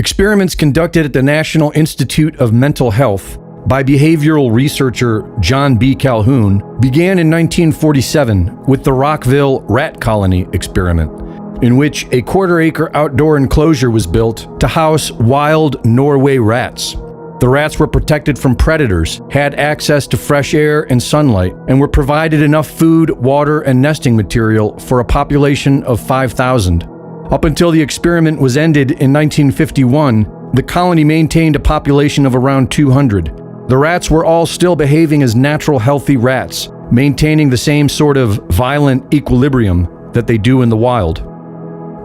Experiments conducted at the National Institute of Mental Health by behavioral researcher John B. Calhoun began in 1947 with the Rockville Rat Colony experiment, in which a quarter-acre outdoor enclosure was built to house wild Norway rats. The rats were protected from predators, had access to fresh air and sunlight, and were provided enough food, water, and nesting material for a population of 5,000. Up until the experiment was ended in 1951, the colony maintained a population of around 200. The rats were all still behaving as natural, healthy rats, maintaining the same sort of violent equilibrium that they do in the wild.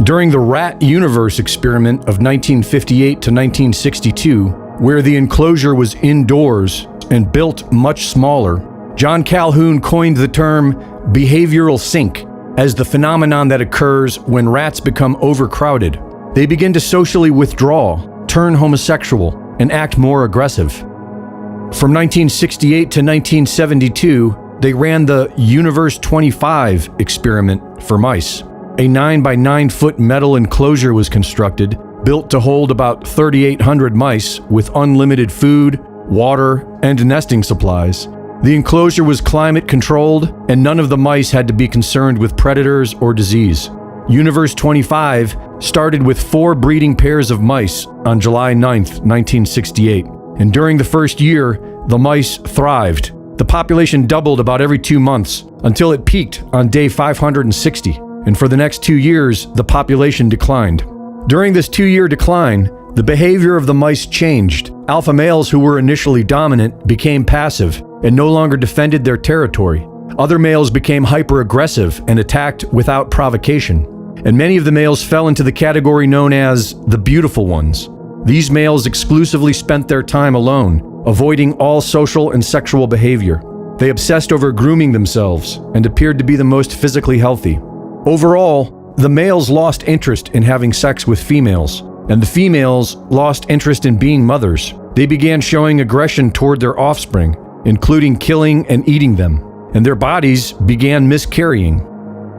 During the Rat Universe experiment of 1958 to 1962, where the enclosure was indoors and built much smaller, John Calhoun coined the term behavioral sink as the phenomenon that occurs when rats become overcrowded. They begin to socially withdraw, turn homosexual, and act more aggressive. From 1968 to 1972, they ran the Universe 25 experiment for mice. A 9 by 9 foot metal enclosure was constructed, built to hold about 3,800 mice with unlimited food, water, and nesting supplies. The enclosure was climate controlled, and none of the mice had to be concerned with predators or disease. Universe 25 started with 4 breeding pairs of mice on July 9, 1968, and during the first year, the mice thrived. The population doubled about every 2 months until it peaked on day 560, and for the next 2 years, the population declined. During this 2-year decline, the behavior of the mice changed. Alpha males who were initially dominant became passive and no longer defended their territory. Other males became hyper-aggressive and attacked without provocation. And many of the males fell into the category known as the beautiful ones. These males exclusively spent their time alone, avoiding all social and sexual behavior. They obsessed over grooming themselves and appeared to be the most physically healthy. Overall, the males lost interest in having sex with females, and the females lost interest in being mothers. They began showing aggression toward their offspring, including killing and eating them, and their bodies began miscarrying.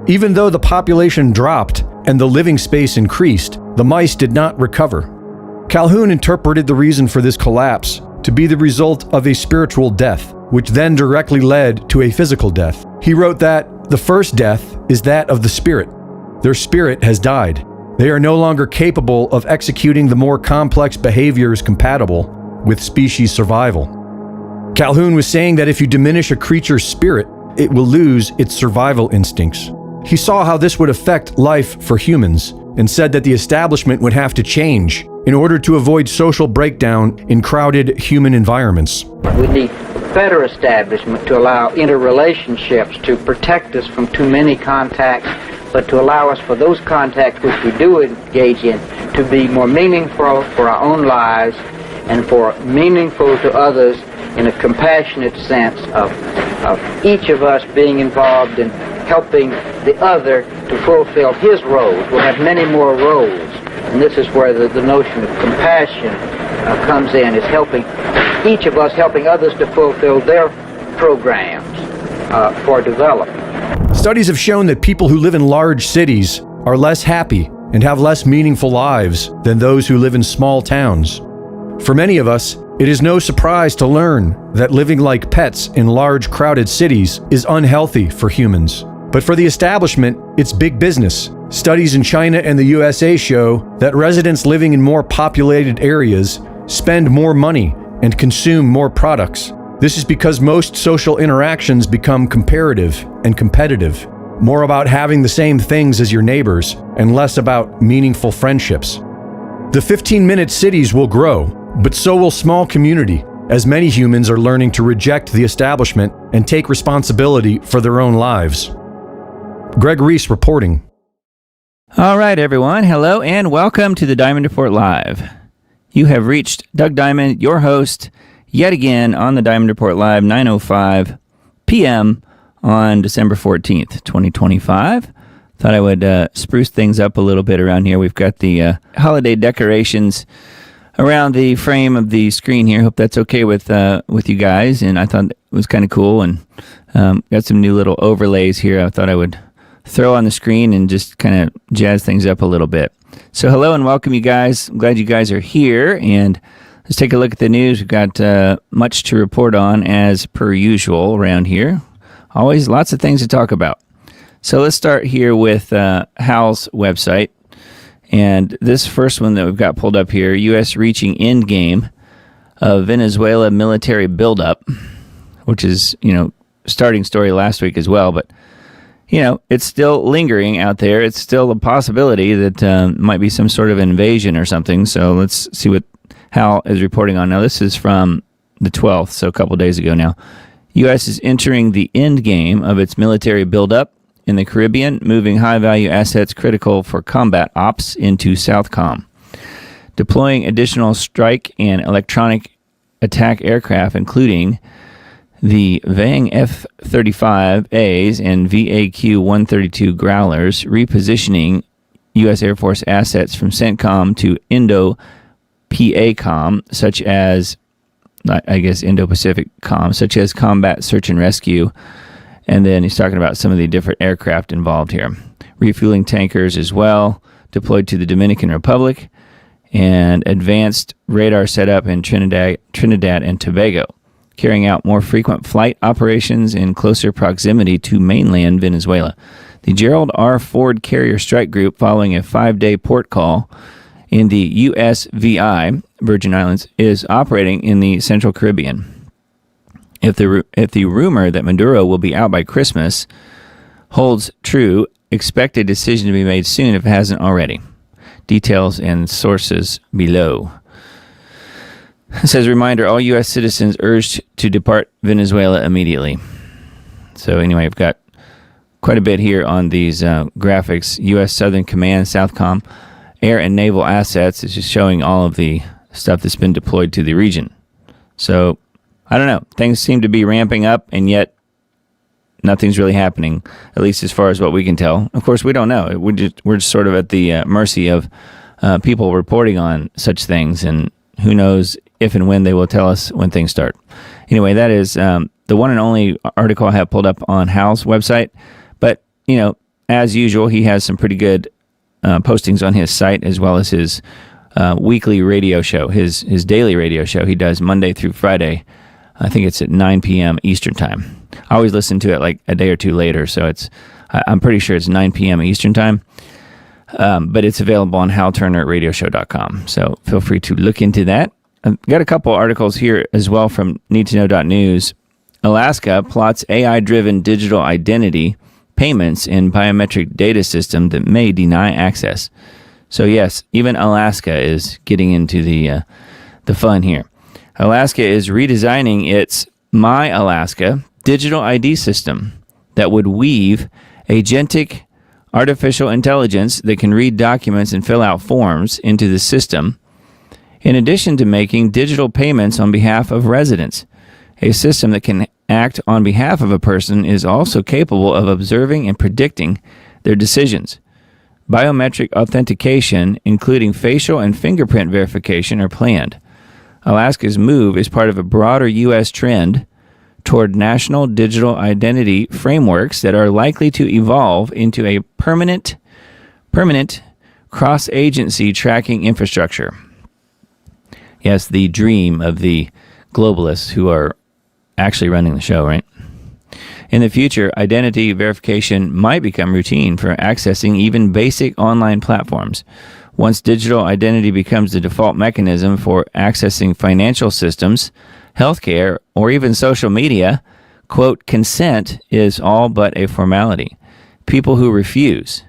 Even though the population dropped and the living space increased, the mice did not recover. Calhoun interpreted the reason for this collapse to be the result of a spiritual death, which then directly led to a physical death. He wrote that the first death is that of the spirit. Their spirit has died. They are no longer capable of executing the more complex behaviors compatible with species survival. Calhoun was saying that if you diminish a creature's spirit, it will lose its survival instincts. He saw how this would affect life for humans and said that the establishment would have to change in order to avoid social breakdown in crowded human environments. We need better establishment to allow interrelationships to protect us from too many contacts, but to allow us for those contacts which we do engage in to be more meaningful for our own lives and for meaningful to others in a compassionate sense of each of us being involved in helping the other to fulfill his roles. We'll have many more roles, and this is where the notion of compassion comes in, is helping each of us, helping others to fulfill their programs for development. Studies have shown that people who live in large cities are less happy and have less meaningful lives than those who live in small towns. For many of us, it is no surprise to learn that living like pets in large, crowded cities is unhealthy for humans. But for the establishment, it's big business. Studies in China and the USA show that residents living in more populated areas spend more money and consume more products. This is because most social interactions become comparative and competitive, more about having the same things as your neighbors and less about meaningful friendships. The 15-minute cities will grow, but so will small community, as many humans are learning to reject the establishment and take responsibility for their own lives. Greg Reese reporting. All right, everyone. Hello and welcome to the Diamond Report Live. You have reached Doug Diamond, your host, yet again on the Diamond Report Live, 9:05 p.m. on December 14th, 2025. Thought I would spruce things up a little bit around here. We've got the holiday decorations around the frame of the screen here. Hope that's okay with you guys. And I thought it was kind of cool, and got some new little overlays here. I thought I would throw on the screen and just kind of jazz things up a little bit. So hello and welcome, you guys. I'm glad you guys are here, and let's take a look at the news. We've got much to report on as per usual around here. Always lots of things to talk about. So let's start here with Hal's website. And this first one that we've got pulled up here, U.S. reaching end game of Venezuela military buildup, which is, starting story last week as well. But, it's still lingering out there. It's still a possibility that might be some sort of invasion or something. So let's see what Hal is reporting on. Now, this is from the 12th, so a couple days ago now. U.S. is entering the end game of its military buildup in the Caribbean, moving high-value assets critical for combat ops into Southcom. Deploying additional strike and electronic attack aircraft, including the Vang F-35As and VAQ-132 Growlers, repositioning U.S. Air Force assets from CENTCOM to Indo-PACOM, such as, Indo-Pacific Com, such as Combat Search and Rescue. And then he's talking about some of the different aircraft involved here. Refueling tankers as well, deployed to the Dominican Republic, and advanced radar setup in Trinidad and Tobago, carrying out more frequent flight operations in closer proximity to mainland Venezuela. The Gerald R. Ford Carrier Strike Group, following a 5-day port call in the USVI, Virgin Islands, is operating in the Central Caribbean. If the rumor that Maduro will be out by Christmas holds true, expect a decision to be made soon if it hasn't already. Details and sources below. It says, reminder, all U.S. citizens urged to depart Venezuela immediately. So anyway, I've got quite a bit here on these graphics. U.S. Southern Command, Southcom, air and naval assets. It's just showing all of the stuff that's been deployed to the region. So I don't know. Things seem to be ramping up, and yet nothing's really happening, at least as far as what we can tell. Of course, we don't know. We're just sort of at the mercy of people reporting on such things, and who knows if and when they will tell us when things start. Anyway, that is the one and only article I have pulled up on Hal's website. But, as usual, he has some pretty good postings on his site, as well as his weekly radio show, his daily radio show he does Monday through Friday. I think it's at 9 p.m. Eastern time. I always listen to it like a day or two later, so I'm pretty sure it's 9 p.m. Eastern time. But it's available on halturnerradioshow.com, so feel free to look into that. I've got a couple articles here as well from needtoknow.news. Alaska plots AI-driven digital identity payments in biometric data system that may deny access. So yes, even Alaska is getting into the fun here. Alaska is redesigning its My Alaska digital ID system that would weave agentic artificial intelligence that can read documents and fill out forms into the system, in addition to making digital payments on behalf of residents. A system that can act on behalf of a person is also capable of observing and predicting their decisions. Biometric authentication, including facial and fingerprint verification, are planned. Alaska's move is part of a broader U.S. trend toward national digital identity frameworks that are likely to evolve into a permanent cross-agency tracking infrastructure. Yes, the dream of the globalists who are actually running the show, right? In the future, identity verification might become routine for accessing even basic online platforms. Once digital identity becomes the default mechanism for accessing financial systems, healthcare, or even social media, quote, consent is all but a formality. People who refuse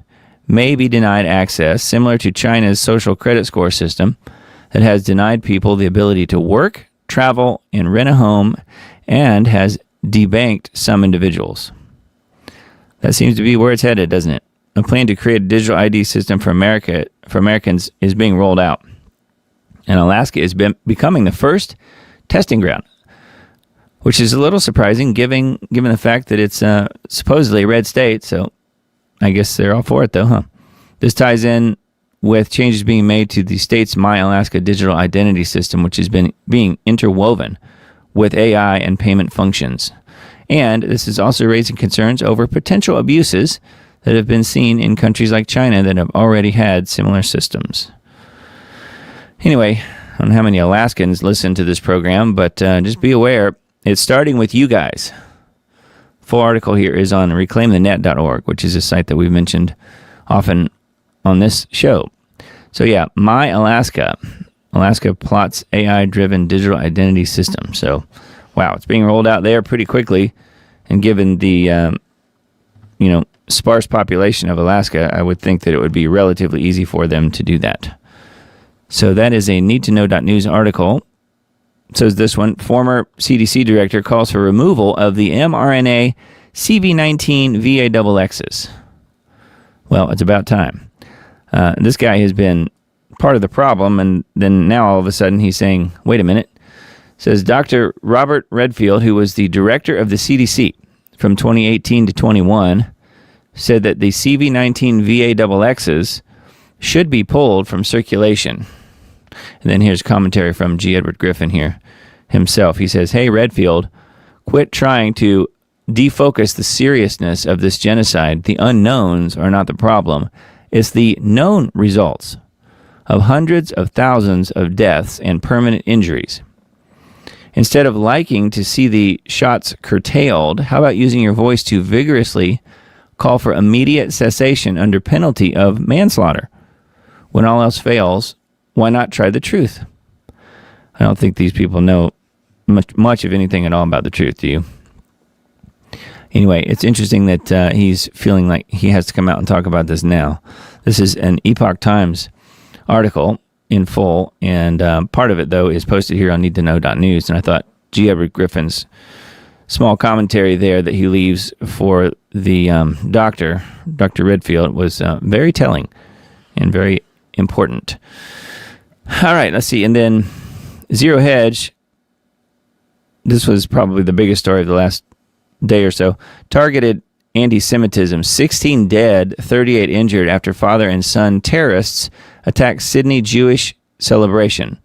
may be denied access, similar to China's social credit score system that has denied people the ability to work, travel, and rent a home, and has debanked some individuals. That seems to be where it's headed, doesn't it? A plan to create a digital ID system for Americans is being rolled out. And Alaska is becoming the first testing ground, which is a little surprising given the fact that it's supposedly a red state. So I guess they're all for it, though, huh? This ties in with changes being made to the state's My Alaska digital identity system, which has been being interwoven with AI and payment functions. And this is also raising concerns over potential abuses, that have been seen in countries like China that have already had similar systems. Anyway, I don't know how many Alaskans listen to this program, but just be aware, it's starting with you guys. Full article here is on reclaimthenet.org, which is a site that we've mentioned often on this show. So yeah, My Alaska plots AI-driven digital identity system. So, wow, it's being rolled out there pretty quickly. And given the, sparse population of Alaska, I would think that it would be relatively easy for them to do that. So that is a needtoknow.news article. It says this one, former CDC director calls for removal of the mRNA CV19 VAXXs. Well, it's about time. This guy has been part of the problem, and then now all of a sudden he's saying, wait a minute. Says Dr. Robert Redfield, who was the director of the CDC from 2018 to 21, said that the CV19 VAXXs should be pulled from circulation. And then here's commentary from G. Edward Griffin here himself. He says, hey, Redfield, quit trying to defocus the seriousness of this genocide. The unknowns are not the problem. It's the known results of hundreds of thousands of deaths and permanent injuries. Instead of liking to see the shots curtailed, how about using your voice to vigorously call for immediate cessation under penalty of manslaughter? When all else fails, why not try the truth? I don't think these people know much of anything at all about the truth, do you? Anyway, it's interesting that he's feeling like he has to come out and talk about this now. This is an Epoch Times article in full, and part of it, though, is posted here on needtoknow.news, and I thought G. Edward Griffin's small commentary there that he leaves for the Dr. Redfield was very telling and very important. All right, let's see. And then Zero Hedge, this was probably the biggest story of the last day or so, targeted anti-Semitism, 16 dead, 38 injured after father and son terrorists attacked Sydney Jewish celebration.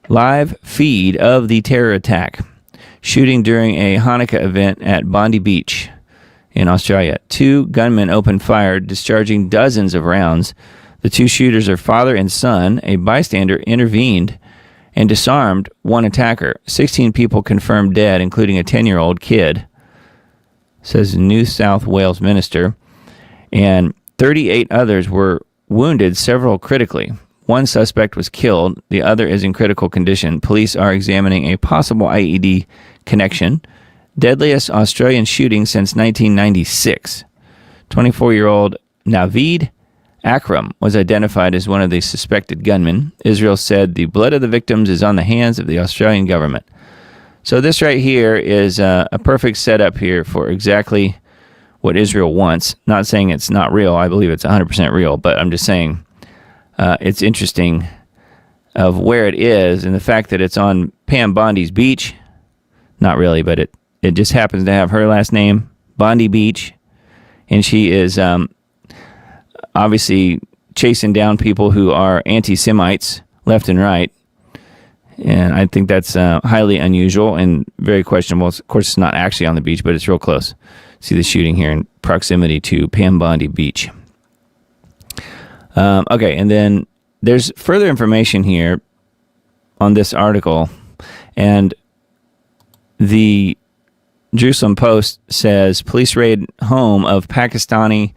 Live feed of the terror attack. Shooting during a Hanukkah event at Bondi Beach in Australia. 2 gunmen opened fire, discharging dozens of rounds. The 2 shooters are father and son. A bystander intervened and disarmed one attacker. 16 people confirmed dead, including a 10-year-old kid, says New South Wales minister. And 38 others were wounded, several critically. One suspect was killed. The other is in critical condition. Police are examining a possible IED connection. Deadliest Australian shooting since 1996. 24-year-old Naveed Akram was identified as one of the suspected gunmen. Israel said the blood of the victims is on the hands of the Australian government. So this right here is a perfect setup here for exactly what Israel wants. Not saying it's not real. I believe it's 100% real, but I'm just saying it's interesting of where it is and the fact that it's on Pam Bondi's beach. Not really, but it just happens to have her last name, Bondi Beach, and she is obviously chasing down people who are anti-Semites left and right. And I think that's highly unusual and very questionable. Of course, it's not actually on the beach, but it's real close. See the shooting here in proximity to Pam Bondi Beach. Okay, and then there's further information here on this article. And the Jerusalem Post says, police raid home of Pakistani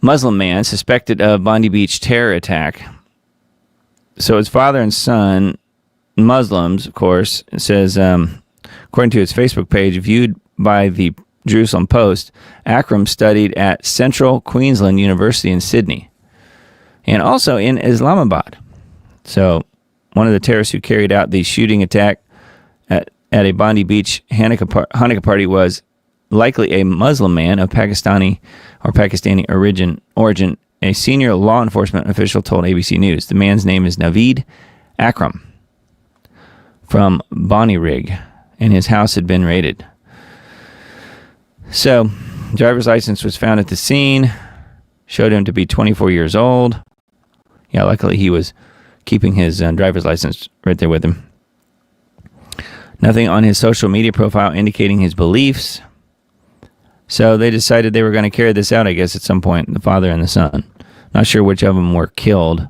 Muslim man suspected of Bondi Beach terror attack. So it's father and son, Muslims, of course. It says, according to its Facebook page, viewed by the Jerusalem Post, Akram studied at Central Queensland University in Sydney and also in Islamabad. So one of the terrorists who carried out the shooting attack at a Bondi Beach Hanukkah party was likely a Muslim man of Pakistani origin, a senior law enforcement official told ABC News. The man's name is Naveed Akram from Bonnyrigg, and his house had been raided. So, driver's license was found at the scene, showed him to be 24 years old. Yeah, luckily he was keeping his driver's license right there with him. Nothing on his social media profile indicating his beliefs. So they decided they were going to carry this out, I guess, at some point, the father and the son. Not sure which of them were killed.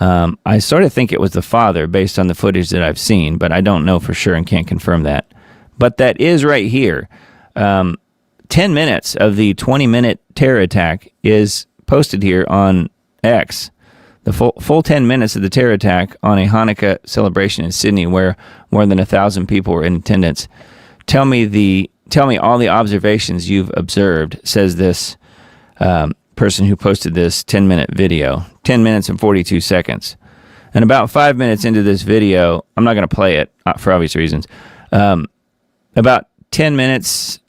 I sort of think it was the father based on the footage that I've seen, but I don't know for sure and can't confirm that. But that is right here. 10 minutes of the 20-minute terror attack is posted here on X. The full 10 minutes of the terror attack on a Hanukkah celebration in Sydney where more than 1,000 people were in attendance. Tell me all the observations you've observed, says this person who posted this 10-minute video. 10 minutes and 42 seconds. And about 5 minutes into this video, I'm not going to play it for obvious reasons. About 5 minutes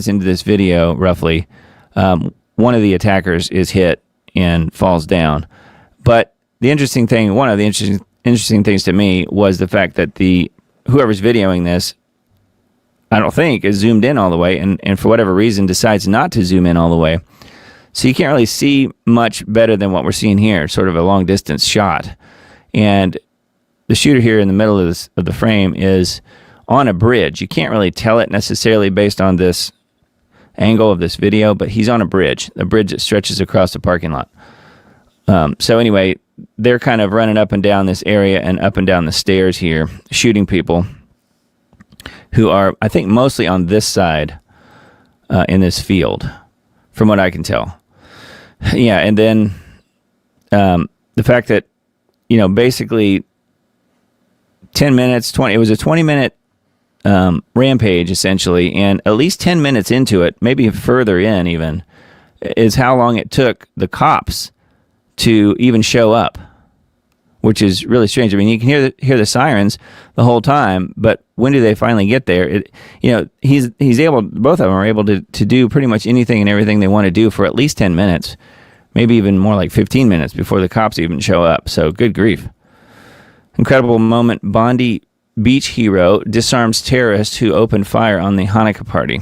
into this video, roughly, one of the attackers is hit and falls down. But one of the interesting things to me was the fact that whoever's videoing this, I don't think, is zoomed in all the way, and for whatever reason decides not to zoom in all the way. So you can't really see much better than what we're seeing here, sort of a long distance shot. And the shooter here in the middle of the frame is on a bridge. You can't really tell it necessarily based on this angle of this video, but he's on a bridge that stretches across the parking lot. So anyway, they're kind of running up and down this area and up and down the stairs here, shooting people who are, I think, mostly on this side in this field, from what I can tell. Yeah, and then the fact that, basically 10 minutes, it was a 20-minute rampage, essentially, and at least 10 minutes into it, maybe further in even, is how long it took the cops to even show up, which is really strange. I mean, you can hear the sirens the whole time, but when do they finally get there? He's able, both of them are able to do pretty much anything and everything they want to do for at least 10 minutes, maybe even more like 15 minutes before the cops even show up. So good grief. Incredible moment. Bondi beach hero disarms terrorist who opened fire on the Hanukkah party.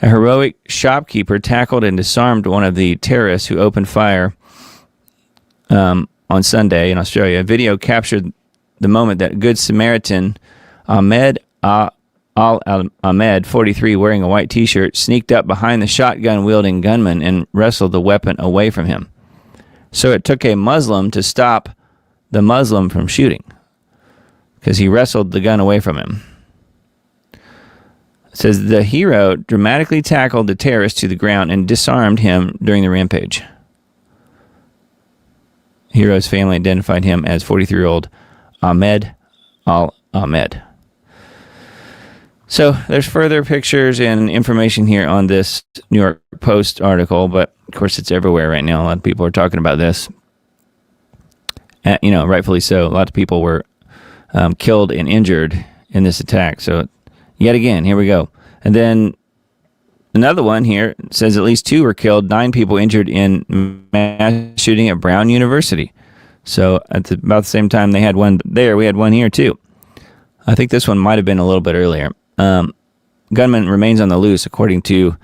A heroic shopkeeper tackled and disarmed one of the terrorists who opened fire on Sunday in Australia. A video captured the moment that Good Samaritan Ahmed Al-Ahmed, 43, wearing a white t-shirt, sneaked up behind the shotgun-wielding gunman and wrestled the weapon away from him. So it took a Muslim to stop the Muslim from shooting, because he wrestled the gun away from him. It says the hero dramatically tackled the terrorist to the ground and disarmed him during the rampage. Hero's family identified him as 43-year-old Ahmed Al-Ahmed. So there's further pictures and information here on this New York Post article, but of course it's everywhere right now. A lot of people are talking about this. Rightfully so. A lot of people were killed and injured in this attack. So yet again, here we go. And then another one here says at least 2 were killed, 9 people injured in mass shooting at Brown University. So at about the same time they had one there, we had one here too. I think this one might have been a little bit earlier. Gunman remains on the loose, according to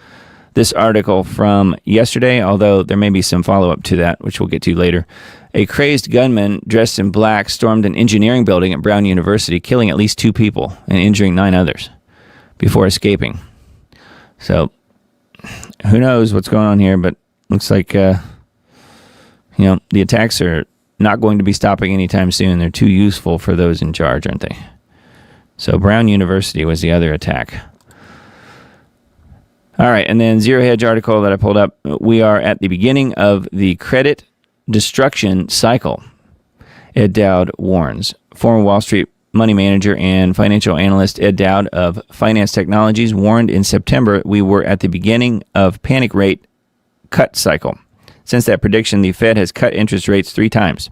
this article from yesterday, although there may be some follow-up to that, which we'll get to later. A crazed gunman dressed in black stormed an engineering building at Brown University, killing at least 2 people and injuring 9 others before escaping. So who knows what's going on here, but looks like, the attacks are not going to be stopping anytime soon. They're too useful for those in charge, aren't they? So Brown University was the other attack. All right, and then Zero Hedge article that I pulled up. We are at the beginning of the credit destruction cycle, Ed Dowd warns. Former Wall Street money manager and financial analyst Ed Dowd of Finance Technologies warned in September we were at the beginning of panic rate cut cycle. Since that prediction, the Fed has cut interest rates 3 times.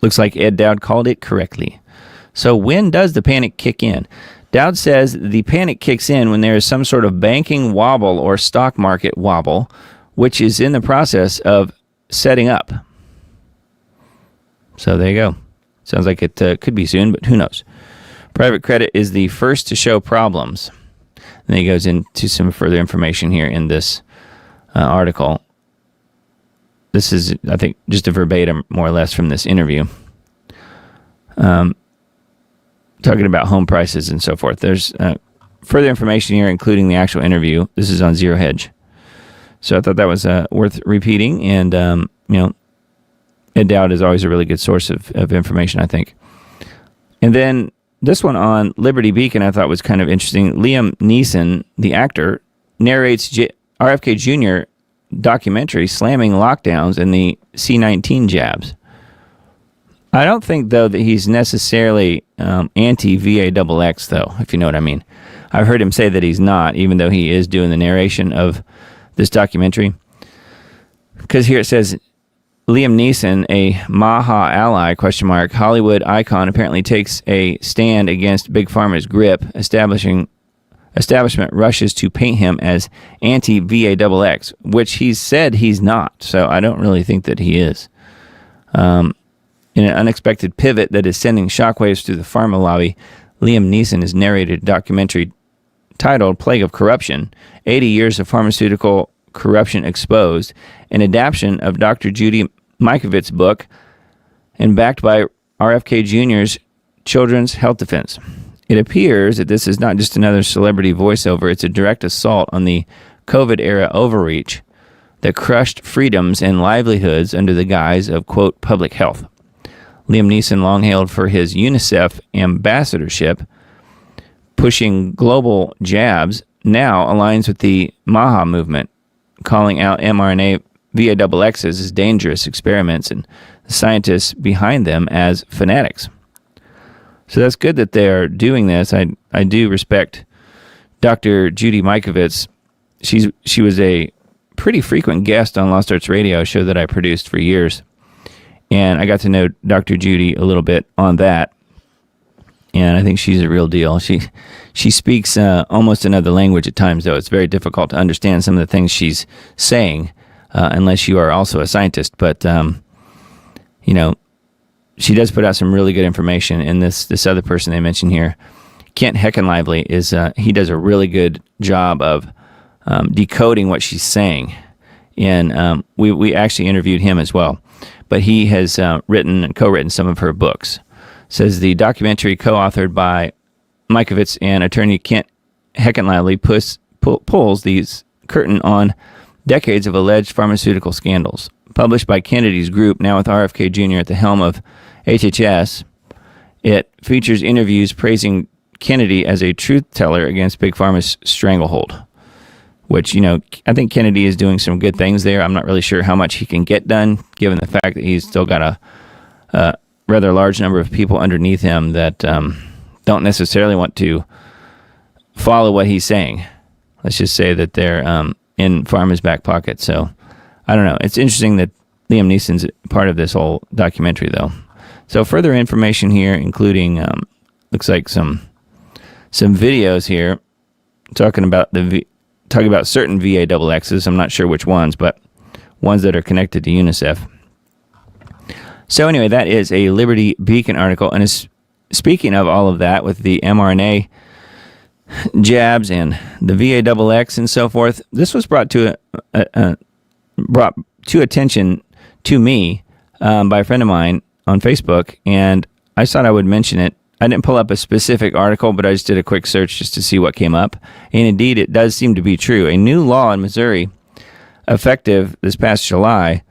Looks like Ed Dowd called it correctly. So when does the panic kick in? Dowd says the panic kicks in when there is some sort of banking wobble or stock market wobble, which is in the process of setting up. So there you go. Sounds like it could be soon, but who knows? Private credit is the first to show problems. And then he goes into some further information here in this article. This is, I think, just a verbatim, more or less, from this interview. Talking about home prices and so forth. There's further information here, including the actual interview. This is on Zero Hedge. So I thought that was worth repeating. And, Ed Dowd is always a really good source of information, I think. And then this one on Liberty Beacon I thought was kind of interesting. Liam Neeson, the actor, narrates RFK Jr. documentary slamming lockdowns and the C-19 jabs. I don't think, though, that he's necessarily anti-VAXX, though, if you know what I mean. I've heard him say that he's not, even though he is doing the narration of this documentary. Because here it says, Liam Neeson, a Maha ally, Hollywood icon, apparently takes a stand against Big Pharma's grip. Establishment rushes to paint him as anti-VAXX, which he's said he's not. So I don't really think that he is. In an unexpected pivot that is sending shockwaves through the pharma lobby, Liam Neeson has narrated a documentary titled Plague of Corruption, 80 Years of Pharmaceutical Corruption Exposed, an adaptation of Dr. Judy Mikovits' book and backed by RFK Jr.'s Children's Health Defense. It appears that this is not just another celebrity voiceover, it's a direct assault on the COVID-era overreach that crushed freedoms and livelihoods under the guise of, quote, public health. Liam Neeson, long hailed for his UNICEF ambassadorship, pushing global jabs, now aligns with the MAHA movement, calling out mRNA VAXXs as dangerous experiments and the scientists behind them as fanatics. So that's good that they're doing this. I do respect Dr. Judy Mikovits. She was a pretty frequent guest on Lost Arts Radio, a show that I produced for years. And I got to know Dr. Judy a little bit on that. And I think she's a real deal. She speaks almost another language at times, though. It's very difficult to understand some of the things she's saying unless you are also a scientist. But, she does put out some really good information. And this other person they mentioned here, Kent Heckenlively, he does a really good job of decoding what she's saying. And we actually interviewed him as well. But he has written and co-written some of her books. Says the documentary co-authored by Mikovits and attorney Kent Heckenlively pulls the curtain on decades of alleged pharmaceutical scandals. Published by Kennedy's group, now with RFK Jr. at the helm of HHS, it features interviews praising Kennedy as a truth teller against Big Pharma's stranglehold. Which, I think Kennedy is doing some good things there. I'm not really sure how much he can get done, given the fact that he's still got a rather large number of people underneath him that don't necessarily want to follow what he's saying. Let's just say that they're in pharma's back pocket. So, I don't know. It's interesting that Liam Neeson's part of this whole documentary, though. So, further information here, including, looks like some videos here talking about certain VAXXs. I'm not sure which ones, but ones that are connected to UNICEF. So anyway, that is a Liberty Beacon article. And speaking of all of that, with the mRNA jabs and the VAXX and so forth, this was brought to attention to me by a friend of mine on Facebook, and I thought I would mention it. I didn't pull up a specific article, but I just did a quick search just to see what came up. And indeed, it does seem to be true. A new law in Missouri, effective this past July,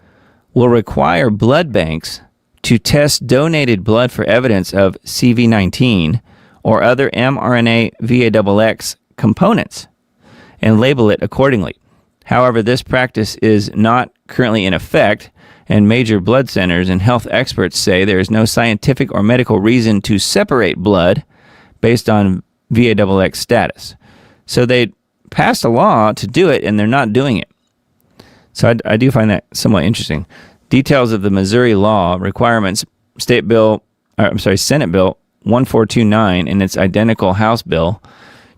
will require blood banks to test donated blood for evidence of CV19 or other mRNA VAXX components and label it accordingly. However, this practice is not currently in effect, and major blood centers and health experts say there is no scientific or medical reason to separate blood based on VAXX status. So they passed a law to do it, and they're not doing it. So I do find that somewhat interesting. Details of the Missouri law requirements, Senate Bill 1429 and its identical House Bill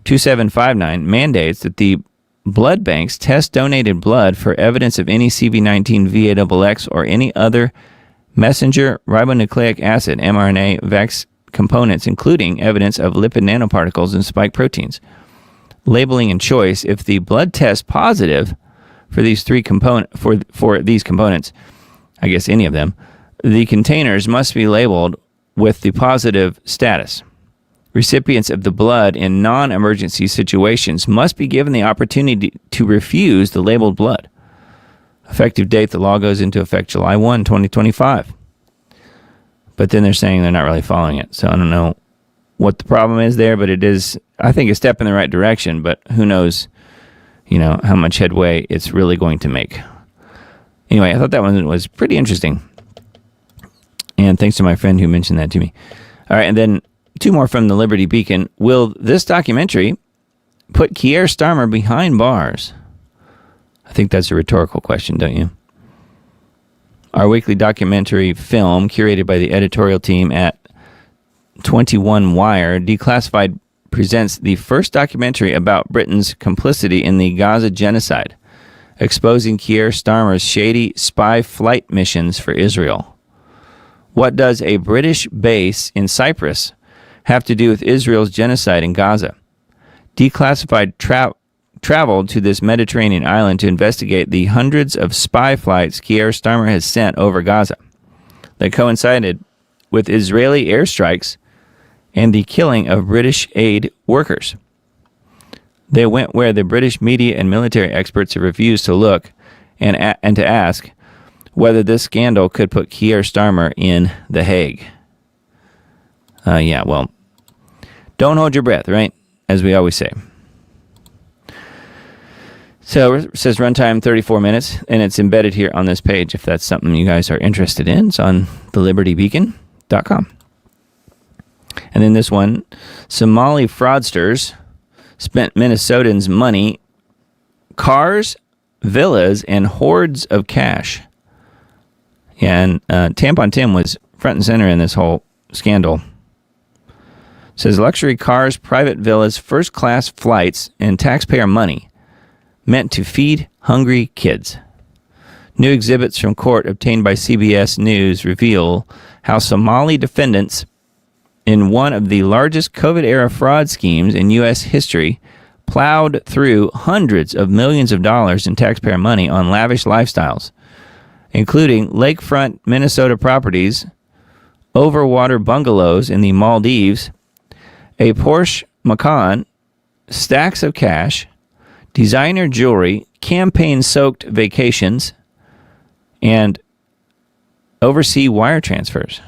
2759 mandates that the blood banks test donated blood for evidence of any CV19 VAXX or any other messenger ribonucleic acid mRNA vax components, including evidence of lipid nanoparticles and spike proteins. Labeling and choice: if the blood tests positive for these for these components, I guess any of them, the containers must be labeled with the positive status. Recipients of the blood in non-emergency situations must be given the opportunity to refuse the labeled blood. Effective date, the law goes into effect July 1, 2025. But then they're saying they're not really following it. So I don't know what the problem is there, but it is, I think, a step in the right direction. But who knows, how much headway it's really going to make. Anyway, I thought that one was pretty interesting. And thanks to my friend who mentioned that to me. All right, and then two more from the Liberty Beacon. Will this documentary put Keir Starmer behind bars? I think that's a rhetorical question, don't you? Our weekly documentary film, curated by the editorial team at 21 Wire, Declassified, presents the first documentary about Britain's complicity in the Gaza genocide, exposing Keir Starmer's shady spy flight missions for Israel. What does a British base in Cyprus have to do with Israel's genocide in Gaza? Declassified traveled to this Mediterranean island to investigate the hundreds of spy flights Keir Starmer has sent over Gaza that coincided with Israeli airstrikes and the killing of British aid workers. They went where the British media and military experts have refused to look and to ask whether this scandal could put Keir Starmer in The Hague. Well, don't hold your breath, right? As we always say. So it says runtime 34 minutes, and it's embedded here on this page if that's something you guys are interested in. It's on thelibertybeacon.com. And then this one, Somali fraudsters spent Minnesotans' money, cars, villas, and hordes of cash. Yeah, and Tampon Tim was front and center in this whole scandal. It says luxury cars, private villas, first-class flights, and taxpayer money meant to feed hungry kids. New exhibits from court obtained by CBS News reveal how Somali defendants in one of the largest COVID-era fraud schemes in U.S. history plowed through hundreds of millions of dollars in taxpayer money on lavish lifestyles, including lakefront Minnesota properties, overwater bungalows in the Maldives, a Porsche Macan, stacks of cash, designer jewelry, campaign-soaked vacations, and overseas wire transfers.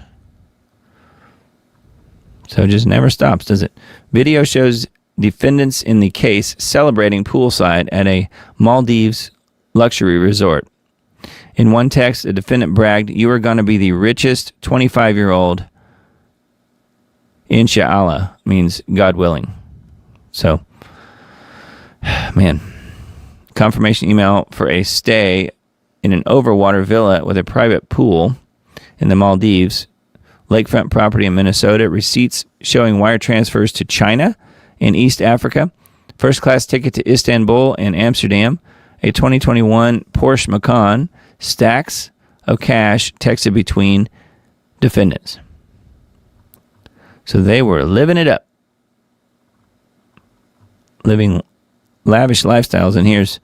So it just never stops, does it? Video shows defendants in the case celebrating poolside at a Maldives luxury resort. In one text, a defendant bragged, "You are going to be the richest 25-year-old, inshallah," means God willing. So, man, confirmation email for a stay in an overwater villa with a private pool in the Maldives, lakefront property in Minnesota, receipts showing wire transfers to China and East Africa, first-class ticket to Istanbul and Amsterdam, a 2021 Porsche Macan, stacks of cash texted between defendants. So they were living it up, living lavish lifestyles. And here's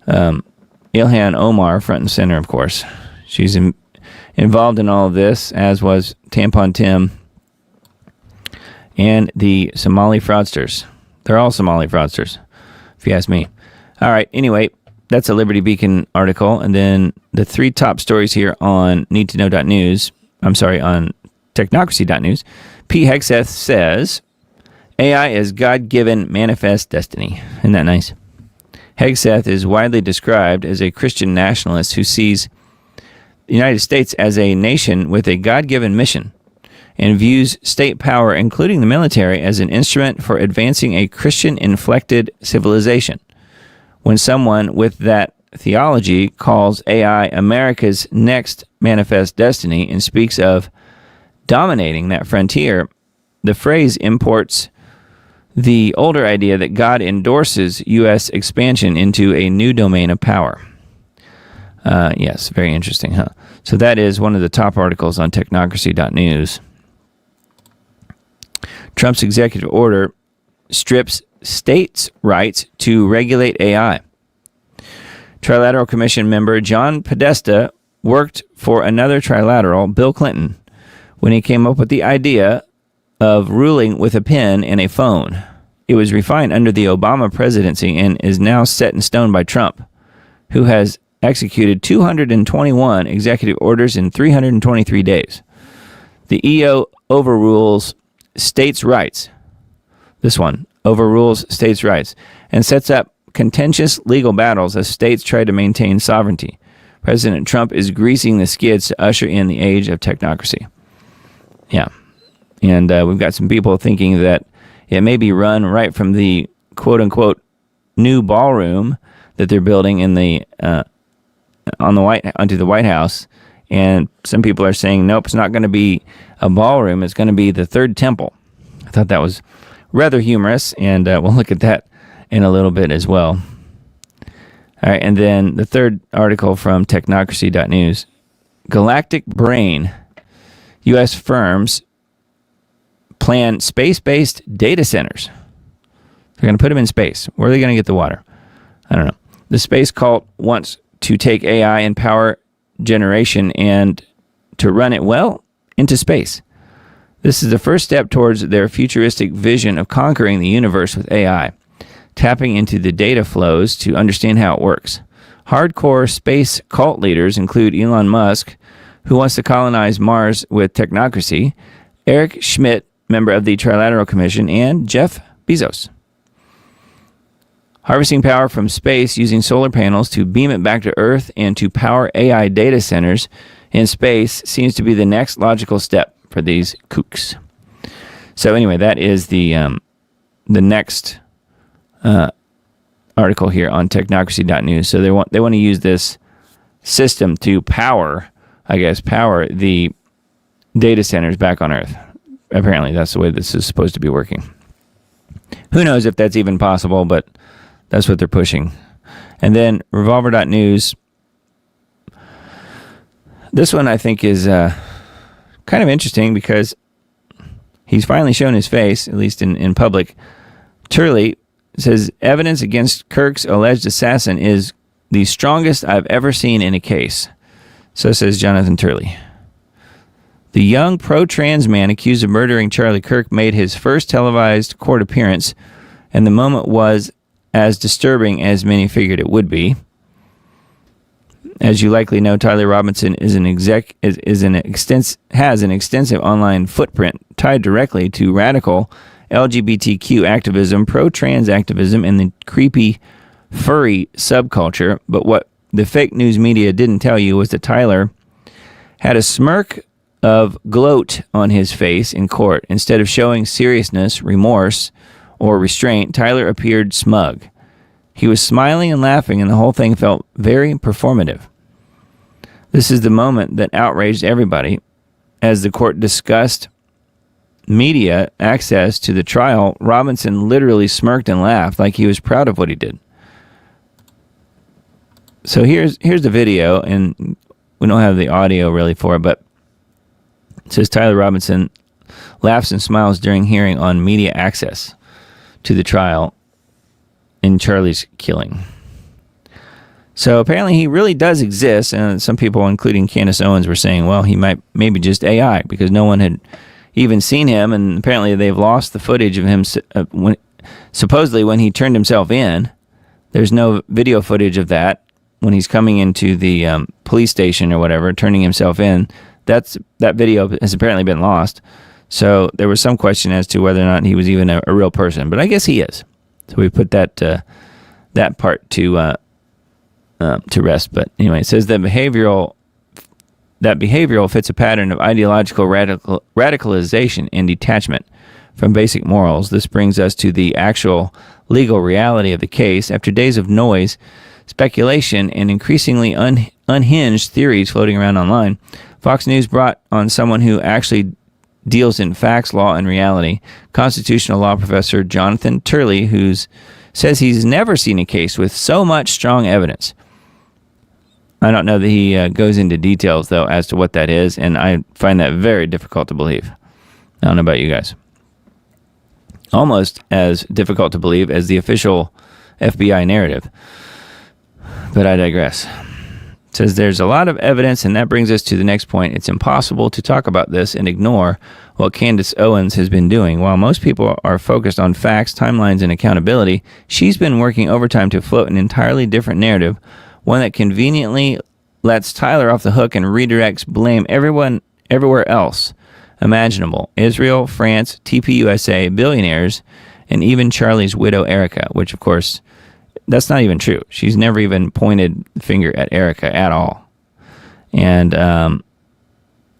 Ilhan Omar, front and center, of course. She's involved in all of this, as was Tampon Tim and the Somali fraudsters. They're all Somali fraudsters, if you ask me. All right, anyway, that's a Liberty Beacon article. And then the three top stories here on needtoknow.news, on technocracy.news. P. Hegseth says, AI is God-given manifest destiny. Isn't that nice? Hegseth is widely described as a Christian nationalist who sees the United States as a nation with a God-given mission and views state power, including the military, as an instrument for advancing a Christian-inflected civilization. When someone with that theology calls AI America's next manifest destiny and speaks of dominating that frontier, the phrase imports the older idea that God endorses U.S. expansion into a new domain of power. Yes, very interesting, huh? So that is one of the top articles on technocracy.news. Trump's executive order strips states' rights to regulate AI. Trilateral Commission member John Podesta worked for another trilateral, Bill Clinton, when he came up with the idea of ruling with a pen and a phone. It was refined under the Obama presidency and is now set in stone by Trump, who has executed 221 executive orders in 323 days. The EO overrules states' rights. This one overrules states' rights and sets up contentious legal battles as states try to maintain sovereignty. President Trump is greasing the skids to usher in the age of technocracy. Yeah. And we've got some people thinking that it may be run right from the quote-unquote new ballroom that they're building in the onto the White House. And some people are saying, nope, it's not going to be a ballroom. It's going to be the third temple. I thought that was rather humorous, and we'll look at that in a little bit as well. All right, and then the third article from technocracy.news. Galactic Brain. U.S. firms plan space-based data centers. They're going to put them in space. Where are they going to get the water? I don't know. The space cult wants to take AI and power generation and to run it well into space. This is the first step towards their futuristic vision of conquering the universe with AI, tapping into the data flows to understand how it works. Hardcore space cult leaders include Elon Musk, who wants to colonize Mars with technocracy, Eric Schmidt, member of the Trilateral Commission, and Jeff Bezos. Harvesting power from space using solar panels to beam it back to Earth and to power AI data centers in space seems to be the next logical step for these kooks. So anyway, that is the next article here on technocracy.news. So they want to use this system to power the data centers back on Earth. Apparently, that's the way this is supposed to be working. Who knows if that's even possible, but that's what they're pushing. And then Revolver.news. This one I think is kind of interesting because he's finally shown his face, at least in public. Turley says evidence against Kirk's alleged assassin is the strongest I've ever seen in a case. So says Jonathan Turley. The young pro-trans man accused of murdering Charlie Kirk made his first televised court appearance, and the moment was as disturbing as many figured it would be. As you likely know, Tyler Robinson has an extensive online footprint tied directly to radical LGBTQ activism, pro-trans activism, and the creepy, furry subculture. But what the fake news media didn't tell you was that Tyler had a smirk of gloat on his face in court. Instead of showing seriousness, remorse, or restraint, Tyler appeared smug. He was smiling and laughing, and the whole thing felt very performative. This is the moment that outraged everybody. As the court discussed media access to the trial, Robinson literally smirked and laughed like he was proud of what he did. So here's the video, and we don't have the audio really for it, but it says Tyler Robinson laughs and smiles during hearing on media access to the trial in Charlie's killing. So apparently he really does exist, and some people, including Candace Owens, were saying, well, he might maybe just AI because no one had even seen him, and apparently they've lost the footage of him supposedly when he turned himself in. There's no video footage of that when he's coming into the police station or whatever, turning himself in. That video has apparently been lost. So there was some question as to whether or not he was even a real person, but I guess he is. So we put that part to rest. But anyway, it says that behavioral fits a pattern of ideological radicalization and detachment from basic morals. This brings us to the actual legal reality of the case. After days of noise, speculation, and increasingly unhinged theories floating around online, Fox News brought on someone who actually deals in facts, law, and reality, constitutional law professor Jonathan Turley, who says he's never seen a case with so much strong evidence. I don't know that he goes into details, though, as to what that is, and I find that very difficult to believe. I don't know about you guys. Almost as difficult to believe as the official FBI narrative. But I digress. It says there's a lot of evidence, and that brings us to the next point. It's impossible to talk about this and ignore what Candace Owens has been doing. While most people are focused on facts, timelines, and accountability, she's been working overtime to float an entirely different narrative, one that conveniently lets Tyler off the hook and redirects blame everywhere else imaginable. Israel, France, TPUSA, billionaires, and even Charlie's widow, Erica, which, of course, that's not even true. She's never even pointed the finger at Erica at all. And I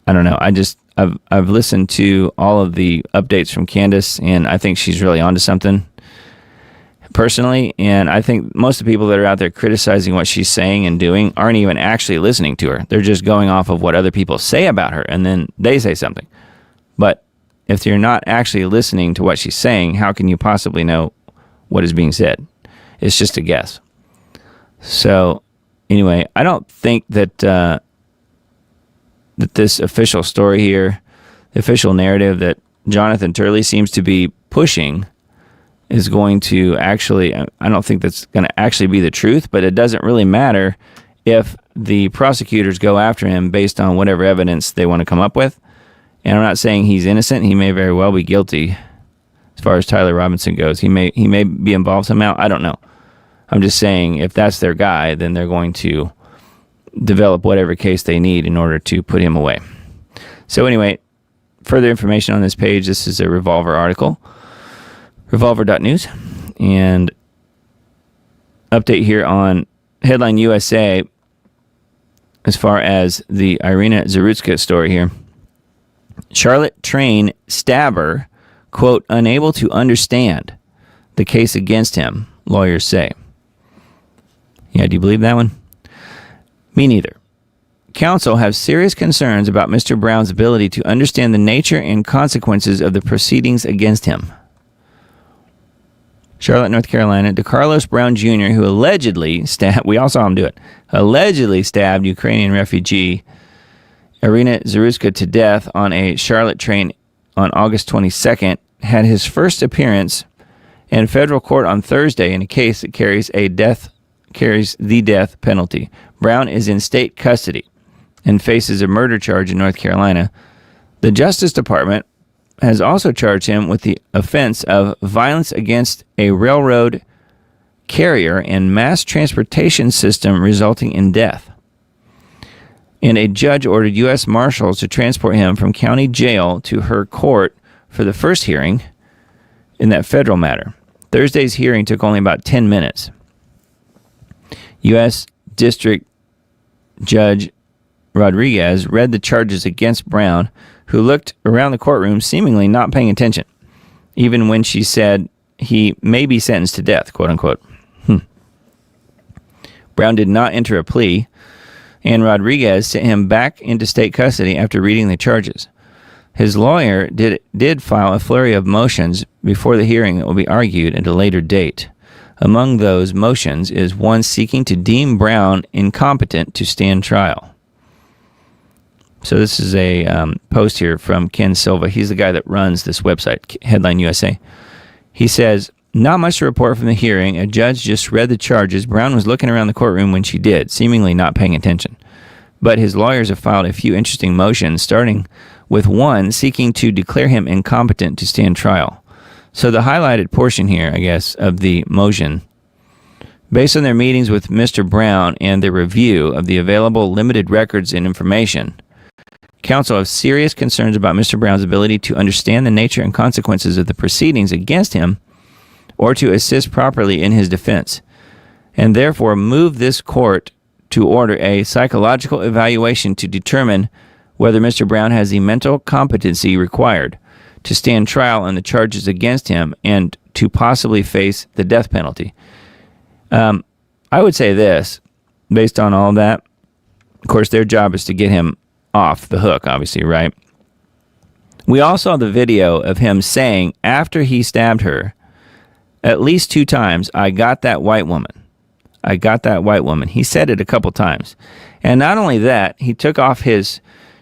don't know. I've listened to all of the updates from Candace, and I think she's really onto something personally. And I think most of the people that are out there criticizing what she's saying and doing aren't even actually listening to her. They're just going off of what other people say about her, and then they say something. But if you're not actually listening to what she's saying, how can you possibly know what is being said? It's just a guess. So, anyway, I don't think that that this official story here, the official narrative that Jonathan Turley seems to be pushing, is going to actually, I don't think that's going to actually be the truth, but it doesn't really matter if the prosecutors go after him based on whatever evidence they want to come up with. And I'm not saying he's innocent. He may very well be guilty as far as Tyler Robinson goes. He may be involved somehow. I don't know. I'm just saying if that's their guy, then they're going to develop whatever case they need in order to put him away. So anyway, further information on this page. This is a Revolver article, revolver.news. And update here on Headline USA as far as the Irina Zarutska story here. Charlotte train stabber, quote, unable to understand the case against him, lawyers say. Yeah, do you believe that one? Me neither. Counsel have serious concerns about Mr. Brown's ability to understand the nature and consequences of the proceedings against him. Charlotte, North Carolina, DeCarlos Brown Jr., who allegedly stabbed, we all saw him do it, allegedly stabbed Ukrainian refugee Irina Zarutska to death on a Charlotte train on August 22nd, had his first appearance in federal court on Thursday in a case that carries the death penalty. Brown is in state custody and faces a murder charge in North Carolina. The Justice Department has also charged him with the offense of violence against a railroad carrier and mass transportation system resulting in death. And a judge ordered U.S. Marshals to transport him from county jail to her court for the first hearing in that federal matter. Thursday's hearing took only about 10 minutes. U.S. District Judge Rodriguez read the charges against Brown, who looked around the courtroom seemingly not paying attention, even when she said he may be sentenced to death, quote unquote. Brown did not enter a plea, and Rodriguez sent him back into state custody after reading the charges. His lawyer did file a flurry of motions before the hearing that will be argued at a later date. Among those motions is one seeking to deem Brown incompetent to stand trial. So this is a post here from Ken Silva. He's the guy that runs this website, Headline USA. He says, not much to report from the hearing. A judge just read the charges. Brown was looking around the courtroom when she did, seemingly not paying attention. But his lawyers have filed a few interesting motions, starting with one seeking to declare him incompetent to stand trial. So the highlighted portion here, I guess, of the motion, based on their meetings with Mr. Brown and their review of the available limited records and information, counsel have serious concerns about Mr. Brown's ability to understand the nature and consequences of the proceedings against him or to assist properly in his defense, and therefore move this court to order a psychological evaluation to determine whether Mr. Brown has the mental competency required to stand trial on the charges against him and to possibly face the death penalty. I would say this, based on all that, of course, their job is to get him off the hook, obviously, right? We all saw the video of him saying, after he stabbed her, at least 2 times, I got that white woman. I got that white woman. He said it a couple times. And not only that, he took off his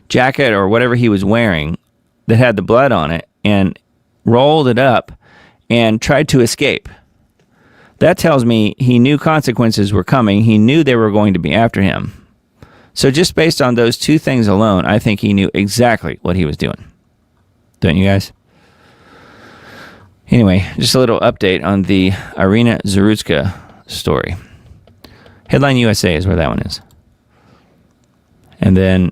jacket or whatever he was wearing that had the blood on it and rolled it up and tried to escape. That tells me he knew consequences were coming. He knew they were going to be after him. So just based on those two things alone, I think he knew exactly what he was doing. Don't you guys? Anyway, just a little update on the Irina Zarutska story. Headline USA is where that one is. And then,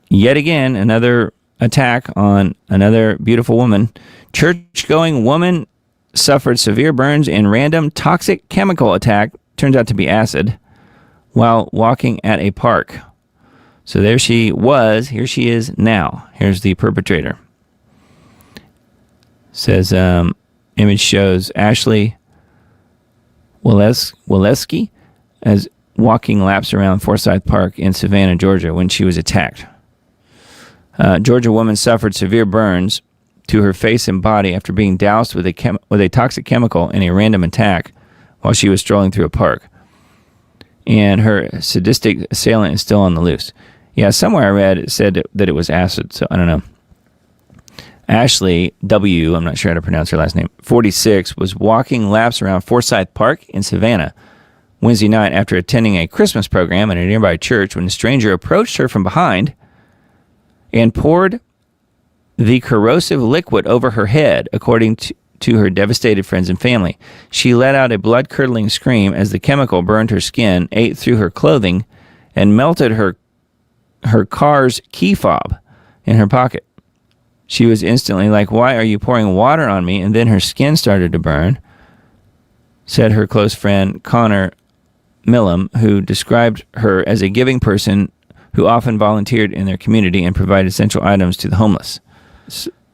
yet again, another attack on another beautiful woman. Church-going woman suffered severe burns in random toxic chemical attack, turns out to be acid, while walking at a park. So there she was. Here she is now. Here's the perpetrator. Says, image shows Ashley Waleski as walking laps around Forsyth Park in Savannah, Georgia, when she was attacked. Georgia woman suffered severe burns to her face and body after being doused with a toxic chemical in a random attack while she was strolling through a park. And her sadistic assailant is still on the loose. Yeah, somewhere I read it said that it was acid, so I don't know. Ashley W., I'm not sure how to pronounce her last name, 46, was walking laps around Forsyth Park in Savannah Wednesday night after attending a Christmas program at a nearby church when a stranger approached her from behind and poured the corrosive liquid over her head, according to her devastated friends and family. She let out a blood-curdling scream as the chemical burned her skin, ate through her clothing, and melted her car's key fob in her pocket. She was instantly like, "Why are you pouring water on me?" And then her skin started to burn, said her close friend Connor Millam, who described her as a giving person who often volunteered in their community and provided essential items to the homeless.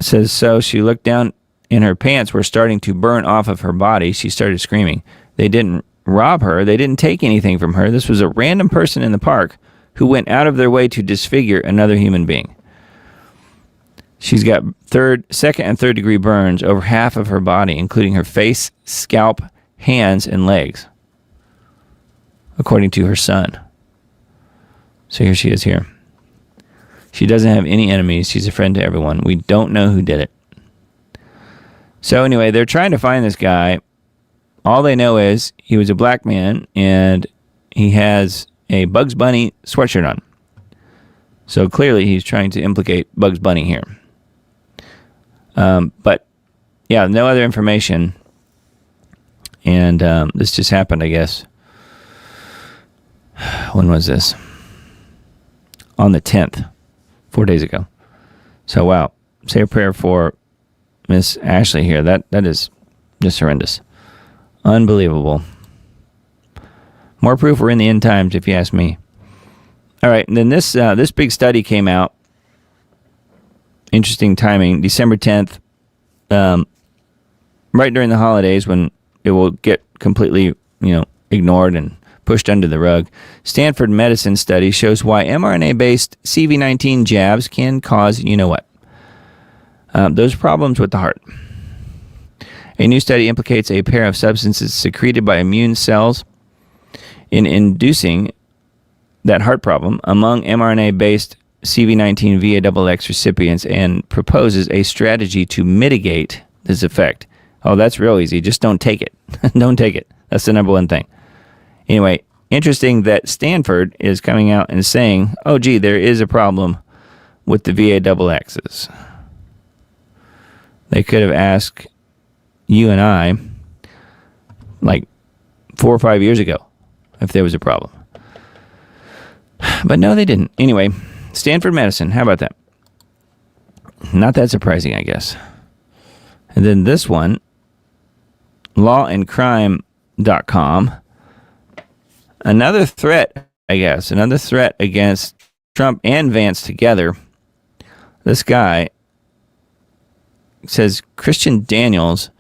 Says, so she looked down and her pants were starting to burn off of her body. She started screaming. They didn't rob her. They didn't take anything from her. This was a random person in the park who went out of their way to disfigure another human being. She's got second and third degree burns over half of her body, including her face, scalp, hands, and legs, according to her son. So here she is here. She doesn't have any enemies. She's a friend to everyone. We don't know who did it. So anyway, they're trying to find this guy. All they know is he was a black man and he has a Bugs Bunny sweatshirt on. So clearly he's trying to implicate Bugs Bunny here. But yeah, no other information. And this just happened, I guess. When was this? On the 10th, 4 days ago. So wow, say a prayer for Miss Ashley here. That is just horrendous. Unbelievable. More proof we're in the end times, if you ask me. All right, and then this big study came out. Interesting timing. December 10th, right during the holidays when it will get completely, ignored and pushed under the rug. Stanford medicine study shows why mRNA-based CV-19 jabs can cause, those problems with the heart. A new study implicates a pair of substances secreted by immune cells in inducing that heart problem among mRNA-based CV-19 VAXX recipients and proposes a strategy to mitigate this effect. Oh, that's real easy. Just don't take it. Don't take it. That's the number one thing. Anyway, interesting that Stanford is coming out and saying, oh, gee, there is a problem with the VAXXs. They could have asked you and I like 4 or 5 years ago if there was a problem. But no, they didn't. Anyway, Stanford Medicine, how about that? Not that surprising, I guess. And then this one, lawandcrime.com. Another threat, I guess. Another threat against Trump and Vance together. This guy says Christian Daniels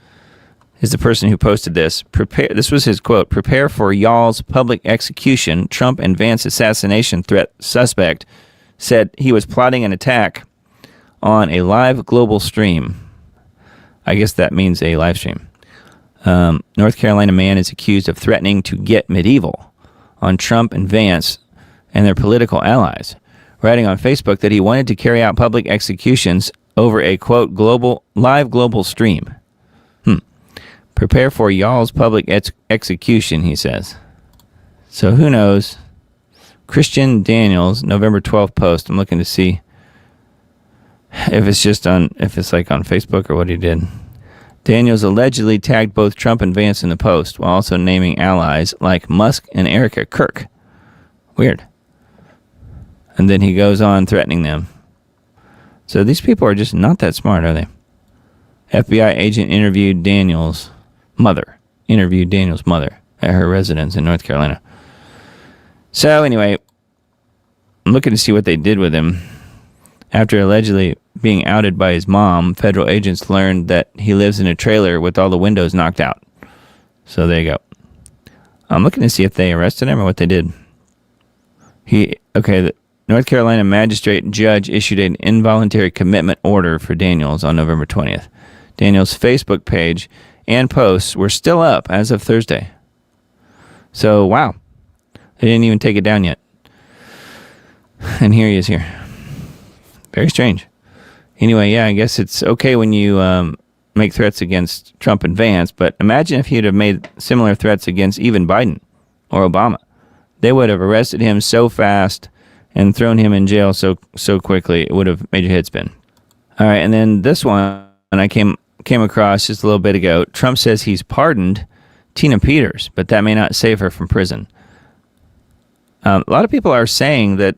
is the person who posted this. This was his quote. Prepare for y'all's public execution. Trump and Vance assassination threat suspect said he was plotting an attack on a live global stream. I guess that means a live stream. North Carolina man is accused of threatening to get medieval on Trump and Vance and their political allies, writing on Facebook that he wanted to carry out public executions over a, quote, live global stream. Prepare for y'all's public execution, he says. So who knows Christian Daniels, November 12th post. I'm looking to see if it's like on Facebook or what he did. Daniels allegedly tagged both Trump and Vance in the post while also naming allies like Musk and Erica Kirk. Weird. And then he goes on threatening them. So these people are just not that smart, are they? FBI agent interviewed Daniels' mother at her residence in North Carolina. So anyway, I'm looking to see what they did with him. After allegedly being outed by his mom, federal agents learned that he lives in a trailer with all the windows knocked out. So there you go. I'm looking to see if they arrested him or what they did. The North Carolina magistrate judge issued an involuntary commitment order for Daniels on November 20th. Daniels' Facebook page and posts were still up as of Thursday. So, wow. They didn't even take it down yet. And here he is here. Very strange. Anyway, yeah, I guess it's okay when you make threats against Trump and Vance, but imagine if he'd have made similar threats against even Biden or Obama. They would have arrested him so fast and thrown him in jail so quickly, it would have made your head spin. All right, and then this one I came across just a little bit ago. Trump says he's pardoned Tina Peters, but that may not save her from prison. A lot of people are saying that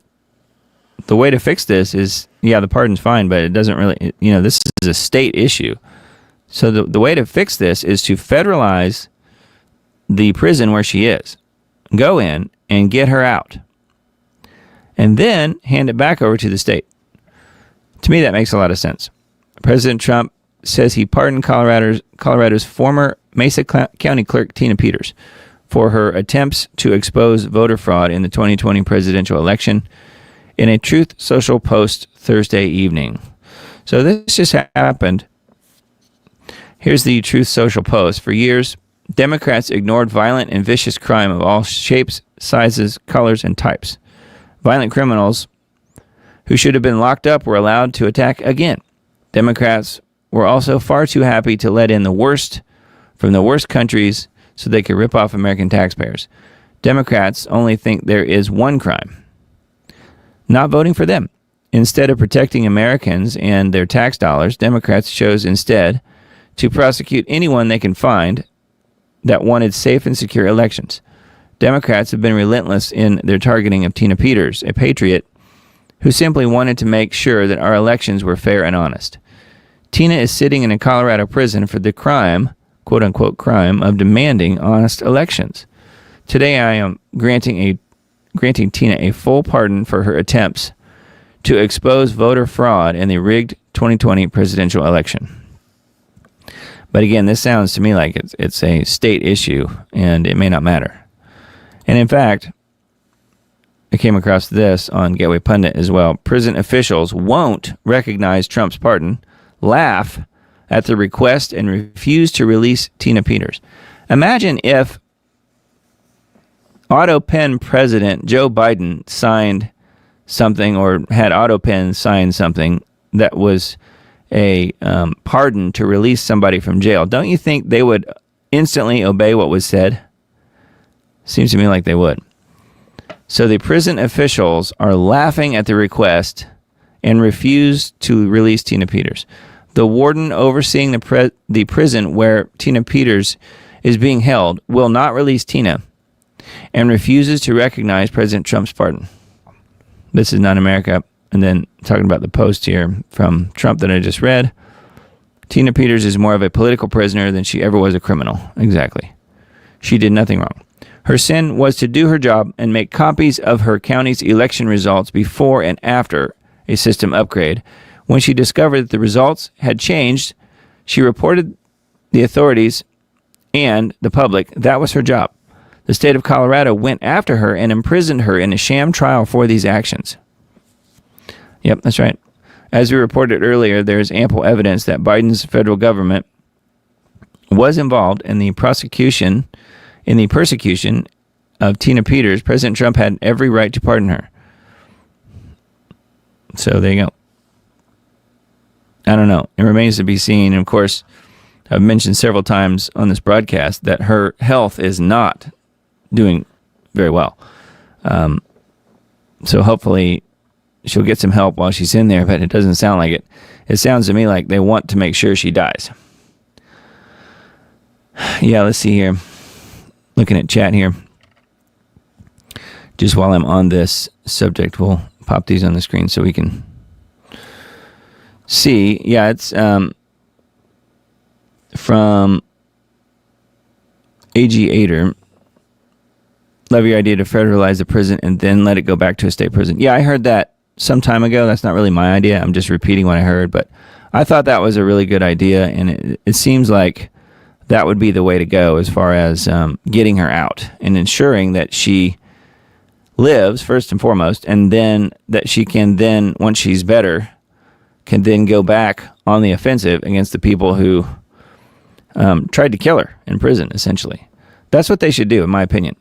the way to fix this is, the pardon's fine, but it doesn't really, this is a state issue. So the way to fix this is to federalize the prison where she is. Go in and get her out. And then hand it back over to the state. To me, that makes a lot of sense. President Trump says he pardoned Colorado's former Mesa County Clerk Tina Peters for her attempts to expose voter fraud in the 2020 presidential election in a Truth Social post Thursday evening. So this just happened. Here's the Truth Social post. For years, Democrats ignored violent and vicious crime of all shapes, sizes, colors, and types. Violent criminals who should have been locked up were allowed to attack again. Democrats were also far too happy to let in the worst from the worst countries so they could rip off American taxpayers. Democrats only think there is one crime: not voting for them. Instead of protecting Americans and their tax dollars, Democrats chose instead to prosecute anyone they can find that wanted safe and secure elections. Democrats have been relentless in their targeting of Tina Peters, a patriot who simply wanted to make sure that our elections were fair and honest. Tina is sitting in a Colorado prison for the crime, quote-unquote crime, of demanding honest elections. Today I am granting Tina a full pardon for her attempts to expose voter fraud in the rigged 2020 presidential election. But again, this sounds to me like it's a state issue, and it may not matter. And in fact, I came across this on Gateway Pundit as well. Prison officials won't recognize Trump's pardon, laugh at the request, and refuse to release Tina Peters. Imagine if AutoPen President Joe Biden signed something, or had AutoPen sign something that was a pardon to release somebody from jail. Don't you think they would instantly obey what was said? Seems to me like they would. So the prison officials are laughing at the request and refuse to release Tina Peters. The warden overseeing the prison where Tina Peters is being held will not release Tina and refuses to recognize President Trump's pardon. This is not America. And then talking about the post here from Trump that I just read. Tina Peters is more of a political prisoner than she ever was a criminal. Exactly. She did nothing wrong. Her sin was to do her job and make copies of her county's election results before and after a system upgrade. When she discovered that the results had changed, she reported the authorities and the public. That was her job. The state of Colorado went after her and imprisoned her in a sham trial for these actions. Yep, that's right. As we reported earlier, there is ample evidence that Biden's federal government was involved in the persecution of Tina Peters. President Trump had every right to pardon her. So there you go. I don't know. It remains to be seen. And of course, I've mentioned several times on this broadcast that her health is not doing very well. So hopefully she'll get some help while she's in there, but it doesn't sound like it. It sounds to me like they want to make sure she dies. Yeah, let's see here. Looking at chat here. Just while I'm on this subject, we'll pop these on the screen so we can see. Yeah, it's from A.G. Ader. Love your idea to federalize the prison and then let it go back to a state prison. Yeah, I heard that some time ago. That's not really my idea. I'm just repeating what I heard, but I thought that was a really good idea, and it seems like that would be the way to go as far as getting her out and ensuring that she lives first and foremost, and then that she can then, once she's better, can then go back on the offensive against the people who tried to kill her in prison, essentially. That's what they should do, in my opinion.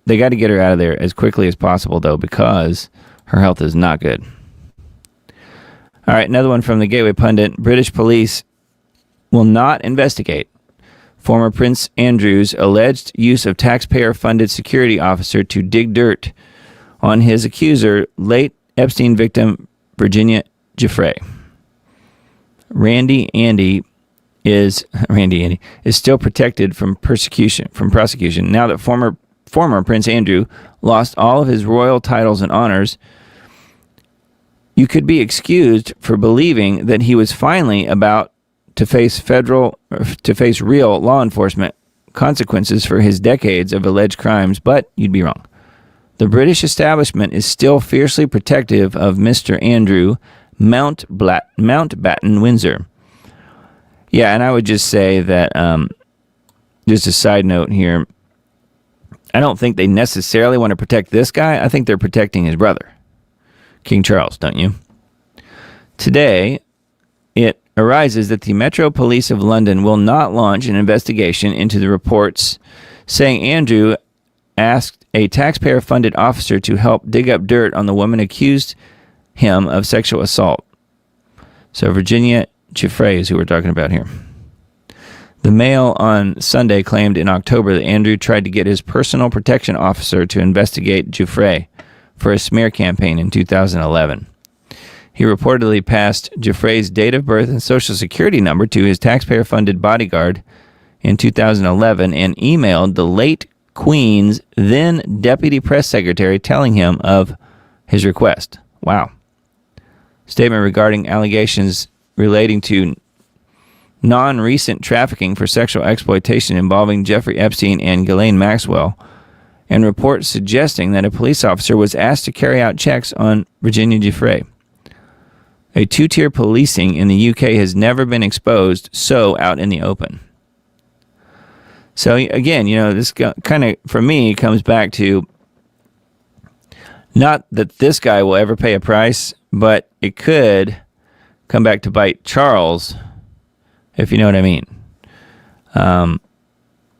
They got to get her out of there as quickly as possible, though, because her health is not good. All right, another one from the Gateway Pundit. British police will not investigate former Prince Andrew's alleged use of taxpayer-funded security officer to dig dirt on his accuser, late Epstein victim Virginia Giuffre. Randy Andy is still protected from prosecution now that former Prince Andrew lost all of his royal titles and honors. You could be excused for believing that he was finally about to face real law enforcement consequences for his decades of alleged crimes, but you'd be wrong. The British establishment is still fiercely protective of Mr. Andrew Mountbatten Windsor. Yeah, and I would just say that, just a side note here, I don't think they necessarily want to protect this guy. I think they're protecting his brother, King Charles, don't you? Today, it arises that the Metro Police of London will not launch an investigation into the reports saying Andrew asked a taxpayer-funded officer to help dig up dirt on the woman accused him of sexual assault. So Virginia Giuffre is who we're talking about here. The Mail on Sunday claimed in October that Andrew tried to get his personal protection officer to investigate Giuffre for a smear campaign in 2011. He reportedly passed Giuffre's date of birth and social security number to his taxpayer-funded bodyguard in 2011 and emailed the late Queen's then deputy press secretary telling him of his request. Wow. Statement regarding allegations relating to non-recent trafficking for sexual exploitation involving Jeffrey Epstein and Ghislaine Maxwell, and reports suggesting that a police officer was asked to carry out checks on Virginia Giuffre. A two-tier policing in the UK has never been exposed so out in the open. So again, this kind of, for me, comes back to not that this guy will ever pay a price, but it could come back to bite Charles, if you know what I mean.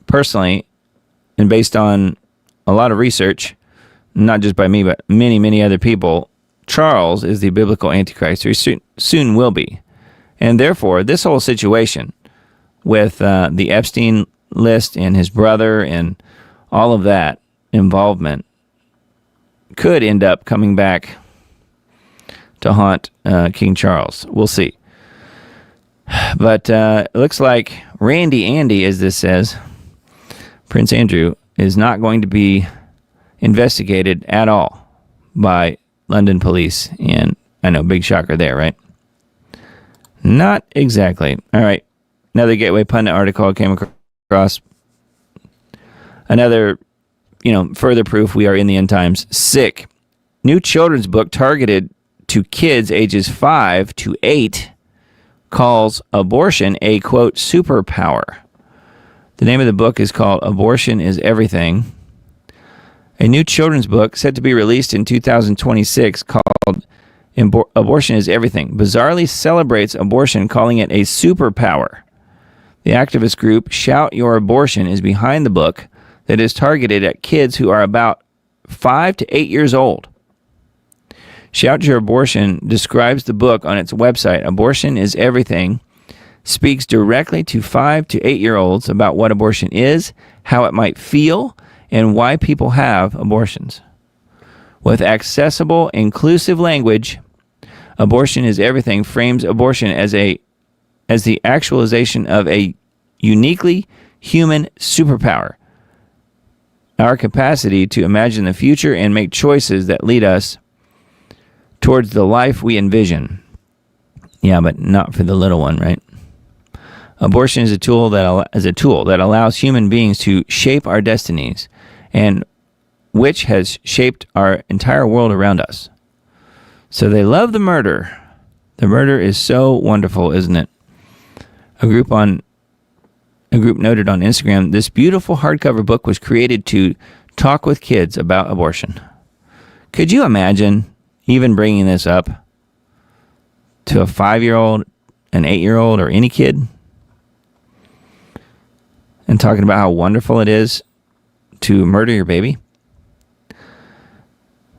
Personally, and based on a lot of research, not just by me, but many, many other people, Charles is the biblical Antichrist, or he soon will be. And therefore, this whole situation with the Epstein list and his brother and all of that involvement could end up coming back to haunt King Charles. We'll see. But it looks like Randy Andy, as this says, Prince Andrew, is not going to be investigated at all by London police. And I know, big shocker there, right? Not exactly. All right. Another Gateway Pundit article I came across. Another, further proof we are in the end times. Sick. New children's book targeted to kids ages 5 to 8 calls abortion a, quote, superpower. The name of the book is called Abortion is Everything. A new children's book set to be released in 2026 called Abortion is Everything bizarrely celebrates abortion, calling it a superpower. The activist group Shout Your Abortion is behind the book that is targeted at kids who are about 5 to 8 years old. Shout Your Abortion describes the book on its website. Abortion is Everything speaks directly to 5 to 8-year-olds about what abortion is, how it might feel, and why people have abortions. with accessible, inclusive language. Abortion is everything frames abortion as the actualization of a uniquely human superpower. Our capacity to imagine the future and make choices that lead us towards the life we envision. Yeah, but not for the little one, right? Abortion is a tool that allows human beings to shape our destinies, and which has shaped our entire world around us. So they love the murder. The murder is so wonderful, isn't it? A group noted on Instagram, this beautiful hardcover book was created to talk with kids about abortion. Could you imagine even bringing this up to a 5-year-old, an 8-year-old, or any kid? And talking about how wonderful it is to murder your baby?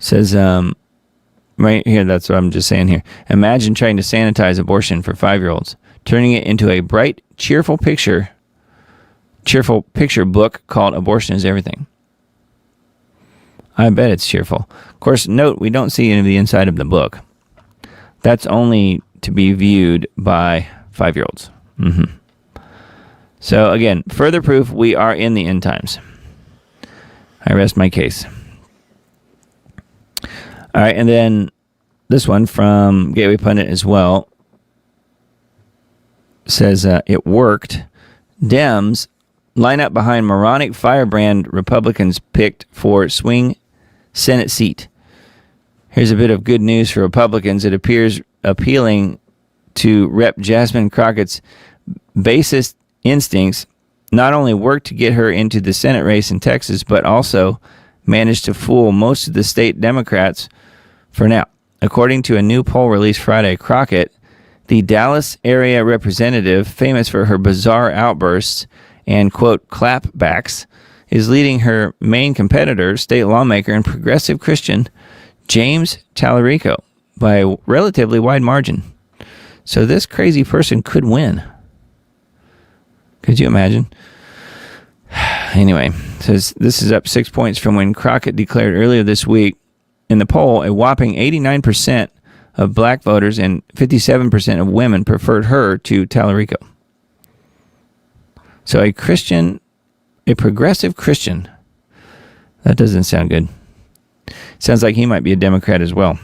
Says, right here, that's what I'm just saying here. Imagine trying to sanitize abortion for 5-year-olds, turning it into a bright, cheerful picture book called Abortion is Everything. I bet it's cheerful. Of course, note, we don't see any of the inside of the book. That's only to be viewed by 5-year-olds. Mm-hmm. So again, further proof we are in the end times. I rest my case. All right, and then this one from Gateway Pundit as well says, it worked. Dems line up behind moronic firebrand Republicans picked for swing Senate seat. Here's a bit of good news for Republicans. It appears appealing to Rep. Jasmine Crockett's basest instincts not only worked to get her into the Senate race in Texas, but also managed to fool most of the state Democrats for now. According to a new poll released Friday, Crockett, the Dallas area representative, famous for her bizarre outbursts and, quote, clapbacks, is leading her main competitor, state lawmaker and progressive Christian, James Tallarico, by a relatively wide margin. So this crazy person could win. Could you imagine? Anyway, says this is up 6 points from when Crockett declared earlier this week in the poll a whopping 89% of black voters and 57% of women preferred her to Tallarico. So a progressive Christian. That doesn't sound good. Sounds like he might be a Democrat as well.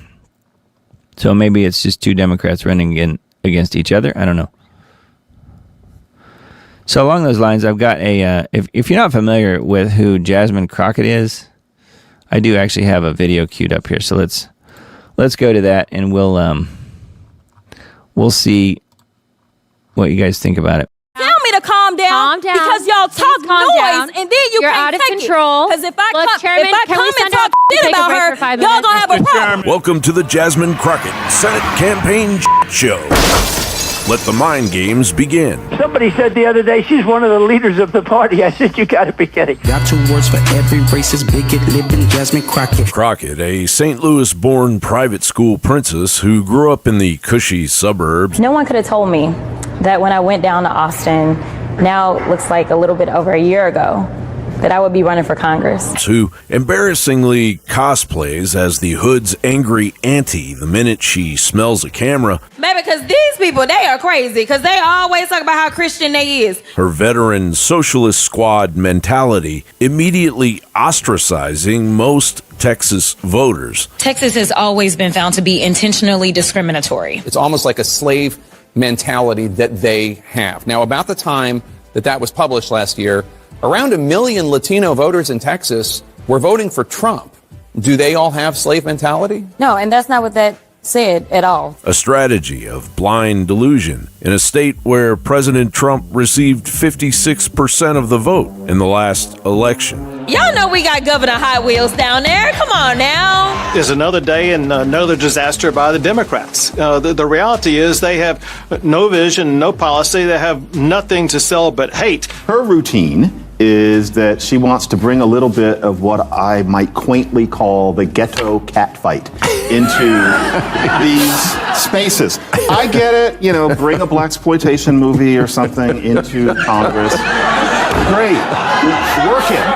So maybe it's just two Democrats running against each other. I don't know. So along those lines, I've got if you're not familiar with who Jasmine Crockett is, I do actually have a video queued up here. So let's go to that, and we'll see what you guys think about it. Tell me to calm down, because y'all talk noise, and then You're can't out of take control. Because if I Look, come, Chairman, if I can we come and send talk out- shit take a about break her, for 5 y'all minutes? gonna have a problem. Welcome to the Jasmine Crockett Senate Campaign Show. Let the mind games begin. Somebody said the other day she's one of the leaders of the party. I said, you gotta be kidding. Got 2 words for every racist bigot living, Jasmine Crockett. Crockett, a St. Louis-born private school princess who grew up in the cushy suburbs. No one could have told me that when I went down to Austin, now it looks like a little bit over a year ago, that I would be running for Congress. Who embarrassingly cosplays as the hood's angry auntie the minute she smells a camera. Maybe because these people, they are crazy, because they always talk about how Christian they is. Her veteran socialist squad mentality immediately ostracizing most Texas voters. Texas has always been found to be intentionally discriminatory. It's almost like a slave mentality that they have. Now, about the time that was published last year, around 1 million Latino voters in Texas were voting for Trump. Do they all have slave mentality? No, and that's not what that said at all. A strategy of blind delusion in a state where President Trump received 56% of the vote in the last election. Y'all know we got Governor Hot Wheels down there. Come on now. Is another day and another disaster by the Democrats. The reality is they have no vision, no policy. They have nothing to sell but hate. Her routine is that she wants to bring a little bit of what I might quaintly call the ghetto cat fight into these spaces. I get it, bring a blaxploitation movie or something into Congress. great. Work it.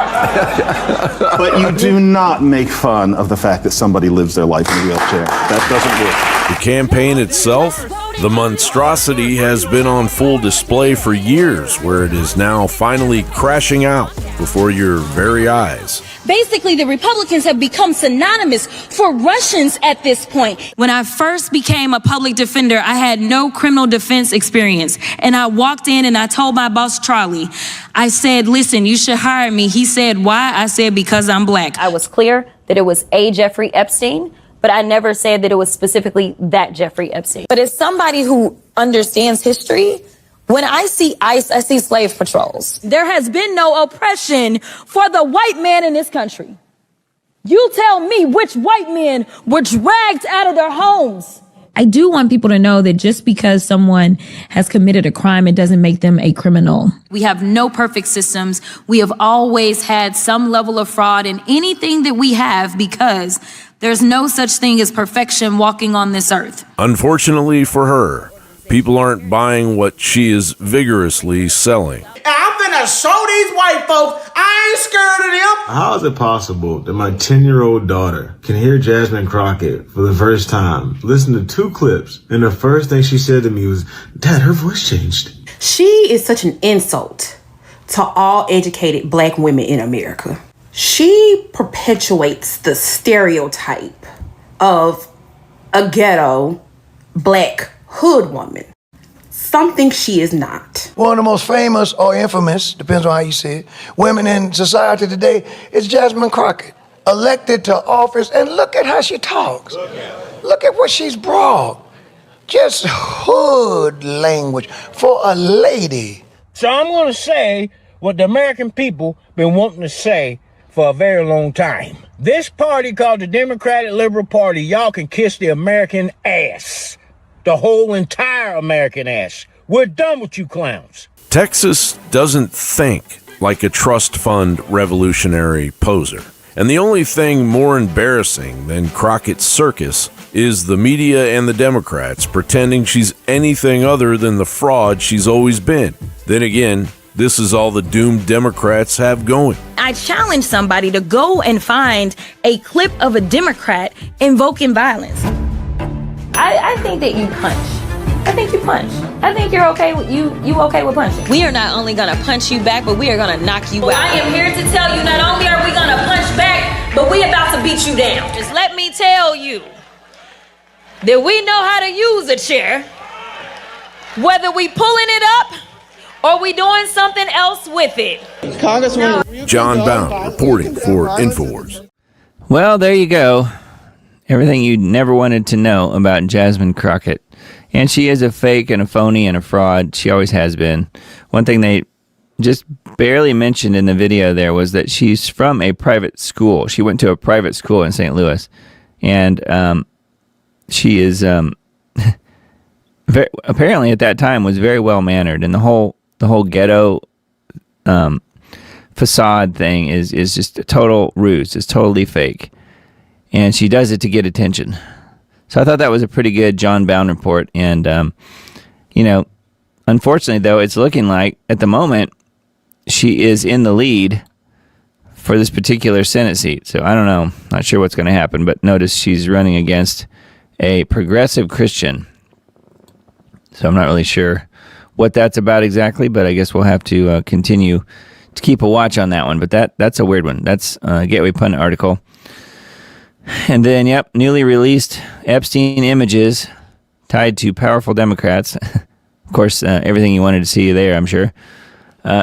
But you do not make fun of the fact that somebody lives their life in a wheelchair. That doesn't work. The campaign itself, the monstrosity has been on full display for years, where it is now finally crashing out before your very eyes. Basically, the Republicans have become synonymous for Russians at this point. When I first became a public defender, I had no criminal defense experience. And I walked in and I told my boss, Charlie, I said, listen, you should hire me. He said, why? I said, because I'm black. I was clear that it was a Jeffrey Epstein, but I never said that it was specifically that Jeffrey Epstein. But as somebody who understands history, when I see ICE, I see slave patrols. There has been no oppression for the white man in this country. You tell me which white men were dragged out of their homes. I do want people to know that just because someone has committed a crime, it doesn't make them a criminal. We have no perfect systems. We have always had some level of fraud in anything that we have because there's no such thing as perfection walking on this earth. Unfortunately for her, people aren't buying what she is vigorously selling. I'm finna show these white folks I ain't scared of them. How is it possible that my 10-year-old daughter can hear Jasmine Crockett for the first time, listen to 2 clips, and the first thing she said to me was, Dad, her voice changed. She is such an insult to all educated black women in America. She perpetuates the stereotype of a ghetto black hood woman. Something she is not. One of the most famous or infamous, depends on how you see it, women in society today is Jasmine Crockett, elected to office, and look at how she talks. Look at what she's brought. Just hood language for a lady. So I'm gonna say what the American people been wanting to say for a very long time. This party called the Democratic Liberal Party, y'all can kiss the American ass. The whole entire American ass. We're done with you clowns. Texas doesn't think like a trust fund revolutionary poser. And the only thing more embarrassing than Crockett's circus is the media and the Democrats pretending she's anything other than the fraud she's always been. Then again, this is all the doomed Democrats have going. I challenge somebody to go and find a clip of a Democrat invoking violence. I think that you punch. I think you punch. I think you're okay with you okay with punching. We are not only gonna punch you back, but we are gonna knock you out. I am here to tell you, not only are we gonna punch back, but we about to beat you down. Just let me tell you that we know how to use a chair, whether we pulling it up or we doing something else with it. Congressman John Bound reporting for InfoWars. Well, there you go. Everything you never wanted to know about Jasmine Crockett. And she is a fake and a phony and a fraud. She always has been. One thing they just barely mentioned in the video there was that she's from a private school. She went to a private school in St. Louis. And she is apparently at that time was very well-mannered. And the whole ghetto facade thing is just a total ruse. It's totally fake. And she does it to get attention. So I thought that was a pretty good John Bound report. And, unfortunately, though, it's looking like, at the moment, she is in the lead for this particular Senate seat. So I don't know. Not sure what's going to happen. But notice she's running against a progressive Christian. So I'm not really sure what that's about exactly. But I guess we'll have to continue to keep a watch on that one. But that's a weird one. That's a Gateway Pundit article. And then, newly released Epstein images tied to powerful Democrats. Of course, everything you wanted to see there, I'm sure.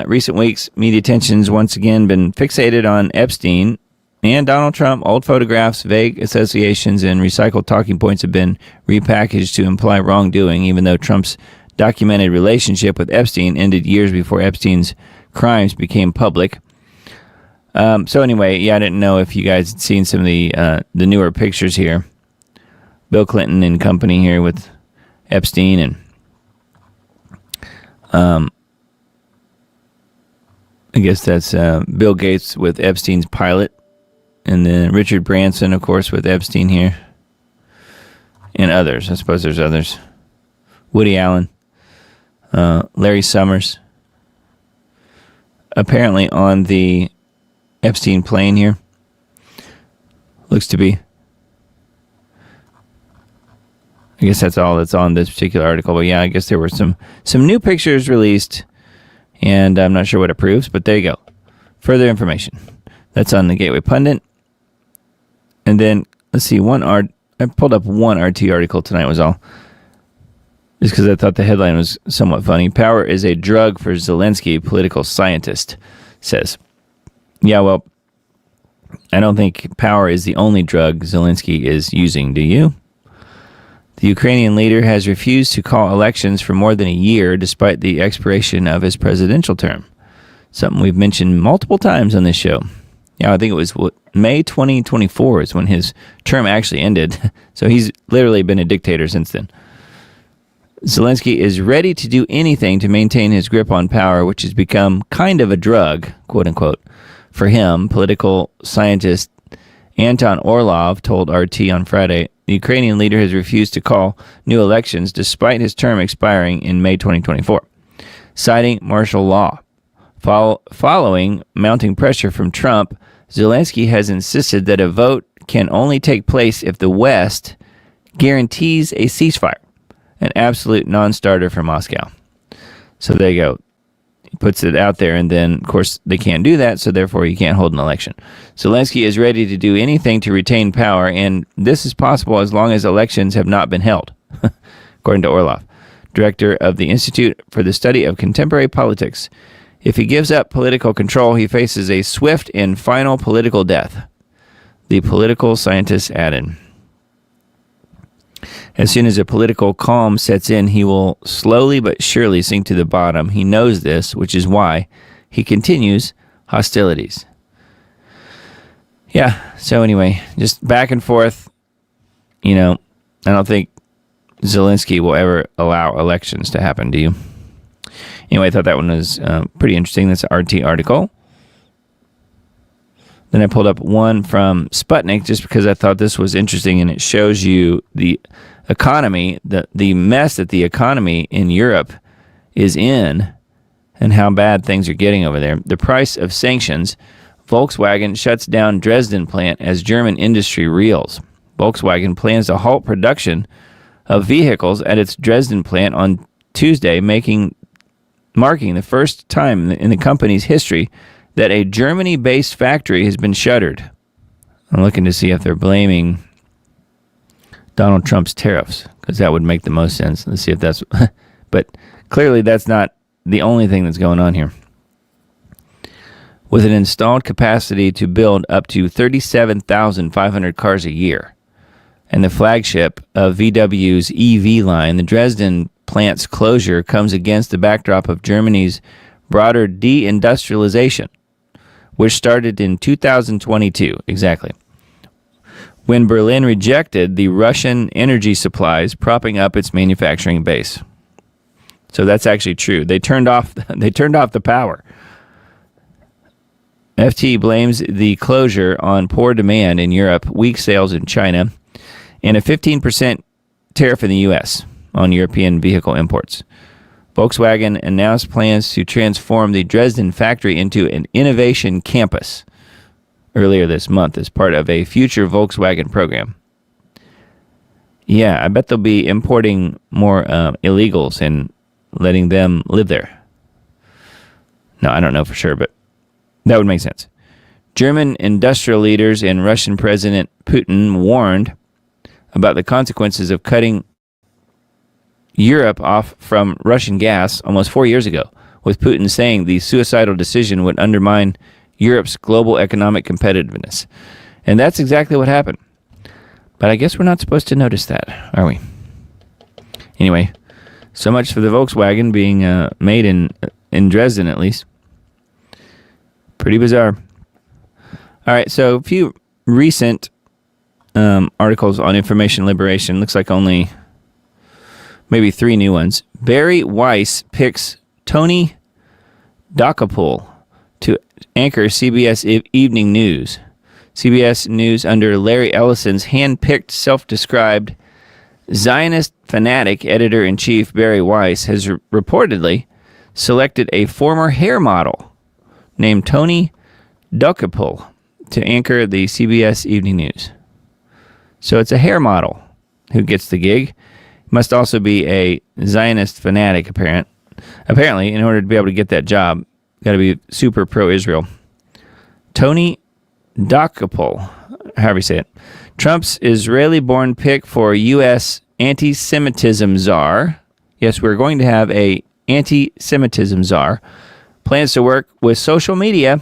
Recent weeks, media attention's once again been fixated on Epstein and Donald Trump. Old photographs, vague associations, and recycled talking points have been repackaged to imply wrongdoing, even though Trump's documented relationship with Epstein ended years before Epstein's crimes became public. So anyway, I didn't know if you guys had seen some of the newer pictures here. Bill Clinton and company here with Epstein, and I guess that's Bill Gates with Epstein's pilot, and then Richard Branson, of course, with Epstein here, and others. I suppose there's others. Woody Allen, Larry Summers. apparently on the Epstein plane here. Looks to be. I guess that's all that's on this particular article. But yeah, I guess there were some new pictures released, and I'm not sure what it proves, but there you go. Further information. That's on the Gateway Pundit. And then, let's see, I pulled up one RT article tonight was all. Just because I thought the headline was somewhat funny. Power is a drug for Zelensky, political scientist says. Yeah, well, I don't think power is the only drug Zelensky is using, do you? The Ukrainian leader has refused to call elections for more than a year despite the expiration of his presidential term. Something we've mentioned multiple times on this show. Yeah, I think it was May 2024 is when his term actually ended. So he's literally been a dictator since then. Zelensky is ready to do anything to maintain his grip on power, which has become kind of a drug, quote unquote, for him. Political scientist Anton Orlov told RT on Friday the Ukrainian leader has refused to call new elections despite his term expiring in May 2024, citing martial law. Following mounting pressure from Trump, Zelensky has insisted that a vote can only take place if the West guarantees a ceasefire, an absolute non-starter for Moscow. So there you go. He puts it out there, and then, of course, they can't do that, so therefore you can't hold an election. Zelensky is ready to do anything to retain power, and this is possible as long as elections have not been held, according to Orlov, director of the Institute for the Study of Contemporary Politics. If he gives up political control, he faces a swift and final political death, the political scientist added. As soon as a political calm sets in, he will slowly but surely sink to the bottom. He knows this, which is why he continues hostilities. Yeah, so anyway, just back and forth. You know, I don't think Zelensky will ever allow elections to happen, do you? Anyway, I thought that one was pretty interesting. That's an RT article. Then I pulled up one from Sputnik just because I thought this was interesting, and it shows you the economy, the mess that the economy in Europe is in and how bad things are getting over there. The price of sanctions. Volkswagen shuts down Dresden plant as German industry reels. Volkswagen plans to halt production of vehicles at its Dresden plant on Tuesday, marking the first time in the company's history that a Germany-based factory has been shuttered. I'm looking to see if they're blaming Donald Trump's tariffs, because that would make the most sense. Let's see if that's... But clearly that's not the only thing that's going on here. With an installed capacity to build up to 37,500 cars a year, and the flagship of VW's EV line, the Dresden plant's closure comes against the backdrop of Germany's broader deindustrialization, which started in 2022, exactly, when Berlin rejected the Russian energy supplies propping up its manufacturing base. So that's actually true. They turned off the power. FT blames the closure on poor demand in Europe, weak sales in China, and a 15% tariff in the U.S. on European vehicle imports. Volkswagen announced plans to transform the Dresden factory into an innovation campus earlier this month as part of a future Volkswagen program. Yeah, I bet they'll be importing more illegals and letting them live there. No, I don't know for sure, but that would make sense. German industrial leaders and Russian President Putin warned about the consequences of cutting Europe off from Russian gas almost 4 years ago, with Putin saying the suicidal decision would undermine Europe's global economic competitiveness. And that's exactly what happened. But I guess we're not supposed to notice that, are we? Anyway, so much for the Volkswagen being made in Dresden, at least. Pretty bizarre. All right, so a few recent articles on information liberation. Looks like only maybe 3 new ones. Barry Weiss picks Tony Dokoupil to anchor CBS Evening News. CBS News under Larry Ellison's hand-picked, self-described Zionist fanatic editor-in-chief Barry Weiss has reportedly selected a former hair model named Tony Dokoupil to anchor the CBS Evening News. So it's a hair model who gets the gig. Must also be a Zionist fanatic, apparently, in order to be able to get that job. Got to be super pro-Israel. Tony Dokoupil, however you say it. Trump's Israeli-born pick for U.S. anti-Semitism czar. Yes, we're going to have a anti-Semitism czar. Plans to work with social media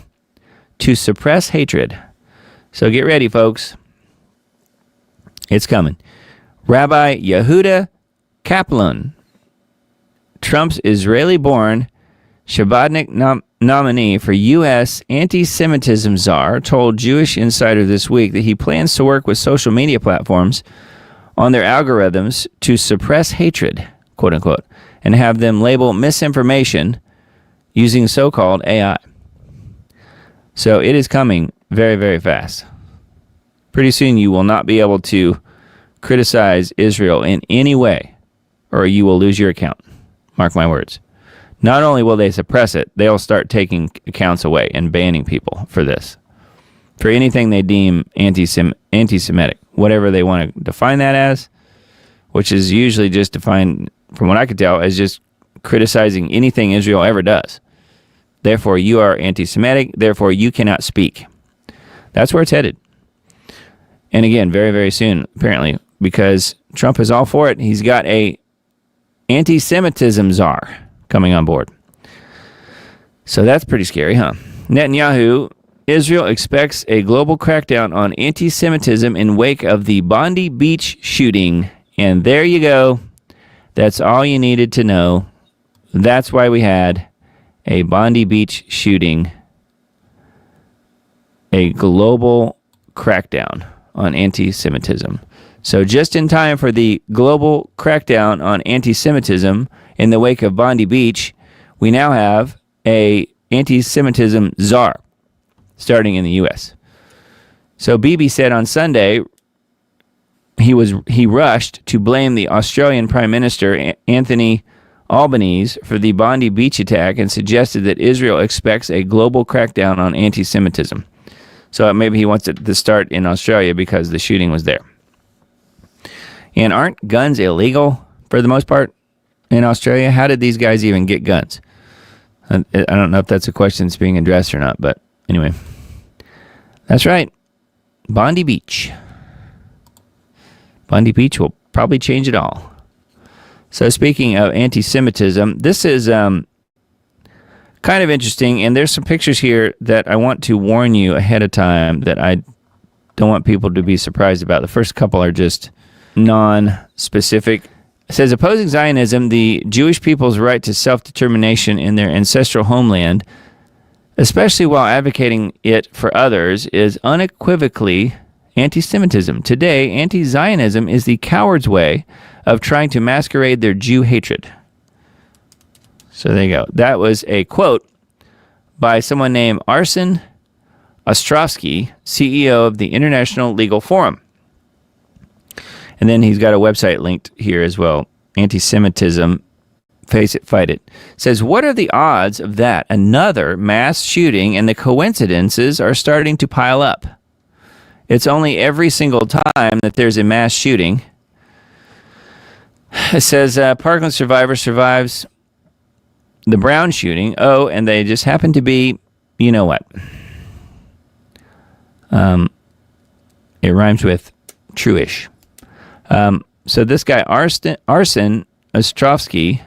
to suppress hatred. So get ready, folks. It's coming. Rabbi Yehuda Kaplan, Trump's Israeli-born Shabbatnik nominee for U.S. anti-Semitism czar, told Jewish Insider this week that he plans to work with social media platforms on their algorithms to suppress hatred, quote unquote, and have them label misinformation using so-called AI. So it is coming very, very fast. Pretty soon you will not be able to criticize Israel in any way, or you will lose your account. Mark my words. Not only will they suppress it, they'll start taking accounts away and banning people for this. For anything they deem anti-Semitic, whatever they want to define that as, which is usually just defined, from what I could tell, as just criticizing anything Israel ever does. Therefore, you are anti-Semitic, therefore you cannot speak. That's where it's headed. And again, very, very soon, apparently, because Trump is all for it. He's got a anti-Semitism czar coming on board. So that's pretty scary, huh? Netanyahu, Israel expects a global crackdown on anti-Semitism in wake of the Bondi beach shooting. And there you go. That's all you needed to know. That's why we had a Bondi beach shooting. A global crackdown on anti-Semitism. So just in time for the global crackdown on anti-Semitism in the wake of Bondi Beach, we now have a anti-Semitism czar starting in the U.S. So Bibi said on Sunday he rushed to blame the Australian Prime Minister Anthony Albanese for the Bondi Beach attack and suggested that Israel expects a global crackdown on anti-Semitism. So maybe he wants it to start in Australia because the shooting was there. And aren't guns illegal for the most part in Australia? How did these guys even get guns? I don't know if that's a question that's being addressed or not, but anyway. That's right. Bondi Beach. Bondi Beach will probably change it all. So speaking of anti-Semitism, this is kind of interesting, and there's some pictures here that I want to warn you ahead of time that I don't want people to be surprised about. The first couple are just non-specific. It says, opposing Zionism, the Jewish people's right to self-determination in their ancestral homeland, especially while advocating it for others, is unequivocally anti-Semitism. Today, anti-Zionism is the coward's way of trying to masquerade their Jew hatred. So there you go. That was a quote by someone named Arsen Ostrovsky, CEO of the International Legal Forum. And then he's got a website linked here as well. Anti-Semitism, face it, fight it. Says, what are the odds of that? Another mass shooting, and the coincidences are starting to pile up. It's only every single time that there's a mass shooting. It says, Parkland survivor survives the Brown shooting. Oh, and they just happen to be, you know what? It rhymes with true-ish. So this guy, Arsen Ostrovsky,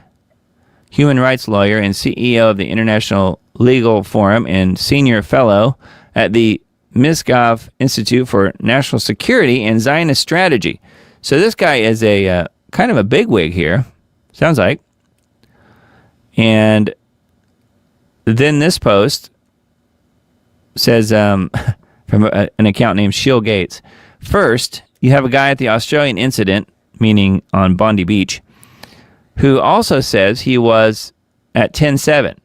human rights lawyer and CEO of the International Legal Forum and senior fellow at the Miskov Institute for National Security and Zionist Strategy. So this guy is a kind of a bigwig here, sounds like. And then this post says, from an account named Shield Gates, first, you have a guy at the Australian incident, meaning on Bondi Beach, who also says he was at 10/7,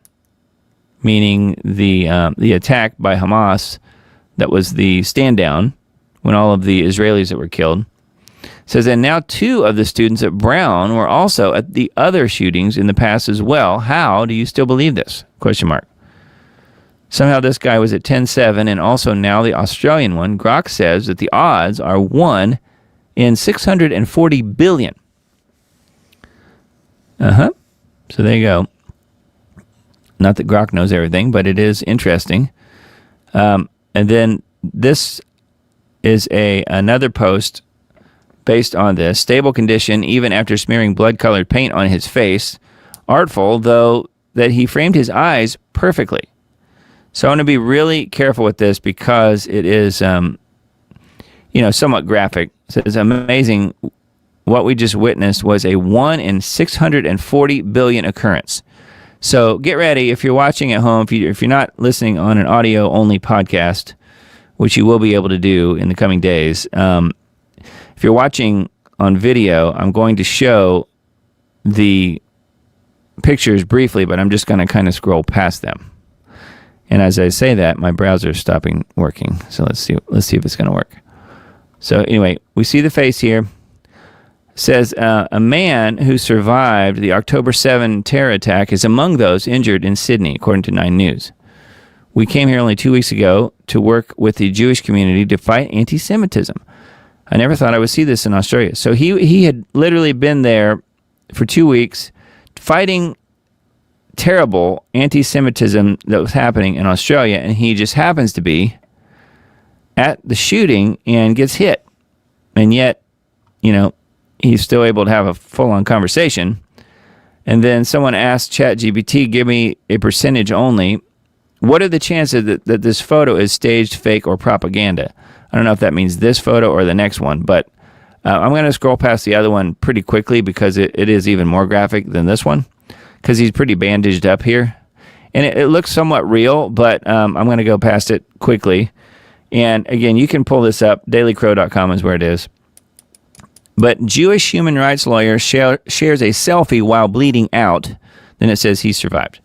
meaning the attack by Hamas that was the stand down when all of the Israelis that were killed. Says that now 2 of the students at Brown were also at the other shootings in the past as well. How do you still believe this? Question mark. Somehow this guy was at 10.7, and also now the Australian one. Grok says that the odds are 1 in 640 billion. So there you go. Not that Grok knows everything, but it is interesting. And then this is another post based on this. Stable condition even after smearing blood-colored paint on his face. Artful, though, that he framed his eyes perfectly. So I want to be really careful with this because it is, somewhat graphic. So it's amazing. What we just witnessed was a 1 in 640 billion occurrence. So get ready if you're watching at home. If you're not listening on an audio-only podcast, which you will be able to do in the coming days. If you're watching on video, I'm going to show the pictures briefly, but I'm just going to kind of scroll past them. And as I say that, my browser is stopping working. So let's see if it's going to work. So anyway, we see the face here. It says a man who survived the October 7 terror attack is among those injured in Sydney, according to 9 News. We came here only 2 weeks ago to work with the Jewish community to fight anti-Semitism. I never thought I would see this in Australia. So he had literally been there for 2 weeks fighting terrible anti-Semitism that was happening in Australia, and he just happens to be at the shooting and gets hit. And yet, he's still able to have a full-on conversation. And then someone asked ChatGPT, give me a percentage only. What are the chances that this photo is staged, fake, or propaganda? I don't know if that means this photo or the next one, but I'm going to scroll past the other one pretty quickly because it is even more graphic than this one because he's pretty bandaged up here. And it looks somewhat real, but I'm going to go past it quickly. And again, you can pull this up. dailycrow.com is where it is. But Jewish human rights lawyer shares a selfie while bleeding out. Then it says he survived.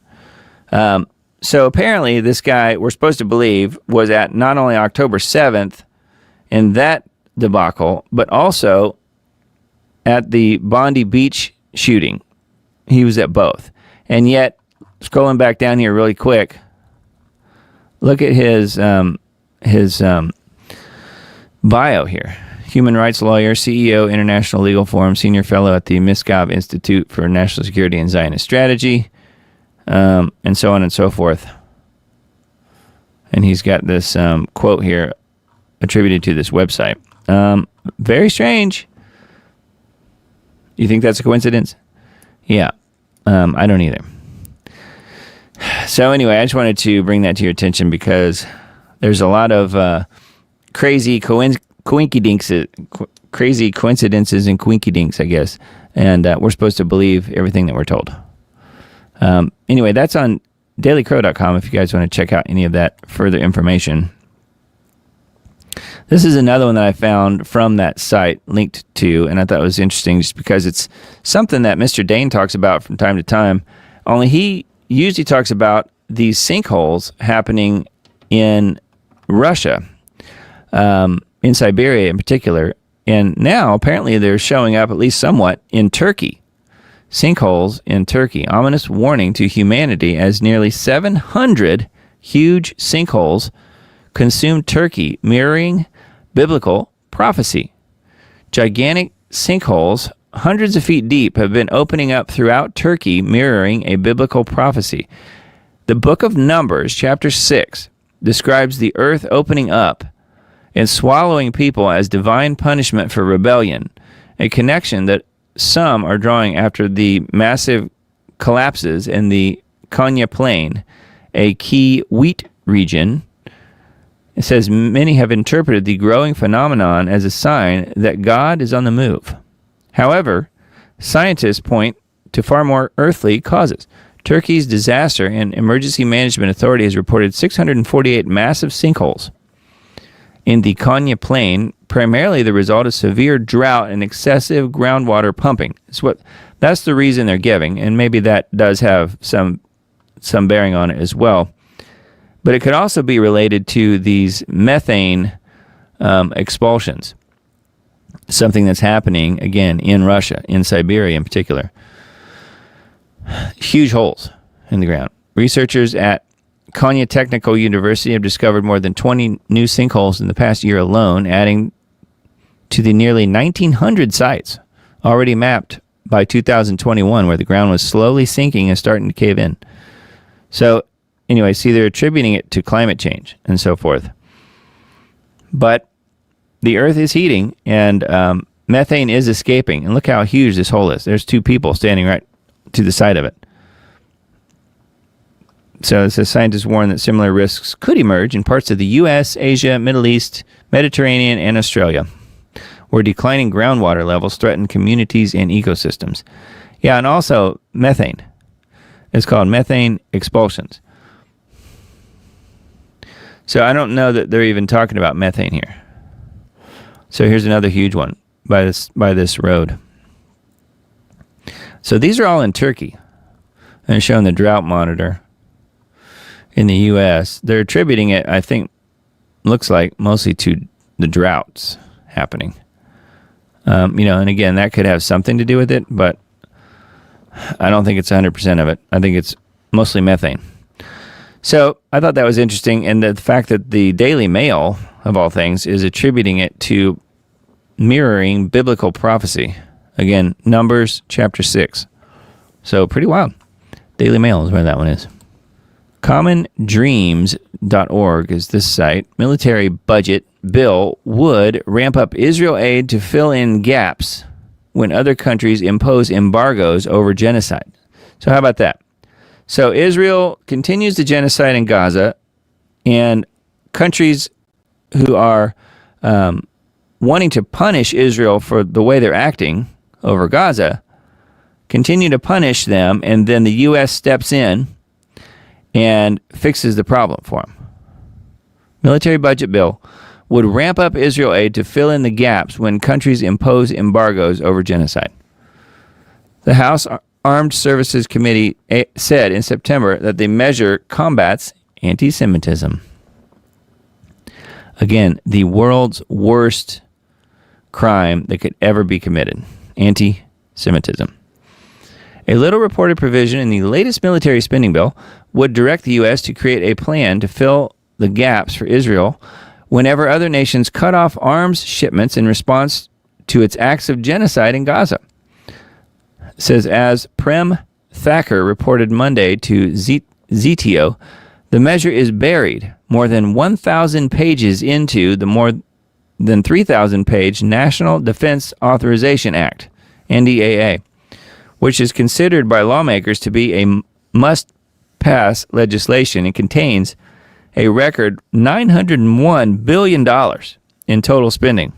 So apparently this guy, we're supposed to believe, was at not only October 7th in that debacle, but also at the Bondi beach shooting. He was at both. And yet, scrolling back down here really quick, look at his bio here. Human rights lawyer, CEO, International Legal Forum, senior fellow at the Miscov Institute for National Security and Zionist Strategy, and so on and so forth. And he's got this quote here attributed to this website. Very strange. You think that's a coincidence? Yeah. I don't either. So anyway, I just wanted to bring that to your attention because there's a lot of crazy coincidences and quinky-dinks, I guess. And we're supposed to believe everything that we're told. Anyway, that's on dailycrow.com if you guys want to check out any of that further information. This is another one that I found from that site linked to, and I thought it was interesting just because it's something that Mr. Dane talks about from time to time, only he usually talks about these sinkholes happening in Russia, in Siberia in particular, and now apparently they're showing up at least somewhat in Turkey. Sinkholes in Turkey. Ominous warning to humanity as nearly 700 huge sinkholes consumed Turkey, mirroring biblical prophecy. Gigantic sinkholes, hundreds of feet deep, have been opening up throughout Turkey, mirroring a biblical prophecy. The book of Numbers, chapter 6, describes the earth opening up and swallowing people as divine punishment for rebellion, a connection that some are drawing after the massive collapses in the Konya Plain, a key wheat region. It says many have interpreted the growing phenomenon as a sign that God is on the move. However, scientists point to far more earthly causes. Turkey's Disaster and Emergency Management Authority has reported 648 massive sinkholes in the Konya Plain, primarily the result of severe drought and excessive groundwater pumping. That's the reason they're giving, and maybe that does have some bearing on it as well. But it could also be related to these methane expulsions, something that's happening, again, in Russia, in Siberia in particular. Huge holes in the ground. Researchers at Konya Technical University have discovered more than 20 new sinkholes in the past year alone, adding to the nearly 1,900 sites already mapped by 2021, where the ground was slowly sinking and starting to cave in. So, anyway, see, they're attributing it to climate change and so forth. But the Earth is heating, and methane is escaping. And look how huge this hole is. There's two people standing right to the side of it. So it says scientists warn that similar risks could emerge in parts of the U.S., Asia, Middle East, Mediterranean, and Australia, where declining groundwater levels threaten communities and ecosystems. Yeah, and also methane. It's called methane expulsions. So I don't know that they're even talking about methane here. So here's another huge one by this road. So these are all in Turkey. And showing the drought monitor in the U.S. They're attributing it, I think, looks like mostly to the droughts happening. And again, that could have something to do with it, but I don't think it's 100% of it. I think it's mostly methane. So I thought that was interesting, and the fact that the Daily Mail, of all things, is attributing it to mirroring biblical prophecy. Again, Numbers chapter 6. So pretty wild. Daily Mail is where that one is. CommonDreams.org is this site. Military budget bill would ramp up Israel aid to fill in gaps when other countries impose embargoes over genocide. So how about that? So Israel continues the genocide in Gaza, and countries who are wanting to punish Israel for the way they're acting over Gaza continue to punish them, and then the U.S. steps in and fixes the problem for them. Military budget bill would ramp up Israel aid to fill in the gaps when countries impose embargoes over genocide. The House Armed Services Committee said in September that the measure combats anti-Semitism. Again, the world's worst crime that could ever be committed. Anti-Semitism. A little reported provision in the latest military spending bill would direct the U.S. to create a plan to fill the gaps for Israel whenever other nations cut off arms shipments in response to its acts of genocide in Gaza. It says, as Prem Thacker reported Monday to ZTO, the measure is buried more than 1,000 pages into the more than 3,000-page National Defense Authorization Act, NDAA, which is considered by lawmakers to be a must-pass legislation and contains a record $901 billion in total spending.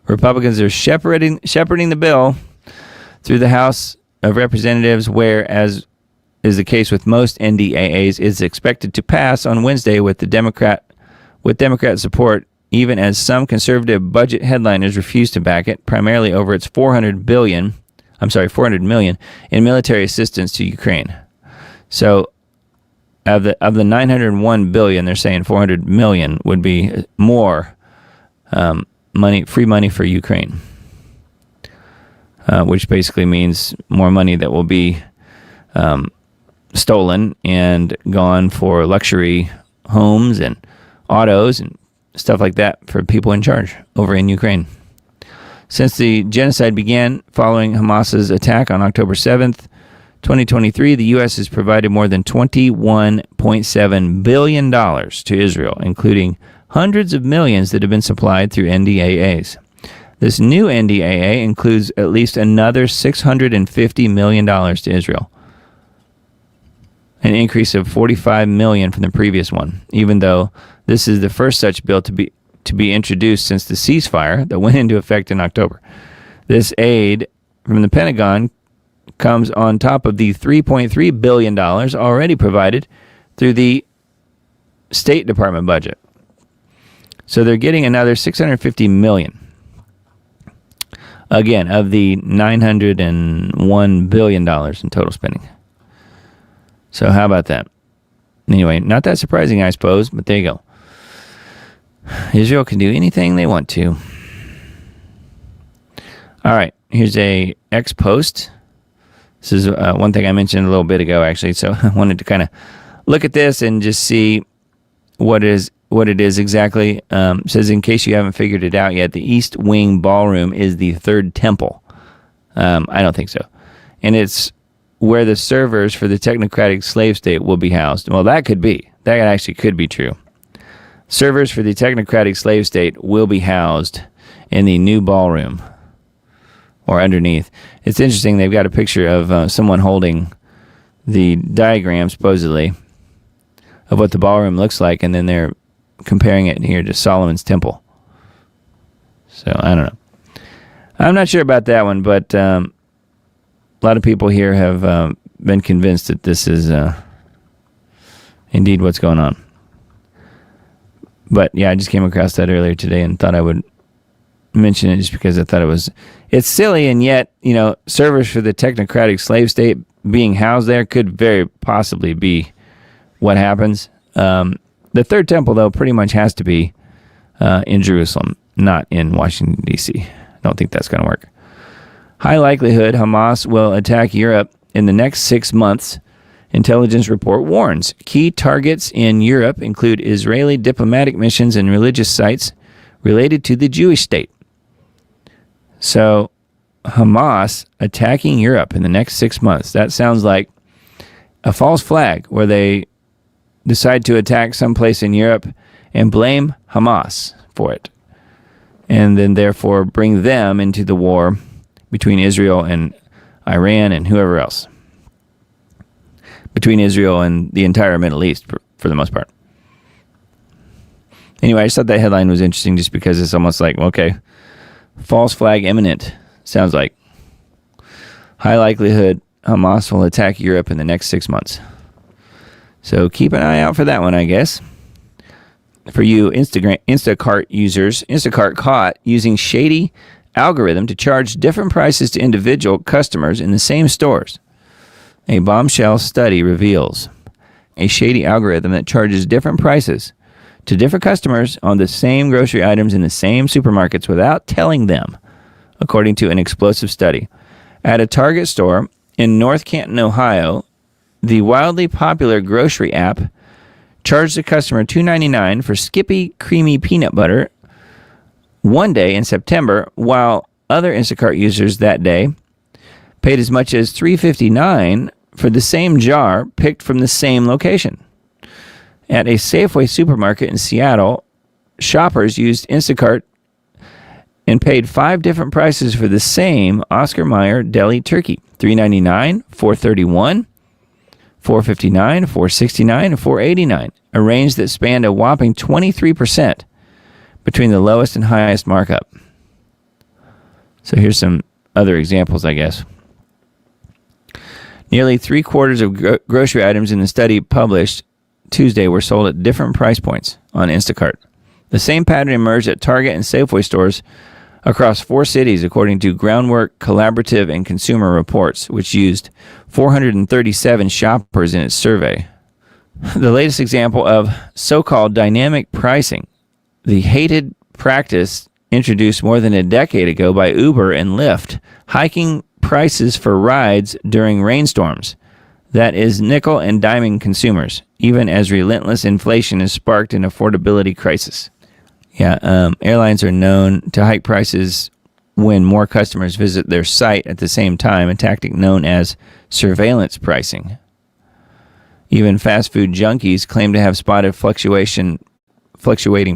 Republicans are shepherding the bill through the House of Representatives, where, as is the case with most NDAAs, is expected to pass on Wednesday with Democrat support, even as some conservative budget headliners refuse to back it, primarily over its $400 million in military assistance to Ukraine. So of the $901 billion, they're saying $400 million would be more free money for Ukraine, which basically means more money that will be stolen and gone for luxury homes and autos and stuff like that for people in charge over in Ukraine. Since the genocide began following Hamas's attack on October 7th, 2023, the U.S. has provided more than $21.7 billion to Israel, including hundreds of millions that have been supplied through NDAAs. This new NDAA includes at least another $650 million to Israel, an increase of $45 million from the previous one, even though this is the first such bill to be introduced since the ceasefire that went into effect in October. This aid from the Pentagon comes on top of the $3.3 billion already provided through the State Department budget. So they're getting another $650 million. Again, of the $901 billion in total spending. So how about that? Anyway, not that surprising, I suppose, but there you go. Israel can do anything they want to. All right, here's a X post. This is one thing I mentioned a little bit ago, actually, so I wanted to kind of look at this and just see what it is exactly. It says, in case you haven't figured it out yet, the East Wing Ballroom is the third temple. I don't think so. And it's where the servers for the technocratic slave state will be housed. Well, that could be. That actually could be true. Servers for the technocratic slave state will be housed in the new ballroom or underneath. It's interesting. They've got a picture of someone holding the diagram, supposedly, of what the ballroom looks like, and then they're comparing it here to Solomon's Temple. So, I don't know. I'm not sure about that one, but a lot of people here have been convinced that this is indeed what's going on. But, yeah, I just came across that earlier today and thought I would mention it just because I thought it's silly, and yet, servers for the technocratic slave state being housed there could very possibly be what happens. The third temple, though, pretty much has to be in Jerusalem, not in Washington, D.C. I don't think that's going to work. High likelihood Hamas will attack Europe in the next 6 months, intelligence report warns. Key targets in Europe include Israeli diplomatic missions and religious sites related to the Jewish state. So, Hamas attacking Europe in the next 6 months. That sounds like a false flag where they decide to attack someplace in Europe and blame Hamas for it, and then therefore bring them into the war between Israel and Iran and whoever else. Between Israel and the entire Middle East, for the most part. Anyway, I just thought that headline was interesting just because it's almost like, okay, false flag imminent. Sounds like. High likelihood Hamas will attack Europe in the next 6 months. So keep an eye out for that one, I guess. For you Instacart users, Instacart caught using shady algorithm to charge different prices to individual customers in the same stores. A bombshell study reveals a shady algorithm that charges different prices to different customers on the same grocery items in the same supermarkets without telling them, according to an explosive study. At a Target store in North Canton, Ohio, the wildly popular grocery app charged the customer $2.99 for Skippy Creamy Peanut Butter one day in September, while other Instacart users that day paid as much as $3.59 for the same jar picked from the same location. At a Safeway supermarket in Seattle, shoppers used Instacart and paid 5 different prices for the same Oscar Mayer deli turkey: $3.99, $4.31, $4.59, $4.69, and $4.89, a range that spanned a whopping 23% between the lowest and highest markup. So here's some other examples, I guess. Nearly 3/4 of grocery items in the study published Tuesday were sold at different price points on Instacart. The same pattern emerged at Target and Safeway stores across 4 cities, according to Groundwork Collaborative and Consumer Reports, which used 437 shoppers in its survey. The latest example of so-called dynamic pricing, the hated practice introduced more than a decade ago by Uber and Lyft, hiking prices for rides during rainstorms, that is nickel and diming consumers, even as relentless inflation has sparked an affordability crisis. Airlines are known to hike prices when more customers visit their site at the same time, a tactic known as surveillance pricing. Even fast food junkies claim to have spotted fluctuating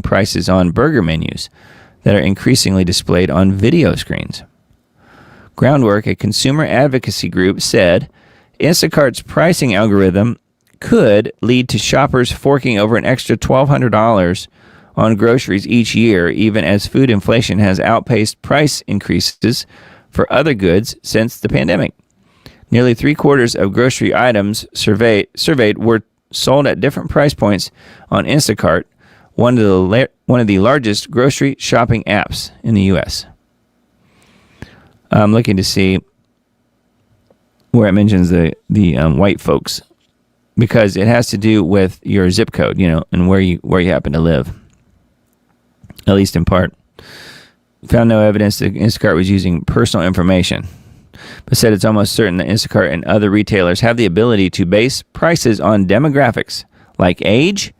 prices on burger menus that are increasingly displayed on video screens. Groundwork, a consumer advocacy group, said Instacart's pricing algorithm could lead to shoppers forking over an extra $1,200 on groceries each year, even as food inflation has outpaced price increases for other goods since the pandemic. Nearly 3/4 of grocery items surveyed were sold at different price points on Instacart, one of the largest grocery shopping apps in the U.S. I'm looking to see where it mentions the white folks, because it has to do with your zip code, and where you happen to live, at least in part. Found no evidence that Instacart was using personal information but said it's almost certain that Instacart and other retailers have the ability to base prices on demographics like age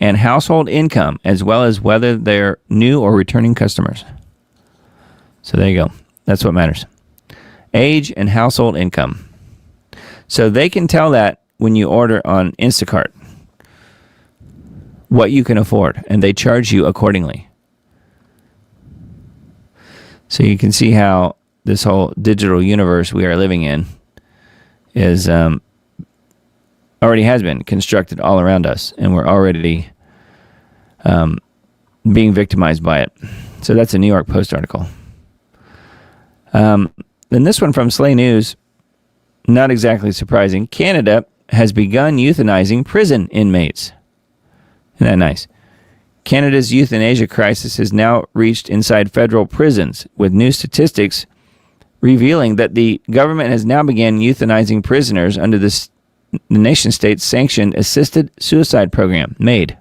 and household income, as well as whether they're new or returning customers. So there you go. That's what matters. Age and household income. So they can tell that when you order on Instacart what you can afford, and they charge you accordingly. So you can see how this whole digital universe we are living in is already has been constructed all around us, and we're already being victimized by it. So that's a New York Post article. Then this one from Slay News, not exactly surprising. Canada has begun euthanizing prison inmates. Isn't that nice? Canada's euthanasia crisis has now reached inside federal prisons, with new statistics revealing that the government has now begun euthanizing prisoners under the nation-state's sanctioned assisted suicide program, MAID.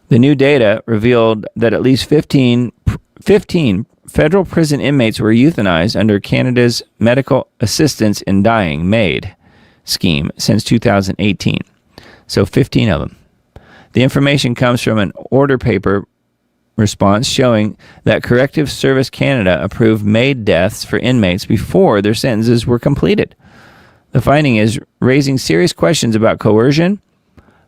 The new data revealed that at least 15 federal prison inmates were euthanized under Canada's Medical Assistance in Dying, MAID, scheme since 2018. So 15 of them. The information comes from an order paper response showing that Corrective Service Canada approved MAID deaths for inmates before their sentences were completed. The finding is raising serious questions about coercion,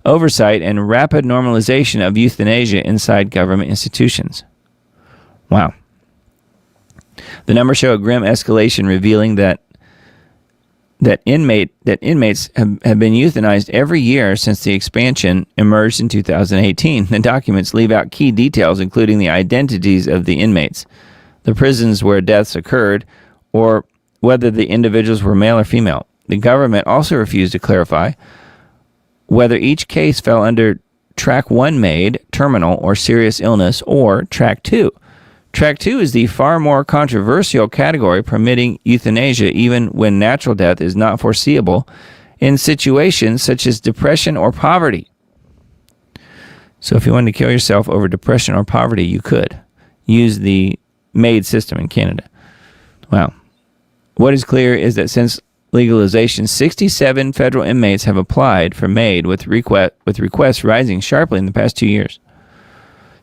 oversight, and rapid normalization of euthanasia inside government institutions. Wow. The numbers show a grim escalation, revealing that inmates have been euthanized every year since the expansion emerged in 2018. The documents leave out key details, including the identities of the inmates, the prisons where deaths occurred, or whether the individuals were male or female. The government also refused to clarify whether each case fell under Track 1 MAID, terminal or serious illness, or Track 2. Track 2 is the far more controversial category, permitting euthanasia even when natural death is not foreseeable in situations such as depression or poverty. So if you wanted to kill yourself over depression or poverty, you could use the MAID system in Canada. Wow. What is clear is that since legalization, 67 federal inmates have applied for MAID, with requests rising sharply in the past 2 years.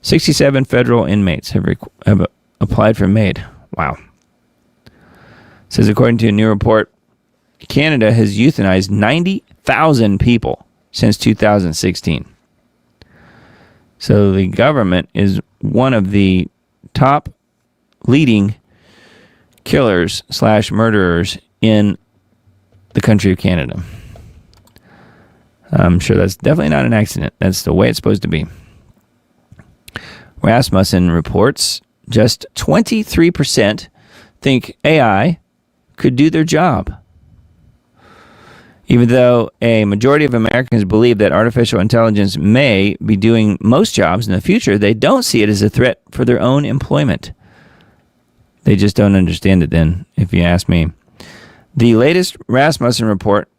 67 federal inmates have applied for MAID. Wow. It says, according to a new report, Canada has euthanized 90,000 people since 2016. So the government is one of the top leading killers / murderers in the country of Canada. I'm sure that's definitely not an accident. That's the way it's supposed to be. Rasmussen reports just 23% think AI could do their job. Even though a majority of Americans believe that artificial intelligence may be doing most jobs in the future, they don't see it as a threat for their own employment. They just don't understand it then, if you ask me. The latest Rasmussen report,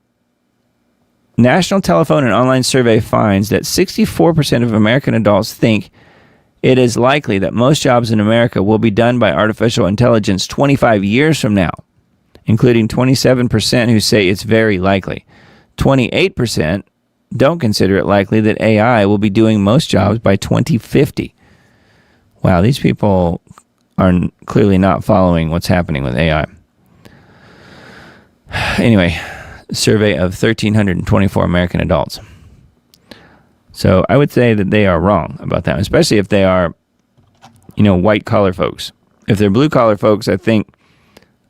National Telephone and Online Survey, finds that 64% of American adults think it is likely that most jobs in America will be done by artificial intelligence 25 years from now, including 27% who say it's very likely. 28% don't consider it likely that AI will be doing most jobs by 2050. Wow, these people are clearly not following what's happening with AI. Anyway, survey of 1,324 American adults. So I would say that they are wrong about that, especially if they are, white-collar folks. If they're blue-collar folks, I think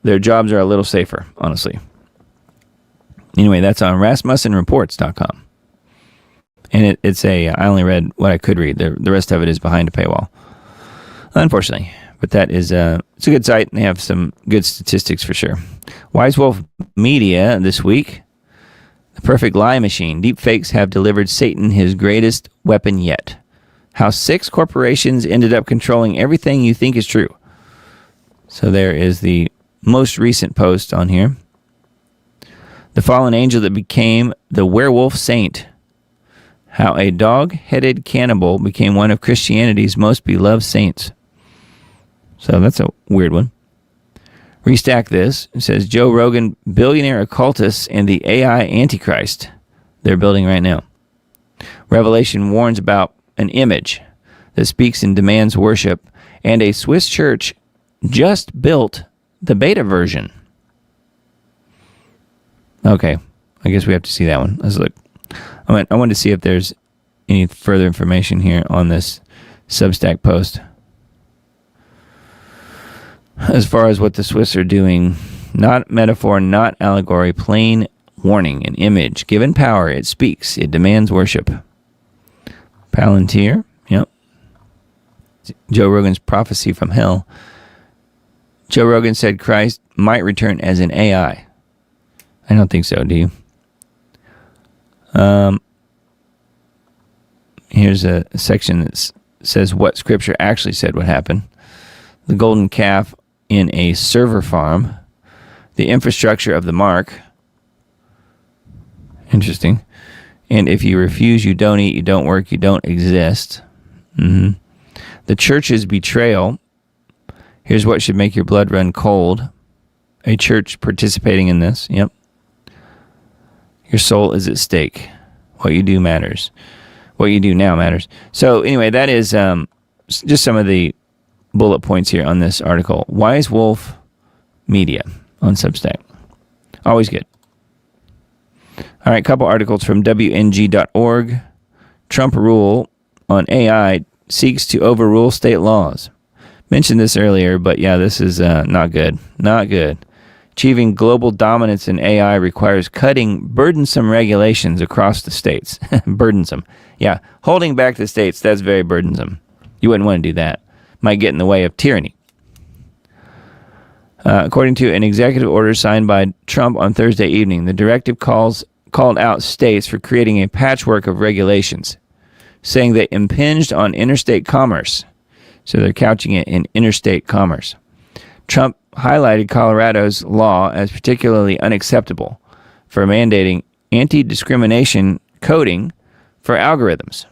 their jobs are a little safer, honestly. Anyway, that's on RasmussenReports.com. And I only read what I could read. The rest of it is behind a paywall, unfortunately. But that is, it's a good site, and they have some good statistics for sure. Wise Wolf Media this week. The perfect lie machine. Deepfakes have delivered Satan his greatest weapon yet. How 6 corporations ended up controlling everything you think is true. So there is the most recent post on here. The fallen angel that became the werewolf saint. How a dog-headed cannibal became one of Christianity's most beloved saints. So that's a weird one. Restack this. It says Joe Rogan, billionaire occultists, and the AI Antichrist they're building right now. Revelation warns about an image that speaks and demands worship, and a Swiss church just built the beta version. Okay, I guess we have to see that one. Let's look. I wanted to see if there's any further information here on this Substack post. As far as what the Swiss are doing, not metaphor, not allegory, plain warning, an image. Given power, it speaks, it demands worship. Palantir, yep. Joe Rogan's prophecy from hell. Joe Rogan said Christ might return as an AI. I don't think so, do you? Here's a section that says what Scripture actually said would happen. The golden calf in a server farm. The infrastructure of the mark. Interesting. And if you refuse, you don't eat, you don't work, you don't exist. Mm-hmm. The church's betrayal. Here's what should make your blood run cold. A church participating in this. Yep. Your soul is at stake. What you do matters. What you do now matters. So anyway, that is just some of the bullet points here on this article. Wise Wolf Media on Substack. Always good. All right, couple articles from WNG.org. Trump rule on AI seeks to overrule state laws. Mentioned this earlier, but yeah, this is not good. Not good. Achieving global dominance in AI requires cutting burdensome regulations across the states. Burdensome. Yeah, holding back the states, that's very burdensome. You wouldn't want to do that. Might get in the way of tyranny. According to an executive order signed by Trump on Thursday evening, the directive called out states for creating a patchwork of regulations, saying they impinged on interstate commerce. So they're couching it in interstate commerce. Trump highlighted Colorado's law as particularly unacceptable for mandating anti-discrimination coding for algorithms.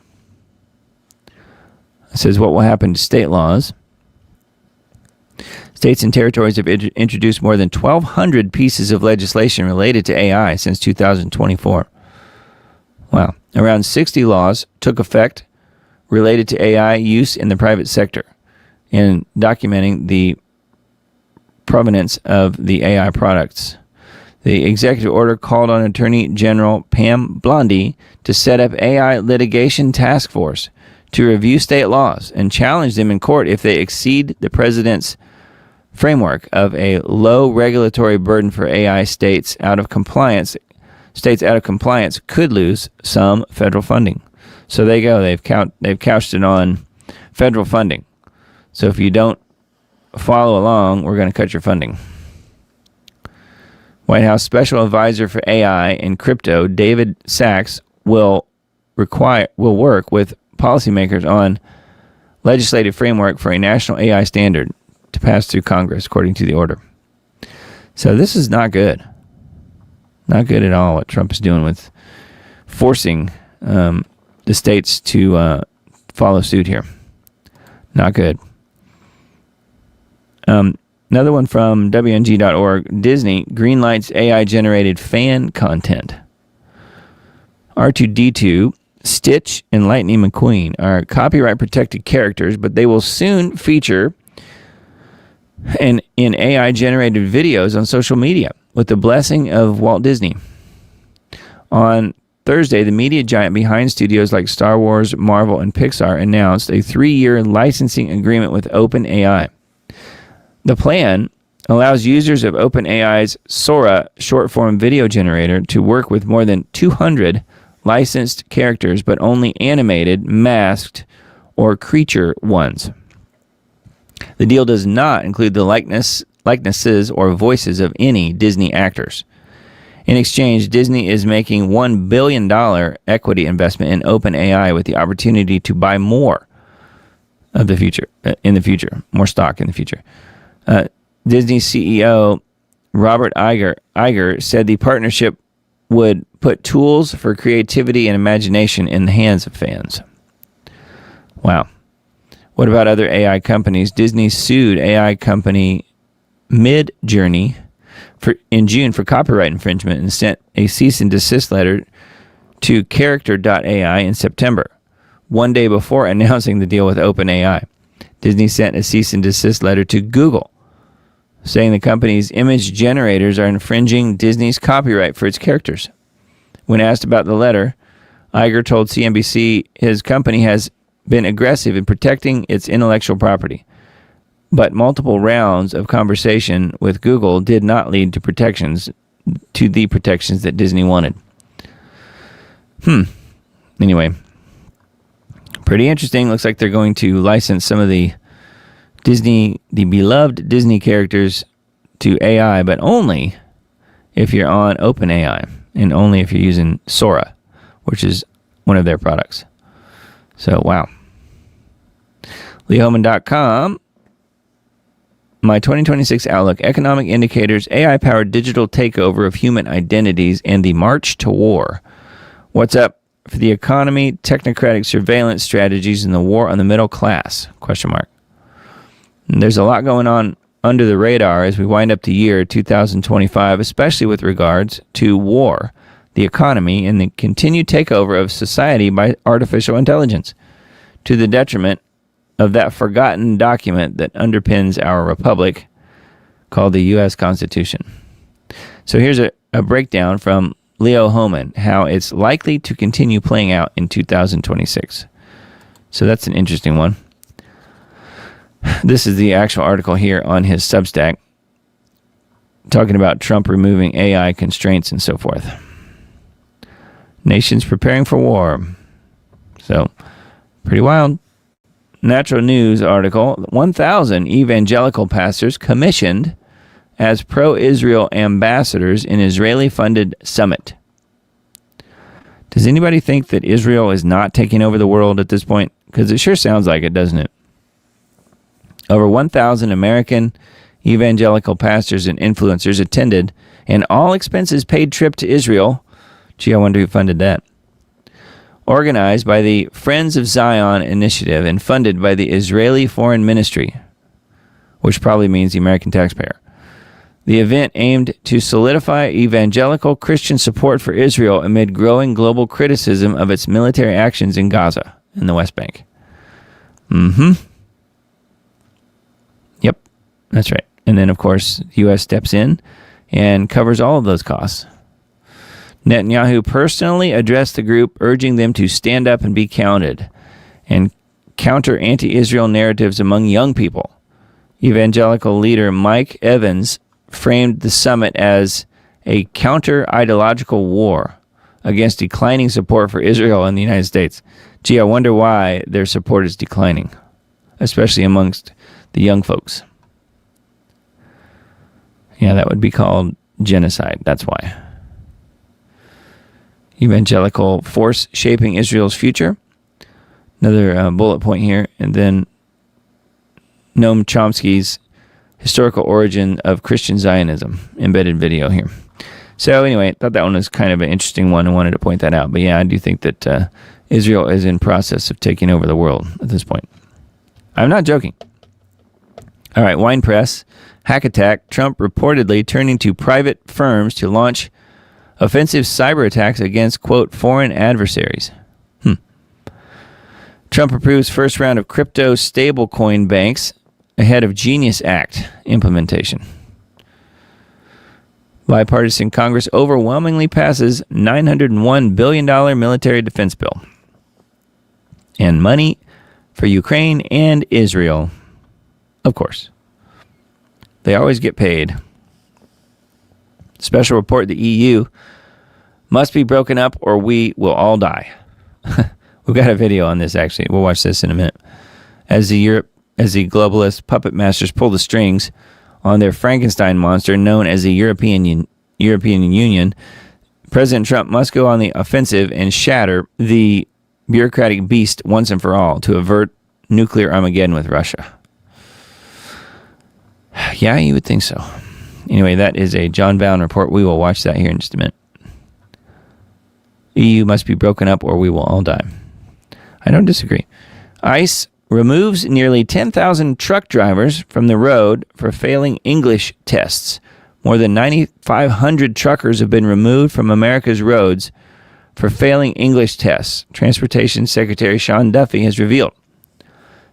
It says what will happen to state laws. States and territories have introduced more than 1,200 pieces of legislation related to AI since 2024. Wow. Around 60 laws took effect related to AI use in the private sector and documenting the provenance of the AI products. The executive order called on Attorney General Pam Bondi to set up AI litigation task force to review state laws and challenge them in court if they exceed the president's framework of a low regulatory burden for AI. States out of compliance could lose some federal funding. So there you go. They've couched it on federal funding. So if you don't follow along, we're going to cut your funding. White House Special Advisor for AI and Crypto, David Sachs, will work with policymakers on legislative framework for a national AI standard to pass through Congress, according to the order. So this is not good. Not good at all what Trump is doing with forcing the states to follow suit here. Not good. Another one from WNG.org. Disney greenlights AI-generated fan content. R2-D2, Stitch, and Lightning McQueen are copyright-protected characters, but they will soon feature in AI-generated videos on social media with the blessing of Walt Disney. On Thursday, the media giant behind studios like Star Wars, Marvel, and Pixar announced a 3-year licensing agreement with OpenAI. The plan allows users of OpenAI's Sora short-form video generator to work with more than 200 licensed characters, but only animated, masked, or creature ones. The deal does not include the likenesses or voices of any Disney actors. In exchange, Disney is making $1 billion equity investment in OpenAI with the opportunity to buy more of the future in the future, more stock in the future. Disney CEO Robert Iger said the partnership would put tools for creativity and imagination in the hands of fans. Wow. What about other AI companies? Disney sued AI company Midjourney in June for copyright infringement and sent a cease and desist letter to Character.ai in September, one day before announcing the deal with OpenAI. Disney sent a cease and desist letter to Google, saying the company's image generators are infringing Disney's copyright for its characters. When asked about the letter, Iger told CNBC his company has been aggressive in protecting its intellectual property, but multiple rounds of conversation with Google did not lead to the protections that Disney wanted. Anyway, pretty interesting. Looks like they're going to license some of the beloved Disney characters to AI, but only if you're on OpenAI and only if you're using Sora, which is one of their products. So, wow. LeoHoman.com. My 2026 outlook: economic indicators, AI-powered digital takeover of human identities, and the march to war. What's up for the economy, technocratic surveillance strategies, and the war on the middle class? Question mark. And there's a lot going on under the radar as we wind up the year 2025, especially with regards to war, the economy, and the continued takeover of society by artificial intelligence, to the detriment of that forgotten document that underpins our republic called the U.S. Constitution. So here's a breakdown from Leo Homan, how it's likely to continue playing out in 2026. So that's an interesting one. This is the actual article here on his Substack, talking about Trump removing AI constraints and so forth. Nations preparing for war. So, pretty wild. Natural News article: 1,000 evangelical pastors commissioned as pro-Israel ambassadors in Israeli-funded summit. Does anybody think that Israel is not taking over the world at this point? Because it sure sounds like it, doesn't it? Over 1,000 American evangelical pastors and influencers attended an all-expenses-paid trip to Israel. Gee, I wonder who funded that. Organized by the Friends of Zion initiative and funded by the Israeli Foreign Ministry, which probably means the American taxpayer. The event aimed to solidify evangelical Christian support for Israel amid growing global criticism of its military actions in Gaza and the West Bank. Yep, that's right. And then, of course, the U.S. steps in and covers all of those costs. Netanyahu personally addressed the group, urging them to stand up and be counted and counter anti-Israel narratives among young people. Evangelical leader Mike Evans framed the summit as a counter-ideological war against declining support for Israel in the United States. Gee, I wonder why their support is declining, especially amongst the young folks. Yeah, that would be called genocide. That's why. Evangelical force shaping Israel's future. Another bullet point here. And then Noam Chomsky's historical origin of Christian Zionism. Embedded video here. So anyway, I thought that one was kind of an interesting one and wanted to point that out. But yeah, I do think that Israel is in process of taking over the world at this point. I'm not joking. All right, Wine Press. Hack attack. Trump reportedly turning to private firms to launch offensive cyber attacks against, quote, foreign adversaries. Trump approves first round of crypto stablecoin banks ahead of Genius Act implementation. Bipartisan Congress overwhelmingly passes $901 billion military defense bill. And money for Ukraine and Israel. Of course. They always get paid. Special report: the EU must be broken up or we will all die. We've got a video on this, actually. We'll watch this in a minute. As the globalist puppet masters pull the strings on their Frankenstein monster known as the European Union, President Trump must go on the offensive and shatter the bureaucratic beast once and for all to avert nuclear Armageddon with Russia. Yeah, you would think so. Anyway, that is a John Bowne report. We will watch that here in just a minute. EU must be broken up or we will all die. I don't disagree. ICE removes nearly 10,000 truck drivers from the road for failing English tests. More than 9,500 truckers have been removed from America's roads for failing English tests, Transportation Secretary Sean Duffy has revealed.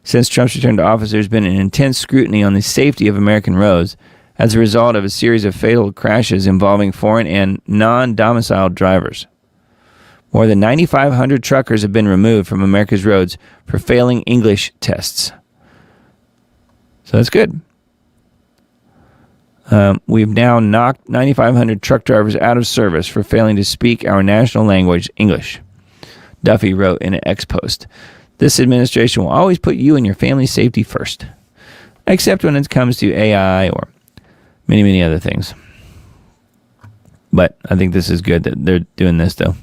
Since Trump's return to office, there's been an intense scrutiny on the safety of American roads as a result of a series of fatal crashes involving foreign and non-domiciled drivers. More than 9,500 truckers have been removed from America's roads for failing English tests. So that's good. We've now knocked 9,500 truck drivers out of service for failing to speak our national language, English, Duffy wrote in an X post. This administration will always put you and your family's safety first, except when it comes to AI or many, many other things. But I think this is good that they're doing this, though.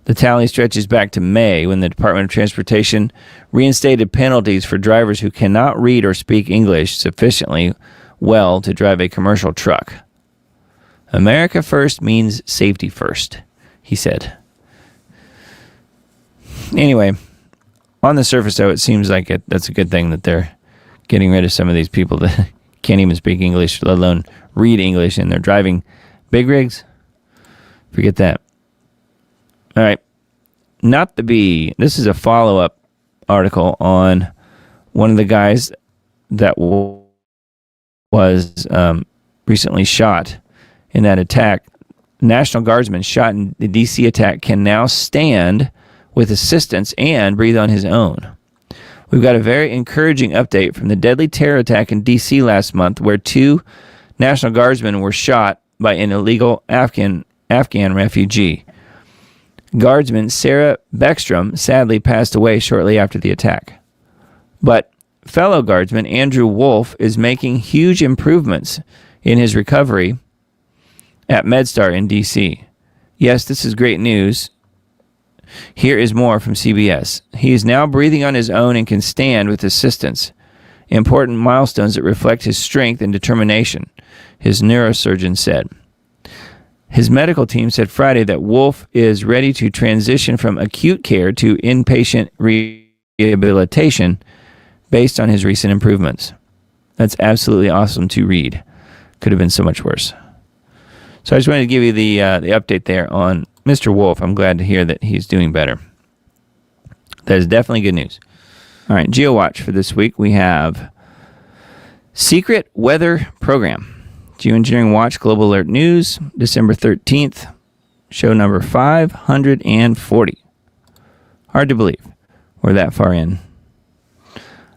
The tally stretches back to May when the Department of Transportation reinstated penalties for drivers who cannot read or speak English sufficiently well to drive a commercial truck. America first means safety first, he said. Anyway, on the surface, though, it seems like that's a good thing that they're getting rid of some of these people that can't even speak English, let alone read English, and they're driving big rigs. Forget that. All right. Not the bee. This is a follow-up article on one of the guys that was recently shot in that attack. National Guardsman shot in the D.C. attack can now stand with assistance and breathe on his own. We've got a very encouraging update from the deadly terror attack in D.C. last month, where 2 National Guardsmen were shot by an illegal Afghan refugee. Guardsman Sarah Beckstrom sadly passed away shortly after the attack. But fellow Guardsman Andrew Wolf is making huge improvements in his recovery at MedStar in D.C. Yes, this is great news. Here is more from CBS. He is now breathing on his own and can stand with assistance. Important milestones that reflect his strength and determination, his neurosurgeon said. His medical team said Friday that Wolf is ready to transition from acute care to inpatient rehabilitation based on his recent improvements. That's absolutely awesome to read. Could have been so much worse. So I just wanted to give you the update there on Mr. Wolf. I'm glad to hear that he's doing better. That is definitely good news. All right, GeoWatch for this week. We have Secret Weather Program. Geoengineering Watch Global Alert News, December 13th, show number 540. Hard to believe we're that far in.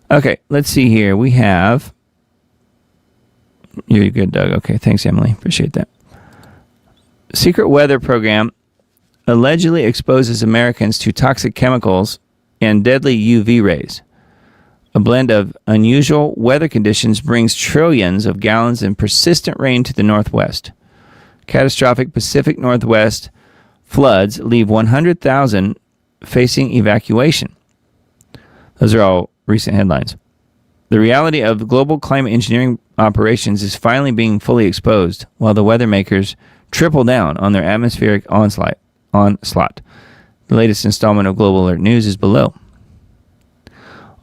Okay, let's see here. We have... You're good, Doug. Okay, thanks, Emily. Appreciate that. Secret Weather Program allegedly exposes Americans to toxic chemicals and deadly UV rays. A blend of unusual weather conditions brings trillions of gallons in persistent rain to the Northwest. Catastrophic Pacific Northwest floods leave 100,000 facing evacuation. Those are all recent headlines. The reality of global climate engineering operations is finally being fully exposed, while the weather makers triple down on their atmospheric onslaught. The latest installment of Global Alert News is below.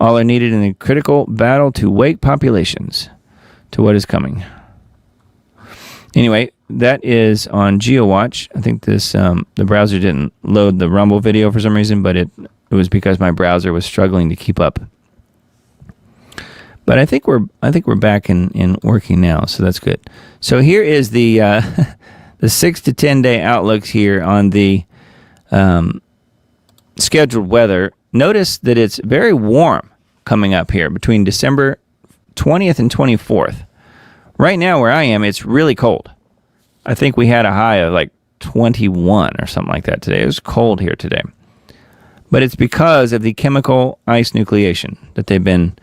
All are needed in a critical battle to wake populations to what is coming. Anyway, that is on GeoWatch. I think this the browser didn't load the Rumble video for some reason, but it was because my browser was struggling to keep up. But I think we're back in working now, so that's good. So here is the the 6 to 10 day outlooks here on the scheduled weather. Notice that it's very warm coming up here between December 20th and 24th. Right now where I am, it's really cold. I think we had a high of like 21 or something like that today. It was cold here today. But it's because of the chemical ice nucleation that they've been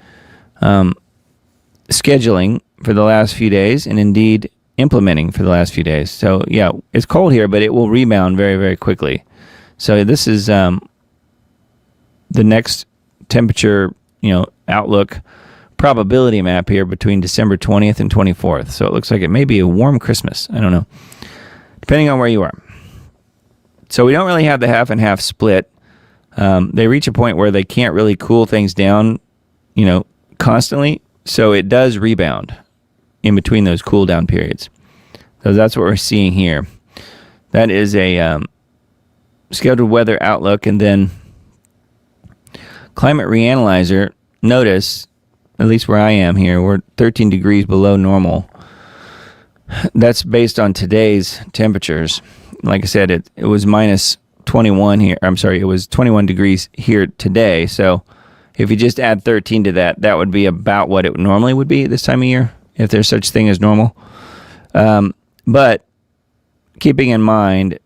scheduling for the last few days and indeed implementing for the last few days. So yeah, it's cold here, but it will rebound very, very quickly. So this is the next temperature, outlook probability map here between December 20th and 24th. So it looks like it may be a warm Christmas. I don't know, depending on where you are. So we don't really have the half and half split. They reach a point where they can't really cool things down constantly. So it does rebound in between those cool down periods. So that's what we're seeing here. That is a scheduled weather outlook. And then climate reanalyzer, notice, at least where I am here, we're 13 degrees below normal. That's based on today's temperatures. Like I said, it was minus 21 here. I'm sorry, it was 21 degrees here today. So if you just add 13 to that, that would be about what it normally would be this time of year, if there's such thing as normal. But keeping in mind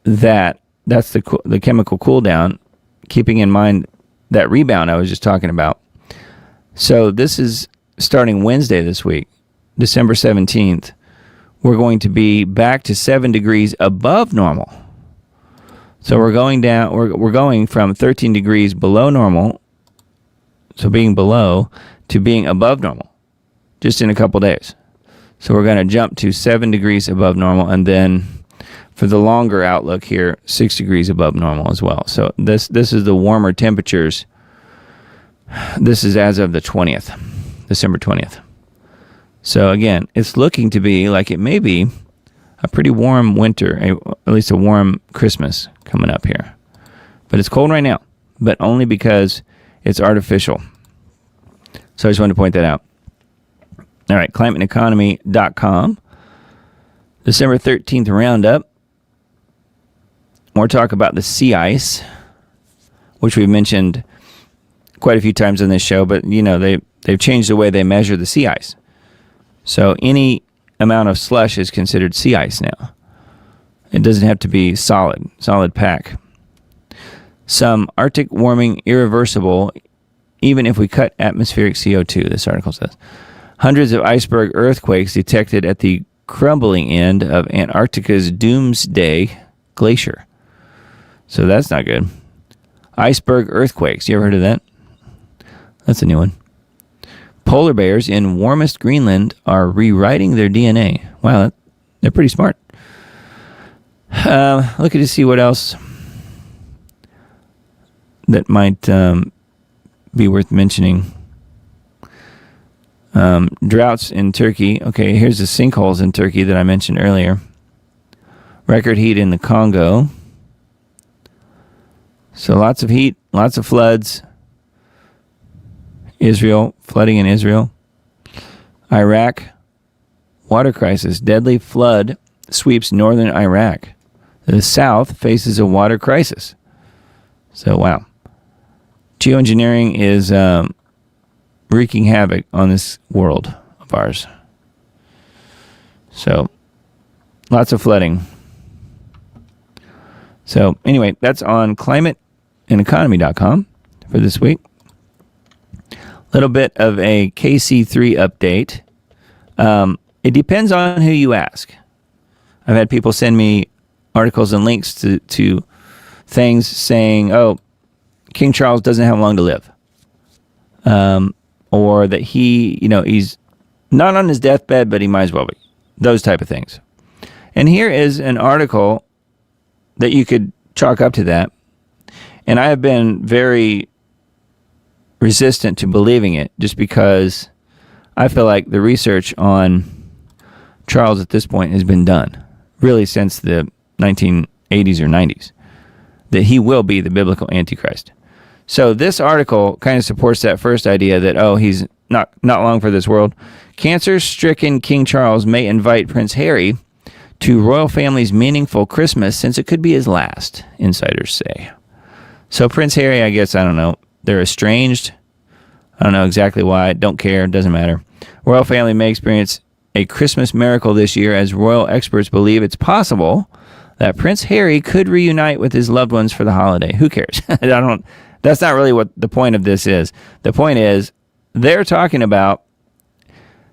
that that's the chemical cool down, keeping in mind that rebound I was just talking about. So this is starting Wednesday this week, December 17th. We're going to be back to 7 degrees above normal. So we're going down, we're going from 13 degrees below normal, so being below, to being above normal, just in a couple days. So we're going to jump to 7 degrees above normal, and then for the longer outlook here, 6 degrees above normal as well. So this is the warmer temperatures. This is as of the 20th, December 20th. So again, it's looking to be like it may be a pretty warm winter, at least a warm Christmas coming up here. But it's cold right now, but only because it's artificial. So I just wanted to point that out. All right, climateandeconomy.com. December 13th roundup. More talk about the sea ice, which we've mentioned quite a few times on this show, but they've changed the way they measure the sea ice. So any amount of slush is considered sea ice now. It doesn't have to be solid pack. Some Arctic warming irreversible, even if we cut atmospheric CO2, this article says. Hundreds of iceberg earthquakes detected at the crumbling end of Antarctica's Doomsday Glacier. So that's not good. Iceberg earthquakes. You ever heard of that? That's a new one. Polar bears in warmest Greenland are rewriting their DNA. Wow, they're pretty smart. Looking to see what else that might be worth mentioning. Droughts in Turkey. Okay, here's the sinkholes in Turkey that I mentioned earlier. Record heat in the Congo. So lots of heat, lots of floods. Israel, flooding in Israel. Iraq, water crisis. Deadly flood sweeps northern Iraq. The south faces a water crisis. So, wow. Geoengineering is wreaking havoc on this world of ours. So, lots of flooding. So, anyway, that's on climateandeconomy.com for this week. Little bit of a KC3 update. It depends on who you ask. I've had people send me articles and links to things saying, oh, King Charles doesn't have long to live. Or that he's not on his deathbed, but he might as well be. Those type of things. And here is an article that you could chalk up to that. And I have been very resistant to believing it just because I feel like the research on Charles at this point has been done really since the 1980s or 90s, that he will be the biblical Antichrist. So this article kind of supports that first idea that, oh, he's not long for this world. Cancer-stricken King Charles may invite Prince Harry to royal family's meaningful Christmas since it could be his last, insiders say. So Prince Harry, I guess, I don't know, they're estranged. I don't know exactly why. Don't care. Doesn't matter. Royal family may experience a Christmas miracle this year as royal experts believe it's possible that Prince Harry could reunite with his loved ones for the holiday. Who cares? That's not really what the point of this is. The point is they're talking about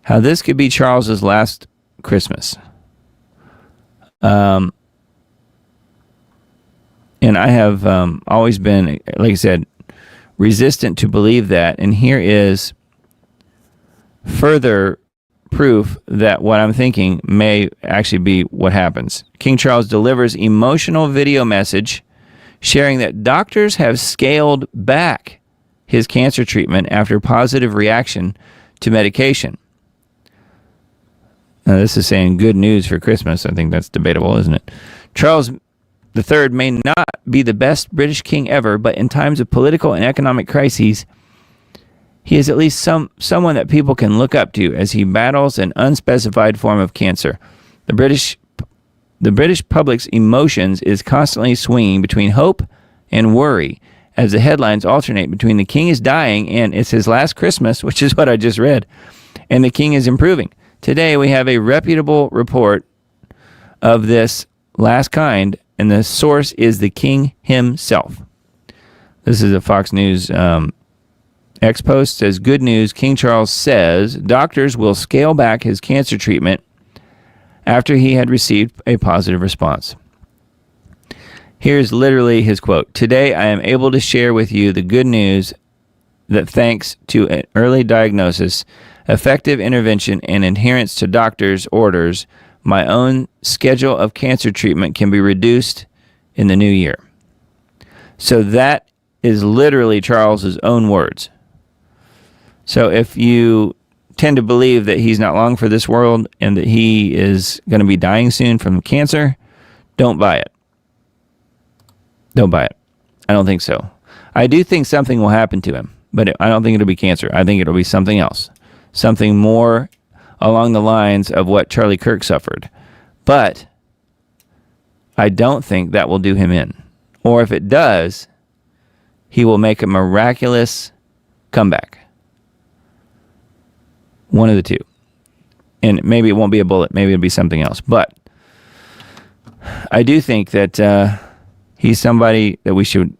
how this could be Charles's last Christmas. And I have always been, like I said, resistant to believe that. And here is further proof that what I'm thinking may actually be what happens. King Charles delivers emotional video message sharing that doctors have scaled back his cancer treatment after positive reaction to medication. Now, this is saying good news for Christmas. I think that's debatable, isn't it? Charles III may not be the best British king ever, but in times of political and economic crises, he is at least someone that people can look up to as he battles an unspecified form of cancer. The British public's emotions is constantly swinging between hope and worry as the headlines alternate between the king is dying and it's his last Christmas, which is what I just read, and the king is improving. Today we have a reputable report of this last kind, and the source is the king himself. This is a Fox News X post. Says, good news, King Charles says doctors will scale back his cancer treatment after he had received a positive response. Here's literally his quote. Today I am able to share with you the good news that thanks to an early diagnosis, effective intervention, and adherence to doctors' orders, my own schedule of cancer treatment can be reduced in the new year. So that is literally Charles's own words. So if you tend to believe that he's not long for this world and that he is going to be dying soon from cancer, don't buy it. Don't buy it. I don't think so. I do think something will happen to him, but I don't think it'll be cancer. I think it'll be something else. Something more along the lines of what Charlie Kirk suffered. But I don't think that will do him in. Or if it does, he will make a miraculous comeback. One of the two. And maybe it won't be a bullet. Maybe it'll be something else. But I do think that he's somebody that we should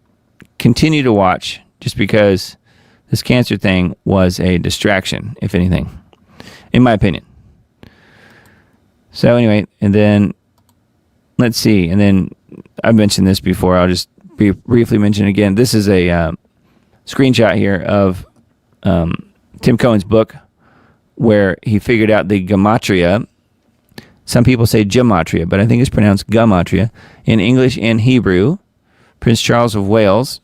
continue to watch, just because this cancer thing was a distraction, if anything, in my opinion. So anyway, and then let's see. And then I've mentioned this before. I'll just briefly mention it again. This is a screenshot here of Tim Cohen's book, where he figured out the gematria. Some people say gematria, but I think it's pronounced gematria in English and Hebrew. Prince Charles of Wales,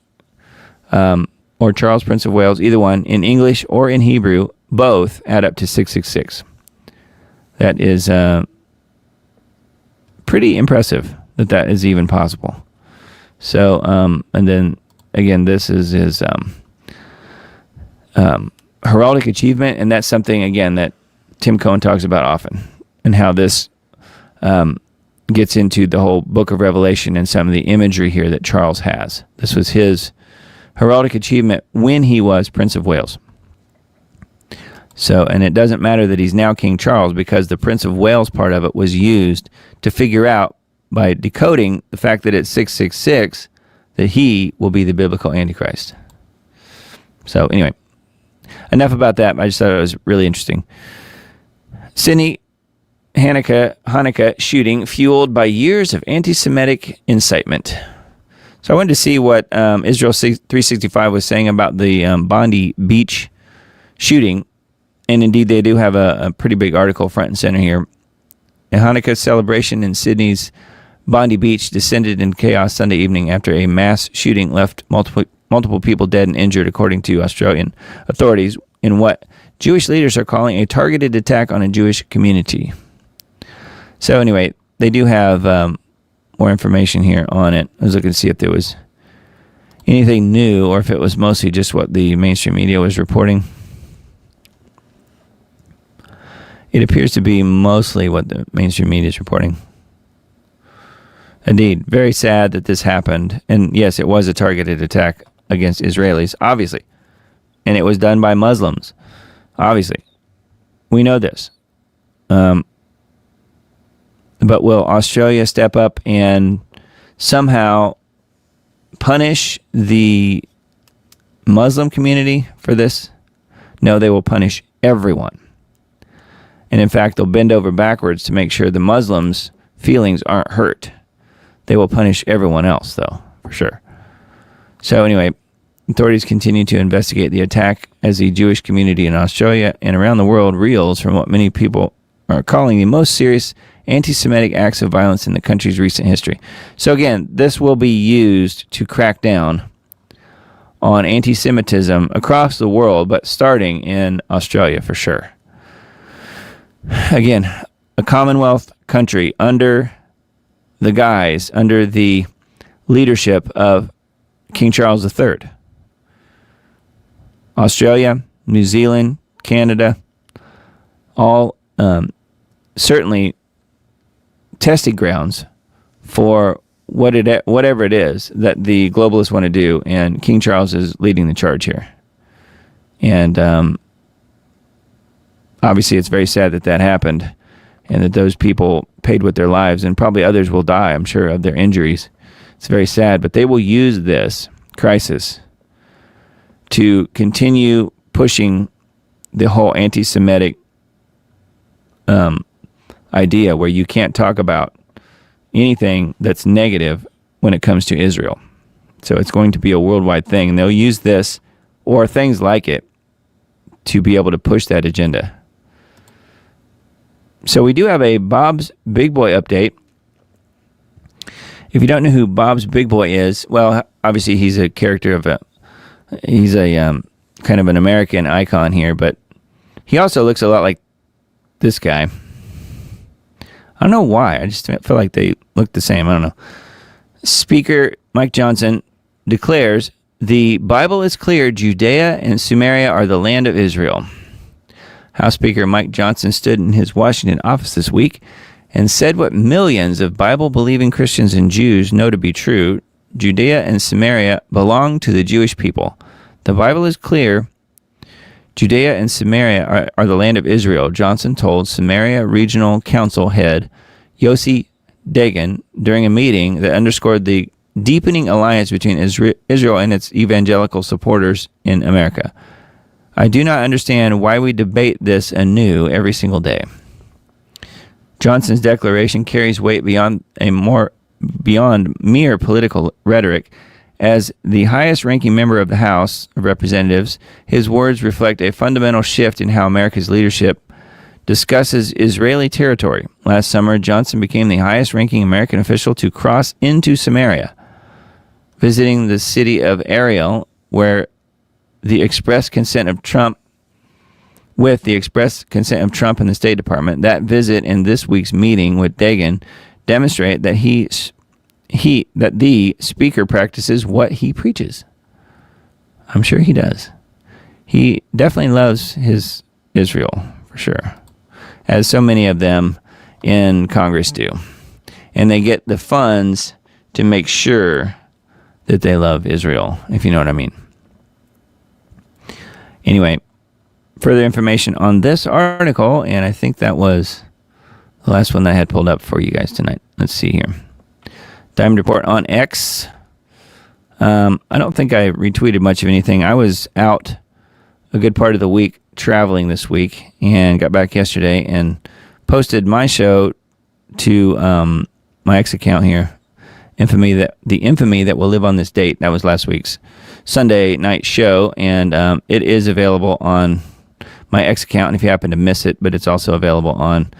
or Charles Prince of Wales, either one, in English or in Hebrew, both add up to 666. That is pretty impressive that is even possible. So, and then again, this is his heraldic achievement, and that's something, again, that Tim Cohen talks about often, and how this gets into the whole book of Revelation and some of the imagery here that Charles has. This was his heraldic achievement when he was Prince of Wales. So, and it doesn't matter that he's now King Charles, because the Prince of Wales part of it was used to figure out, by decoding the fact that it's 666, that he will be the biblical Antichrist. So anyway, enough about that. I just thought it was really interesting. Sydney Hanukkah shooting fueled by years of anti-Semitic incitement. So I wanted to see what Israel 365 was saying about the Bondi beach shooting. And indeed, they do have a pretty big article front and center here. A Hanukkah celebration in Sydney's Bondi Beach descended in chaos Sunday evening after a mass shooting left multiple people dead and injured, according to Australian authorities, in what Jewish leaders are calling a targeted attack on a Jewish community. So anyway, they do have more information here on it. I was looking to see if there was anything new, or if it was mostly just what the mainstream media was reporting. It appears to be mostly what the mainstream media is reporting. Indeed, very sad that this happened. And yes, it was a targeted attack against Israelis, obviously. And it was done by Muslims, obviously. We know this. But will Australia step up and somehow punish the Muslim community for this? No, they will punish everyone. And in fact, they'll bend over backwards to make sure the Muslims' feelings aren't hurt. They will punish everyone else, though, for sure. So anyway, authorities continue to investigate the attack as the Jewish community in Australia and around the world reels from what many people are calling the most serious anti-Semitic acts of violence in the country's recent history. So again, this will be used to crack down on anti-Semitism across the world, but starting in Australia for sure. Again, a Commonwealth country under the leadership of King Charles III. Australia, New Zealand, Canada, all certainly testing grounds for whatever it is that the globalists want to do, and King Charles is leading the charge here. And obviously it's very sad that happened, and that those people paid with their lives, and probably others will die, I'm sure, of their injuries. It's very sad, but they will use this crisis to continue pushing the whole anti-Semitic idea where you can't talk about anything that's negative when it comes to Israel. So it's going to be a worldwide thing, and they'll use this or things like it to be able to push that agenda. So we do have a Bob's Big Boy update. If you don't know who Bob's Big Boy is, well, obviously he's a character of he's a kind of an American icon here, but he also looks a lot like this guy. I don't know why. I just feel like they look the same. I don't know. Speaker Mike Johnson declares the Bible is clear. Judea and Samaria are the land of Israel. House Speaker Mike Johnson stood in his Washington office this week and said what millions of Bible-believing Christians and Jews know to be true. Judea and Samaria belong to the Jewish people. The Bible is clear. Judea and Samaria are the land of Israel, Johnson told Samaria Regional Council head Yossi Dagan during a meeting that underscored the deepening alliance between Israel and its evangelical supporters in America. I do not understand why we debate this anew every single day. Johnson's declaration carries weight beyond mere political rhetoric. As the highest-ranking member of the House of Representatives, his words reflect a fundamental shift in how America's leadership discusses Israeli territory. Last summer, Johnson became the highest-ranking American official to cross into Samaria, visiting the city of Ariel, where the express consent of Trump and the State Department. That visit and this week's meeting with Dagan demonstrate that that the speaker practices what he preaches. I'm sure he does. He definitely loves his Israel, for sure, as so many of them in Congress do. And they get the funds to make sure that they love Israel, if you know what I mean. Anyway, further information on this article, and I think that was the last one that I had pulled up for you guys tonight. Let's see here. Diamond Report on X. I don't think I retweeted much of anything. I was out a good part of the week traveling this week and got back yesterday and posted my show to my X account here. The infamy that will live on this date. That was last week's Sunday night show, and it is available on my X account, and if you happen to miss it, but it's also available on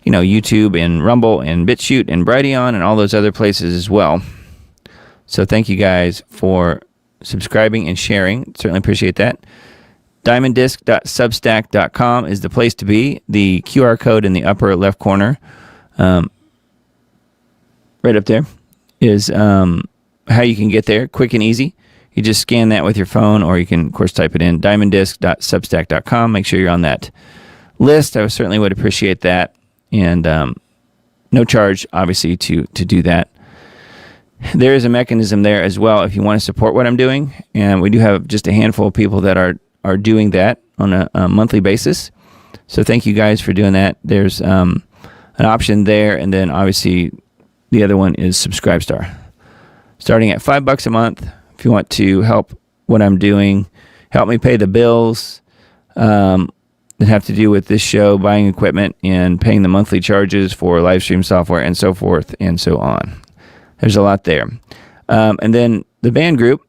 YouTube and Rumble and BitChute and Brighteon and all those other places as well. So thank you guys for subscribing and sharing. Certainly appreciate that. DiamondDisc.substack.com is the place to be. The QR code in the upper left corner, right up there, is how you can get there, quick and easy. You just scan that with your phone, or you can, of course, type it in, DiamondDisc.substack.com. Make sure you're on that list. I certainly would appreciate that. And no charge, obviously, to do that. There is a mechanism there as well if you want to support what I'm doing. And we do have just a handful of people that are doing that on a monthly basis. So thank you guys for doing that. There's an option there. And then, obviously, the other one is Subscribestar. Starting at $5 a month, if you want to help what I'm doing, help me pay the bills, that have to do with this show, buying equipment, and paying the monthly charges for live stream software, and so forth and so on. There's a lot there. And then the band group,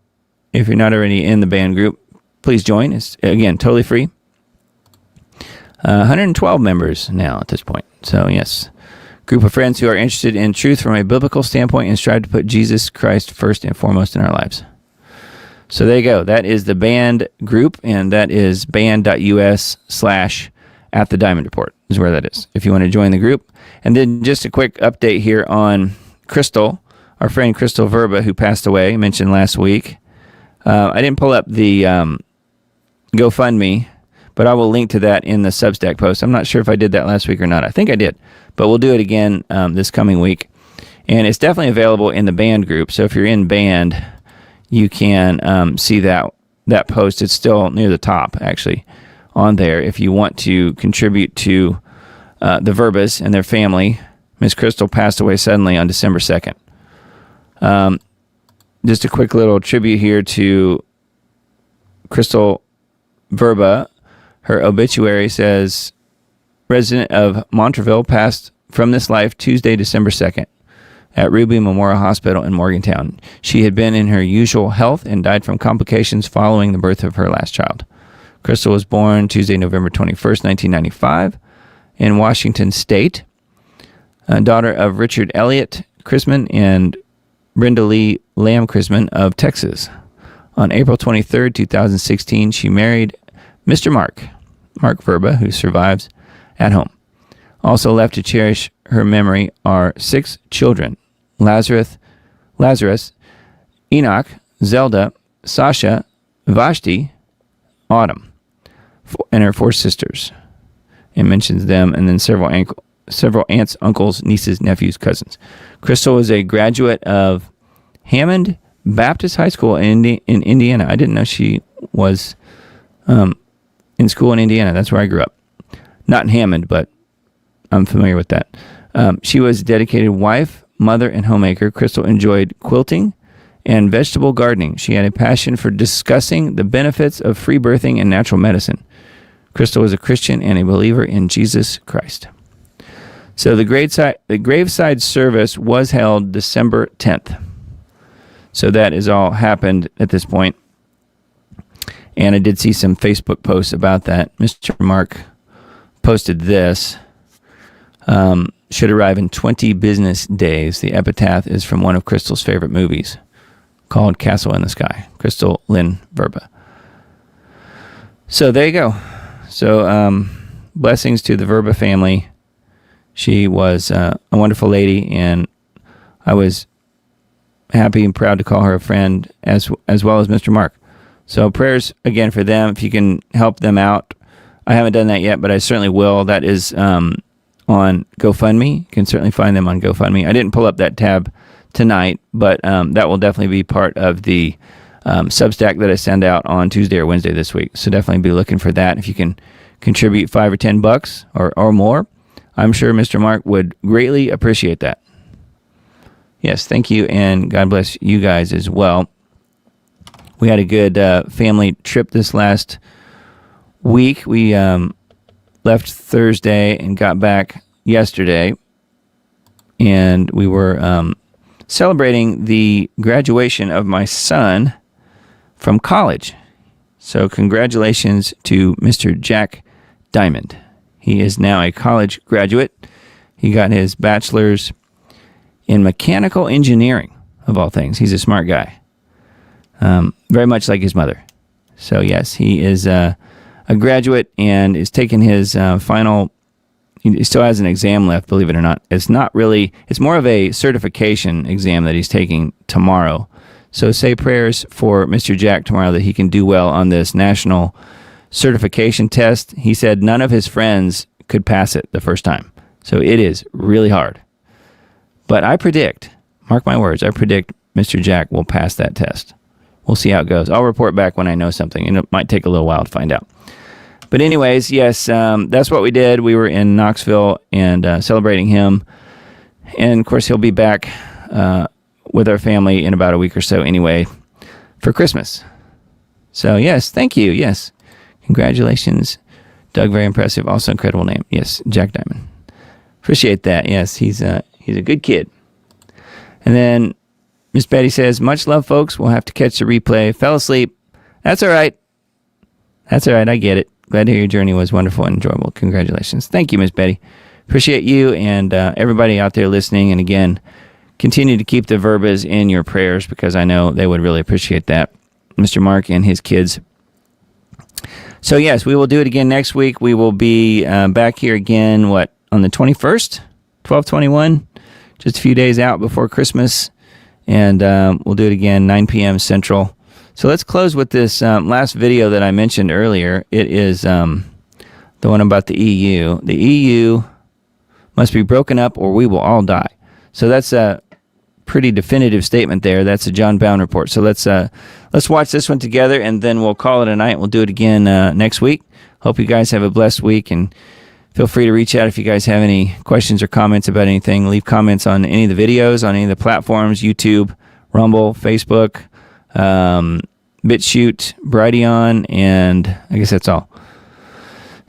if you're not already in the band group, please join. It's, again, totally free. 112 members now at this point. So, yes. Group of friends who are interested in truth from a biblical standpoint and strive to put Jesus Christ first and foremost in our lives. So there you go. That is the band group, and that is band.us/@the-Diamond-Report is where that is, if you want to join the group. And then just a quick update here on Crystal, our friend Crystal Verba, who passed away, mentioned last week. I didn't pull up the GoFundMe, but I will link to that in the Substack post. I'm not sure if I did that last week or not. I think I did, but we'll do it again this coming week. And it's definitely available in the band group, so if you're in band, you can see that post. It's still near the top, actually, on there. If you want to contribute to the Verbas and their family, Miss Crystal passed away suddenly on December 2nd. Just a quick little tribute here to Crystal Verba. Her obituary says, resident of Montreville, passed from this life Tuesday, December 2nd. At Ruby Memorial Hospital in Morgantown. She had been in her usual health and died from complications following the birth of her last child. Crystal was born Tuesday, November 21st, 1995, in Washington State, daughter of Richard Elliott Chrisman and Brenda Lee Lamb Chrisman of Texas. On April 23rd, 2016, she married Mr. Mark Verba, who survives at home. Also left to cherish her memory are 6 children: Lazarus, Enoch, Zelda, Sasha, Vashti, Autumn, and her 4 sisters. It mentions them, and then several aunts, uncles, nieces, nephews, cousins. Crystal was a graduate of Hammond Baptist High School in Indiana. I didn't know she was in school in Indiana. That's where I grew up. Not in Hammond, but I'm familiar with that. She was a dedicated wife, mother, and homemaker. Crystal enjoyed quilting and vegetable gardening. She had a passion for discussing the benefits of free birthing and natural medicine. Crystal was a Christian and a believer in Jesus Christ. So the graveside service was held December 10th. So that is all happened at this point. And I did see some Facebook posts about that. Mr. Mark posted this. Should arrive in 20 business days. The epitaph is from one of Crystal's favorite movies called Castle in the Sky. Crystal Lynn Verba. So there you go. So blessings to the Verba family. She was a wonderful lady, and I was happy and proud to call her a friend as well as Mr. Mark. So prayers again for them. If you can help them out. I haven't done that yet, but I certainly will. That is on GoFundMe. You can certainly find them on GoFundMe. I didn't pull up that tab tonight, but that will definitely be part of the Substack that I send out on Tuesday or Wednesday this week. So definitely be looking for that. If you can contribute $5 or $10 or more, I'm sure Mr. Mark would greatly appreciate that. Yes, thank you, and God bless you guys as well. We had a good family trip this last week. We left Thursday and got back yesterday, and we were celebrating the graduation of my son from college. So congratulations to Mr. Jack Diamond. He is now a college graduate. He got his bachelor's in mechanical engineering, of all things. He's a smart guy. Very much like his mother. So yes, he is a graduate and is taking his final. He still has an exam left, believe it or not. It's more of a certification exam that he's taking tomorrow. So say prayers for Mr. Jack tomorrow that he can do well on this national certification test. He said none of his friends could pass it the first time. So it is really hard. But I predict, mark my words, I predict Mr. Jack will pass that test. We'll see how it goes. I'll report back when I know something, and it might take a little while to find out. But anyways, yes, that's what we did. We were in Knoxville and celebrating him. And, of course, he'll be back with our family in about a week or so anyway for Christmas. So, yes, thank you. Yes. Congratulations, Doug. Very impressive. Also incredible name. Yes, Jack Diamond. Appreciate that. Yes, he's a good kid. And then Miss Betty says, much love, folks. We'll have to catch the replay. Fell asleep. That's all right. That's all right. I get it. Glad to hear your journey was wonderful and enjoyable. Congratulations. Thank you, Miss Betty. Appreciate you and everybody out there listening. And again, continue to keep the Verbas in your prayers because I know they would really appreciate that. Mr. Mark and his kids. So yes, we will do it again next week. We will be back here again, on the 21st, 12/21, just a few days out before Christmas. And we'll do it again, 9 p.m. Central. So let's close with this last video that I mentioned earlier. It is the one about the EU. The EU must be broken up or we will all die. So that's a pretty definitive statement there. That's a John Bound report. So let's watch this one together, and then we'll call it a night. We'll do it again next week. Hope you guys have a blessed week, and feel free to reach out if you guys have any questions or comments about anything. Leave comments on any of the videos, on any of the platforms, YouTube, Rumble, Facebook, BitChute, Brighteon, and I guess that's all.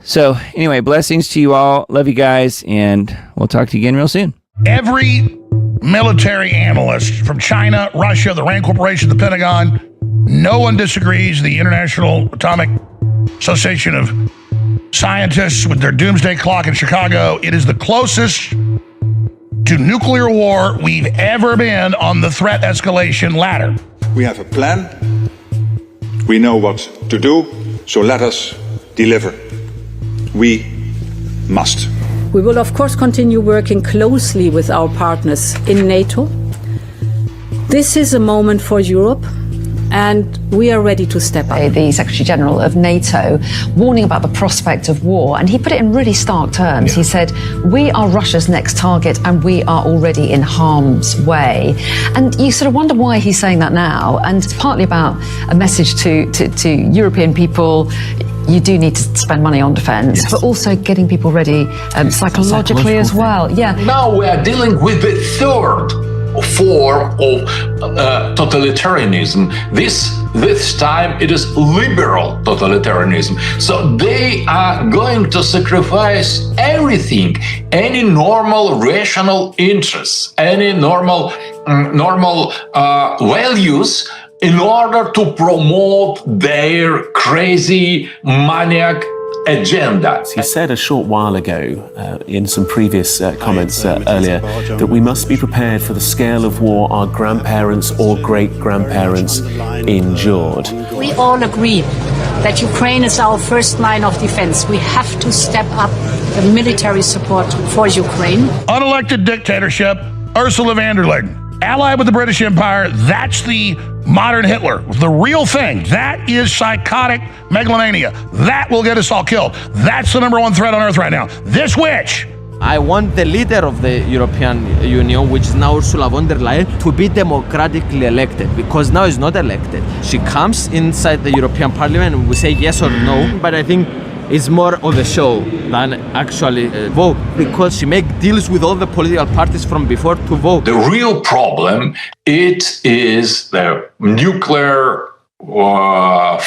So anyway, blessings to you all. Love you guys, and we'll talk to you again real soon. Every military analyst from China, Russia, the RAND Corporation, the Pentagon, no one disagrees. The International Atomic Association of Scientists with their doomsday clock in Chicago, it is the closest to nuclear war we've ever been on the threat escalation ladder. We have a plan. We know what to do, so let us deliver. We must. We will, of course, continue working closely with our partners in NATO. This is a moment for Europe, and we are ready to step up. The Secretary General of NATO warning about the prospect of war, and he put it in really stark terms. He said, we are Russia's next target and we are already in harm's way. And you sort of wonder why he's saying that now, and it's partly about a message to European people. You do need to spend money on defense, but also getting people ready psychologically as well. Yeah. Now we are dealing with the third form of totalitarianism. This time it is liberal totalitarianism. So they are going to sacrifice everything, any normal rational interests, any normal values, in order to promote their crazy maniac agenda. He said a short while ago in some previous comments earlier that we must be prepared for the scale of war our grandparents or great-grandparents endured. We all agree that Ukraine is our first line of defense. We have to step up the military support for Ukraine. Unelected dictatorship, Ursula von der Leyen. Allied with the British Empire, that's the modern Hitler. The real thing, that is psychotic megalomania. That will get us all killed. That's the number one threat on earth right now. This witch. I want the leader of the European Union, which is now Ursula von der Leyen, to be democratically elected, because now is not elected. She comes inside the European Parliament and we say yes or no, but I think it's more of a show than actually vote, because she makes deals with all the political parties from before to vote. The real problem, it is the nuclear war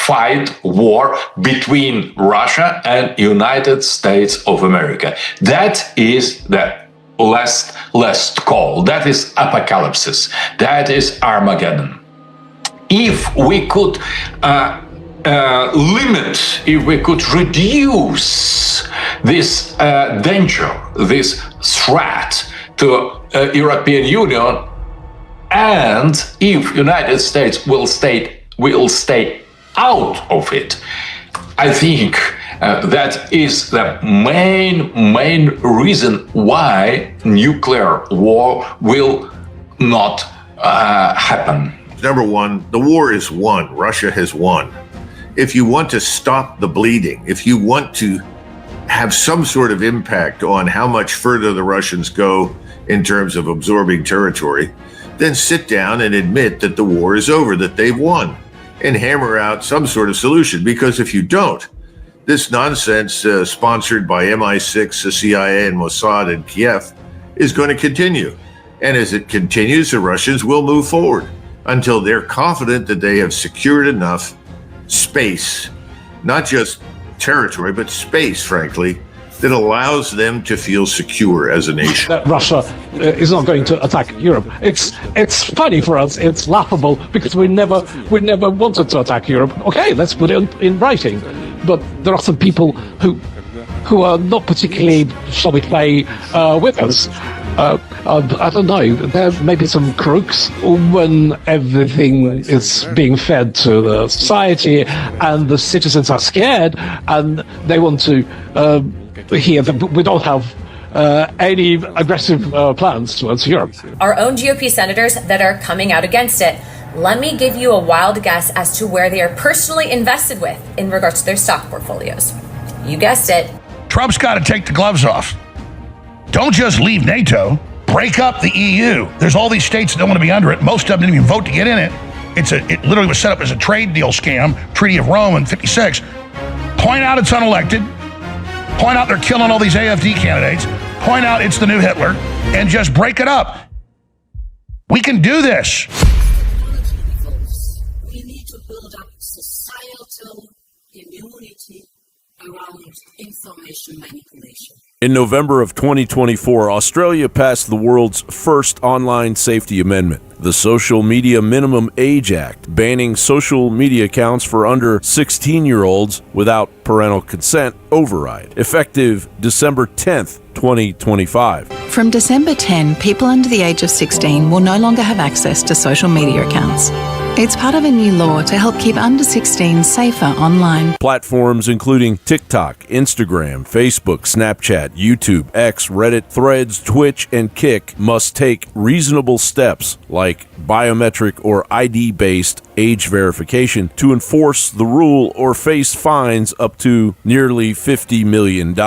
between Russia and United States of America. That is the last call. That is apocalypse. That is Armageddon. If we could limit, if we could reduce this danger, this threat to European Union, and if United States will stay out of it, I think that is the main reason why nuclear war will not happen. Number one, the war is won. Russia has won. If you want to stop the bleeding, if you want to have some sort of impact on how much further the Russians go in terms of absorbing territory, then sit down and admit that the war is over, that they've won, and hammer out some sort of solution. Because if you don't, this nonsense sponsored by MI6, the CIA, and Mossad in Kiev is going to continue. And as it continues, the Russians will move forward until they're confident that they have secured enough space, not just territory, but space, frankly, that allows them to feel secure as a nation. That Russia is not going to attack Europe. It's funny for us. It's laughable because we never wanted to attack Europe. Okay, let's put it in writing. But there are some people who are not particularly, shall we say, with us. I don't know, there may be some crooks when everything is being fed to the society and the citizens are scared and they want to hear that we don't have any aggressive plans towards Europe. Our own GOP senators that are coming out against it. Let me give you a wild guess as to where they are personally invested with in regards to their stock portfolios. You guessed it. Trump's got to take the gloves off. Don't just leave NATO. Break up the EU. There's all these states that don't want to be under it. Most of them didn't even vote to get in it. It literally was set up as a trade deal scam, Treaty of Rome in 56. Point out it's unelected. Point out they're killing all these AfD candidates. Point out it's the new Hitler. And just break it up. We can do this. We need to build up societal immunity around information manipulation. In November of 2024, Australia passed the world's first online safety amendment, the Social Media Minimum Age Act, banning social media accounts for under 16-year-olds without parental consent override, effective December 10th, 2025. From December 10, people under the age of 16 will no longer have access to social media accounts. It's part of a new law to help keep under 16 safer online. Platforms including TikTok, Instagram, Facebook, Snapchat, YouTube, X, Reddit, Threads, Twitch, and Kick must take reasonable steps like biometric or ID-based age verification to enforce the rule or face fines up to nearly $50 million.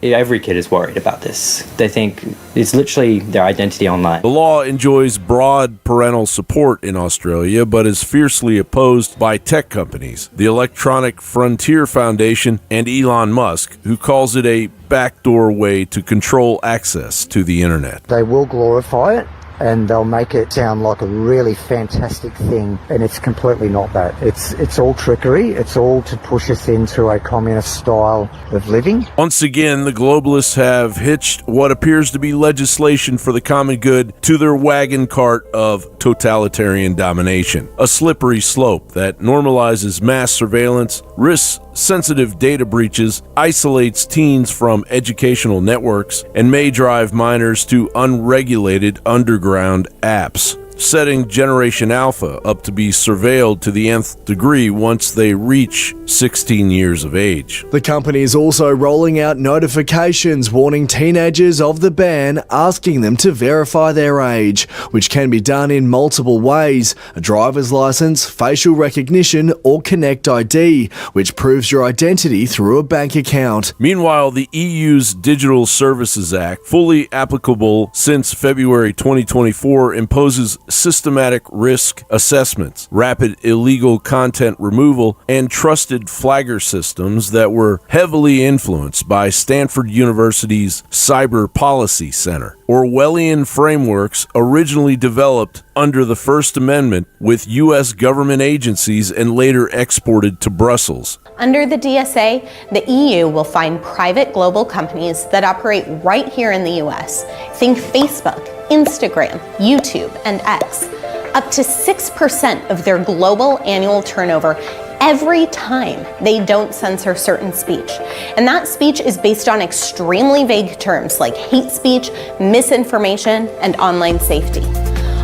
Every kid is worried about this. They think it's literally their identity online. The law enjoys broad parental support in Australia, but is fiercely opposed by tech companies, the Electronic Frontier Foundation, and Elon Musk, who calls it a backdoor way to control access to the internet. They will glorify it, and they'll make it sound like a really fantastic thing, and it's completely not that. It's all trickery. It's all to push us into a communist style of living. Once again, the globalists have hitched what appears to be legislation for the common good to their wagon cart of totalitarian domination, a slippery slope that normalizes mass surveillance, risks sensitive data breaches, isolates teens from educational networks, and may drive minors to unregulated underground apps, setting Generation Alpha up to be surveilled to the nth degree once they reach 16 years of age. The company is also rolling out notifications warning teenagers of the ban, asking them to verify their age, which can be done in multiple ways: a driver's license, facial recognition, or Connect ID, which proves your identity through a bank account. Meanwhile, the EU's Digital Services Act, fully applicable since February 2024, imposes systematic risk assessments, rapid illegal content removal, and trusted flagger systems that were heavily influenced by Stanford University's Cyber Policy Center. Orwellian frameworks originally developed under the First Amendment with U.S. government agencies and later exported to Brussels. Under the DSA, the EU will find private global companies that operate right here in the US. Think Facebook, Instagram, YouTube, and X. Up to 6% of their global annual turnover every time they don't censor certain speech. And that speech is based on extremely vague terms like hate speech, misinformation, and online safety.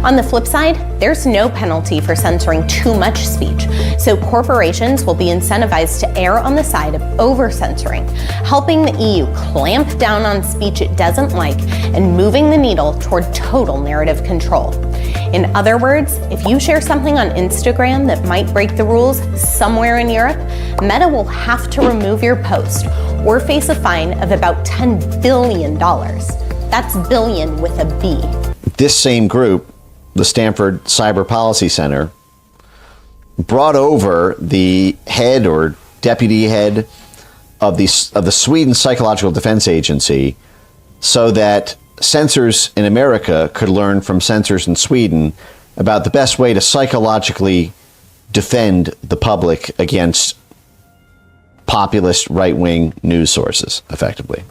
On the flip side, there's no penalty for censoring too much speech, so corporations will be incentivized to err on the side of over-censoring, helping the EU clamp down on speech it doesn't like and moving the needle toward total narrative control. In other words, if you share something on Instagram that might break the rules somewhere in Europe, Meta will have to remove your post or face a fine of about $10 billion. That's billion with a B. This same group, the Stanford Cyber Policy Center, brought over the head or deputy head of the Sweden Psychological Defense Agency so that censors in America could learn from censors in Sweden about the best way to psychologically defend the public against populist right-wing news sources effectively.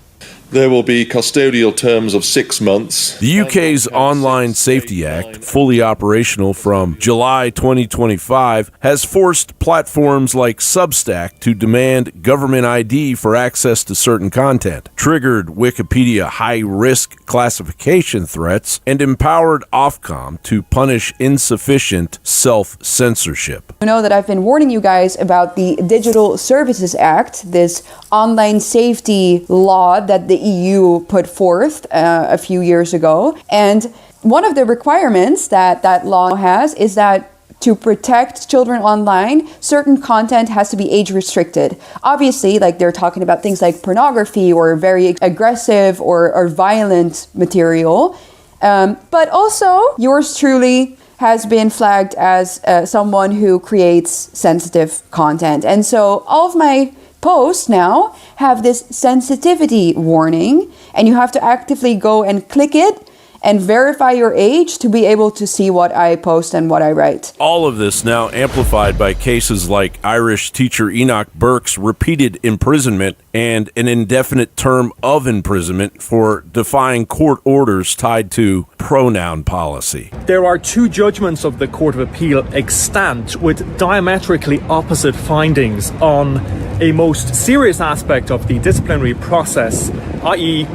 There will be custodial terms of 6 months. The UK's Online Safety Act, fully operational from July 2025, has forced platforms like Substack to demand government ID for access to certain content, triggered Wikipedia high-risk classification threats, and empowered Ofcom to punish insufficient self-censorship. You know that I've been warning you guys about the Digital Services Act, this online safety law that the EU put forth a few years ago. And one of the requirements that that law has is that to protect children online, certain content has to be age restricted. Obviously, like they're talking about things like pornography or very aggressive or violent material. But also, yours truly has been flagged as someone who creates sensitive content. And so all of my posts now have this sensitivity warning, and you have to actively go and click it and verify your age to be able to see what I post and what I write. All of this now amplified by cases like Irish teacher Enoch Burke's repeated imprisonment and an indefinite term of imprisonment for defying court orders tied to pronoun policy. There are two judgments of the Court of Appeal extant with diametrically opposite findings on a most serious aspect of the disciplinary process, i.e.,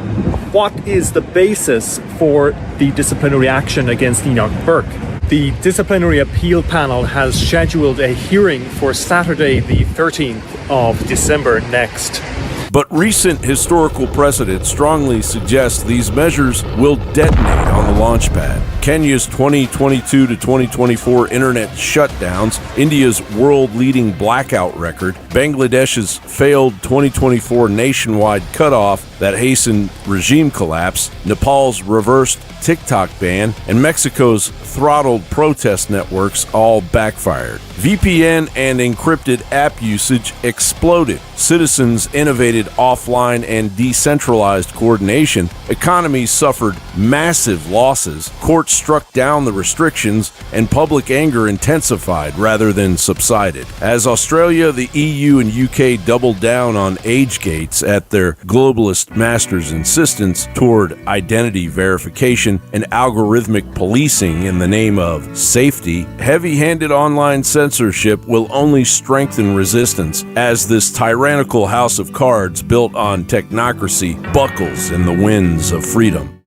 what is the basis for the disciplinary action against Enoch Burke. The disciplinary appeal panel has scheduled a hearing for Saturday, the 13th of December next. But recent historical precedent strongly suggests these measures will detonate on the launchpad. Kenya's 2022 to 2024 internet shutdowns, India's world-leading blackout record, Bangladesh's failed 2024 nationwide cutoff that hastened regime collapse, Nepal's reversed TikTok ban, and Mexico's throttled protest networks all backfired. VPN and encrypted app usage exploded. Citizens innovated offline and decentralized coordination. Economies suffered massive losses. Courts struck down the restrictions, and public anger intensified rather than subsided. As Australia, the EU, and UK doubled down on age gates at their globalist masters' insistence toward identity verification and algorithmic policing in the name of safety, heavy-handed online censorship will only strengthen resistance as this tyrannical house of cards built on technocracy buckles in the winds of freedom.